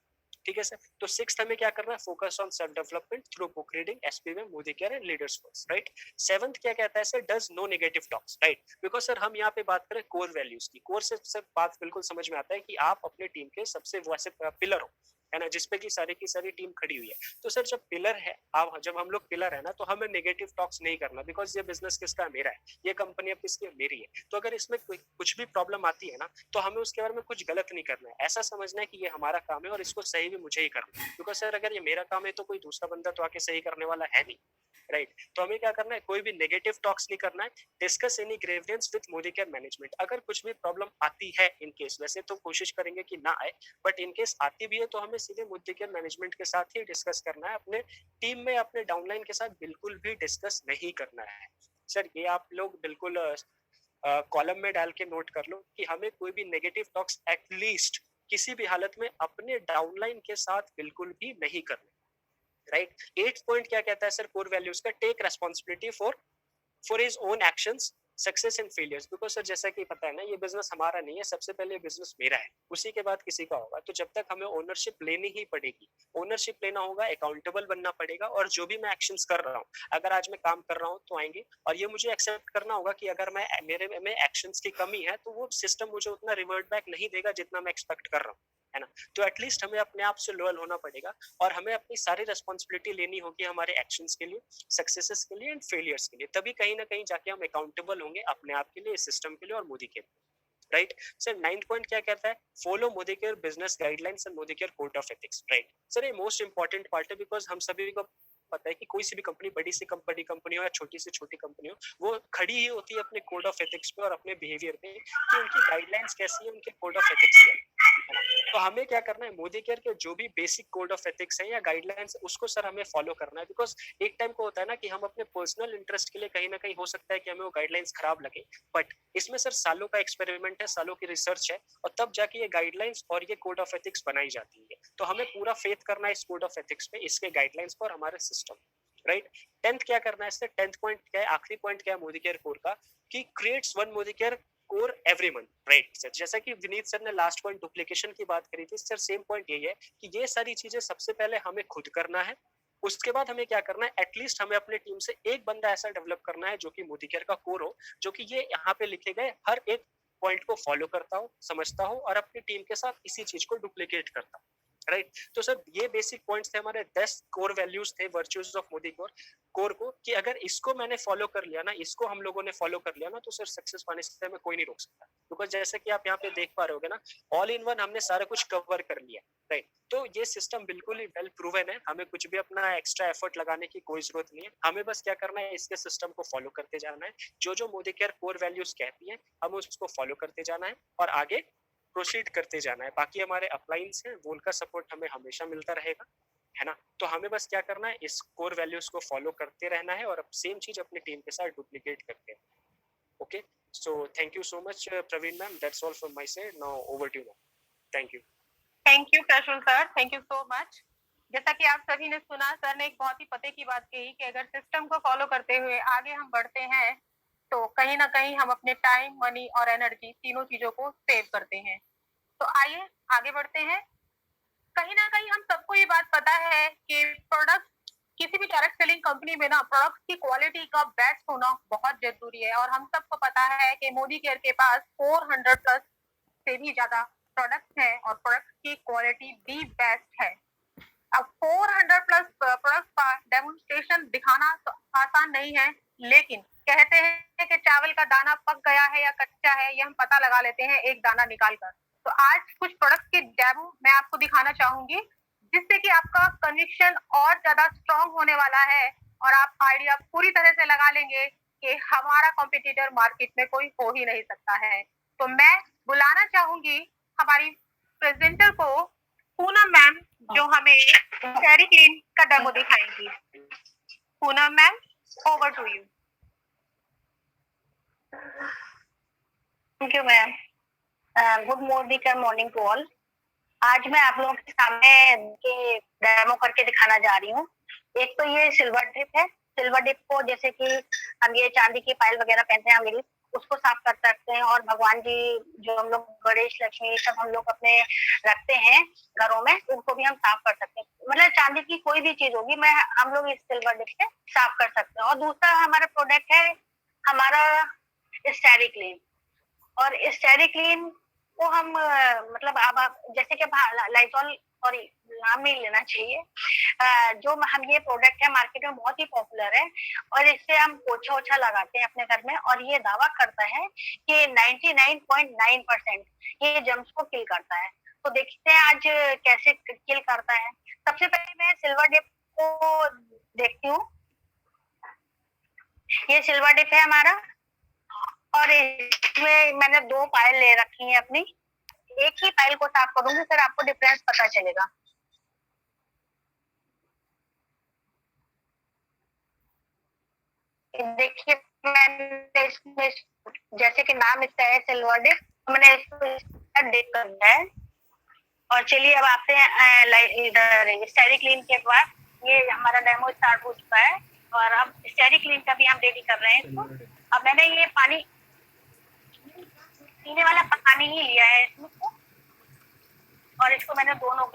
Speaker 5: ठीक है सर। तो सिक्स्थ हमें क्या करना है, focus on self development through book reading, SPBM, Modi care and leaders course. Right. Seventh क्या कहता है sir, does no negative talks. Right. Because sir हम यहाँ पे बात करें कोर वैल्यूज की, कोर से सर बात बिल्कुल समझ में आता है कि आप अपने टीम के सबसे वैसे पिलर हो, है ना, जिसपे की सारी टीम खड़ी हुई है। तो सर जब पिलर है, आप जब हम लोग पिलर है ना, तो हमें नेगेटिव टॉक्स नहीं करना, बिकॉज ये बिजनेस किसका है, मेरा है, ये कंपनी अब किसकी है, मेरी है। तो अगर इसमें कुछ भी प्रॉब्लम आती है ना, तो हमें उसके बारे में कुछ गलत नहीं करना है, ऐसा समझना है कि ये हमारा काम है और इसको सही भी मुझे ही करना है। बिकॉज सर अगर ये मेरा काम है तो कोई दूसरा बंदा तो आके सही करने वाला है नहीं। राइट। तो हमें क्या करना है, कोई भी नेगेटिव टॉक्स नहीं करना है, discuss any grievance with Modi care management. अगर कुछ भी प्रॉब्लम आती है इन केस, वैसे तो कोशिश करेंगे कि ना आए, बट इन केस आती भी है तो हमें सीधे मोदी केयर मैनेजमेंट के साथ ही डिस्कस करना है, अपने टीम में अपने डाउनलाइन के साथ बिल्कुल भी डिस्कस नहीं करना है। सर ये आप लोग बिल्कुल कॉलम में डाल के नोट कर लो कि हमें कोई भी नेगेटिव टॉक्स एटलीस्ट किसी भी हालत में अपने डाउनलाइन के साथ बिल्कुल भी नहीं करना, राइट। 8 पॉइंट क्या कहता है सर कोर वैल्यूज का, take responsibility for his own actions, success and failures. Because sir जैसा कि पता है ना, ये बिजनेस हमारा नहीं है, सबसे पहले बिजनेस मेरा है, उसी के बाद किसी का होगा। तो जब तक हमें ओनरशिप लेनी ही पड़ेगी, ओनरशिप लेना होगा, अकाउंटेबल बनना पड़ेगा, और जो भी मैं एक्शंस कर रहा हूँ, अगर आज मैं काम कर रहा हूँ तो आएंगे, और ये मुझे एक्सेप्ट करना होगा कि अगर मैं मेरे में एक्शंस की कमी है तो वो सिस्टम मुझे उतना रिवर्ट बैक नहीं देगा जितना मैं एक्सपेक्ट कर रहा हूँ, है ना। तो एटलीस्ट हमें अपने आप से लॉयल होना पड़ेगा, और हमें अपनी सारी रिस्पॉन्सिबिलिटी लेनी होगी हमारे एक्शंस के लिए, सक्सेसेस के लिए एंड फेलियर्स के लिए। तभी कहीं ना कहीं जाके हम अकाउंटेबल होंगे अपने आप के लिए, सिस्टम के लिए और मोदी के लिए, राइट। सर 9 पॉइंट क्या कहता है, follow Modi care business guidelines and Modi care code of ethics, right. Sir ये मोस्ट इंपॉर्टेंट पार्ट है, बिकॉज हम सभी को पता है कि कोई सी भी कंपनी, बड़ी से बड़ी कंपनी हो या छोटी से छोटी कंपनी हो, वो खड़ी ही होती है अपने कोड ऑफ एथिक्स पे और अपने बिहेवियर पे, कि उनकी गाइडलाइंस कैसी है, उनके कोड ऑफ एथिक्स क्या है। तो हमें क्या करना है, मोदी केयर के जो भी बेसिक कोड ऑफ एथिक्स है या गाइडलाइंस, उसको सर हमें फॉलो करना है। बिकॉज एक टाइम को होता है ना कि हम अपने पर्सनल इंटरेस्ट के लिए कहीं ना कहीं हो सकता है कि हमें वो गाइडलाइंस खराब लगे, बट इसमें सर सालों का एक्सपेरिमेंट है, सालों की रिसर्च है, और तब जाके ये गाइडलाइंस और ये कोड ऑफ एथिक्स बनाई जाती है। तो हमें पूरा फेथ करना है इस कोड ऑफ एथिक्स पे, इसके गाइडलाइंस पर, हमारे सिस्टम, राइट। 10th क्या करना है इससे, 10th पॉइंट क्या है, आखिरी पॉइंट क्या है मोदी केयर कोर का, कि creates one Modi care core every month, right sir. जैसा कि विनीत सर ने लास्ट पॉइंट डुप्लीकेशन की बात करी थी, सर सेम पॉइंट यही है कि ये सारी चीजें सबसे पहले हमें खुद करना है, उसके बाद हमें क्या करना है, एटलीस्ट हमें अपने टीम से एक बंदा ऐसा डेवलप करना है जो कि मोदी केयर का कोर हो, जो कि ये यहाँ पे लिखे गए हर एक पॉइंट को फॉलो करता हो, समझता हो, और अपनी टीम के साथ इसी चीज को डुप्लीकेट करता हो, राइट। तो सर ये बेसिक पॉइंट्स थे हमारे, 10 कोर वैल्यूज थे वर्च्यूज ऑफ मोदी कोर को, कि अगर इसको मैंने फॉलो कर लिया ना, इसको हम लोगों ने फॉलो कर लिया ना, तो सर सक्सेस पाने से हमें कोई नहीं रोक सकता। बिकॉज जैसे कि आप यहाँ पे देख पा रहे होगे ना, ऑल इन वन हमने सारा कुछ कवर कर लिया, राइट। तो ये सिस्टम बिल्कुल ही वेल प्रूवन है, हमें कुछ भी अपना एक्स्ट्रा एफर्ट लगाने की कोई जरूरत नहीं है, हमें बस क्या करना है, इसके सिस्टम को फॉलो करते जाना है, जो मोदी केयर कोर वैल्यूज कहती है हम उसको फॉलो करते जाना है, और आगे प्रोसीड करते जाना है। बाकी हमारे अपलाइंस हैं, वो उनका सपोर्ट हमें हमेशा मिलता रहेगा, है ना। तो हमें बस क्या करना है, इस कोर वैल्यूज को फॉलो करते रहना है, और अब सेम चीज अपनी टीम के साथ डुप्लीकेट करते हैं। Okay, so thank you so much Praveen ma'am, that's all from my side, now over to you. Thank you.
Speaker 2: Thank you Prashul sir, thank you so much. जैसा कि आप सभी ने सुना, सर ने एक बहुत ही पते की बात कही कि अगर सिस्टम को फॉलो करते हुए आगे हम बढ़ते हैं तो कहीं ना कहीं हम अपने टाइम, मनी और एनर्जी, तीनों चीजों को सेव करते हैं। तो आइए आगे बढ़ते हैं। कहीं ना कहीं हम सबको ये बात पता है कि प्रोडक्ट, किसी भी डायरेक्ट सेलिंग कंपनी में ना प्रोडक्ट की क्वालिटी का बेस्ट होना बहुत जरूरी है, और हम सबको पता है कि मोदी केयर के पास 400 प्लस से भी ज्यादा प्रोडक्ट है, और प्रोडक्ट की क्वालिटी भी बेस्ट है। अब 400 प्लस प्रोडक्ट का डेमोन्स्ट्रेशन दिखाना तो आसान नहीं है, लेकिन कहते हैं कि चावल का दाना पक गया है या कच्चा है, ये हम पता लगा लेते हैं एक दाना निकाल कर। तो आज कुछ प्रोडक्ट के डेमो मैं आपको दिखाना चाहूंगी, जिससे कि आपका कन्विक्शन और ज्यादा स्ट्रॉन्ग होने वाला है, और आप आइडिया पूरी तरह से लगा लेंगे कि हमारा कॉम्पिटिटर मार्केट में कोई हो ही नहीं सकता है। तो मैं बुलाना चाहूंगी हमारी प्रेजेंटर को, पूनम मैम, जो हमें फेरी क्लीन का डेमो दिखाएंगी। Poonam ma'am, over to you.
Speaker 6: Thank you ma'am. Good morning to all. आज मैं आप लोगों के सामने के डेमो करके दिखाना जा रही हूँ। एक तो ये सिल्वर ड्रिप है। सिल्वर ड्रिप को जैसे कि हम ये चांदी की पायल वगैरह पहनते हैं, हम उसको साफ कर सकते हैं, और भगवान जी जो हम लोग गणेश लक्ष्मी सब हम लोग अपने रखते हैं घरों में, उनको भी हम साफ कर सकते हैं। मतलब चांदी की कोई भी चीज होगी, हम लोग इस सिल्वर ड्रिप से साफ कर सकते हैं। और दूसरा हमारा प्रोडक्ट है हमारा स्टेरिक क्लीन। और स्टेरिक क्लीन को हम मतलब आप जैसे कि लाइजॉल, सॉरी नाम नहीं लेना चाहिए, जो हम ये प्रोडक्ट है मार्केट में बहुत ही पॉपुलर है, और इससे हम पोछा ओछा लगाते हैं अपने घर में, और ये दावा करता है कि 99.9% ये जर्म्स को किल करता है। तो देखते हैं आज कैसे किल करता है। सबसे पहले मैं सिल्वर डिप को देखती हूँ। ये सिल्वर डिप है हमारा, और इसमें मैंने 2 पायल ले रखी है अपनी। एक ही पायल को साफ करूंगी, फिर आपको डिफरेंस पता चलेगा। देखिए मैंने इसमें, जैसे कि नाम इसका है सिल्वर डिप, मैंने इसको डिप कर दिया है। और चलिए अब आते हैं इधर स्टेरी क्लीन के बाद। ये हमारा डेमो स्टार्ट हो चुका है और अब स्टेरी क्लीन का भी हम रेडी कर रहे हैं इसको। अब मैंने ये पानी, पीने वाला पानी ही लिया है इसमें, और इसको मैंने दोनों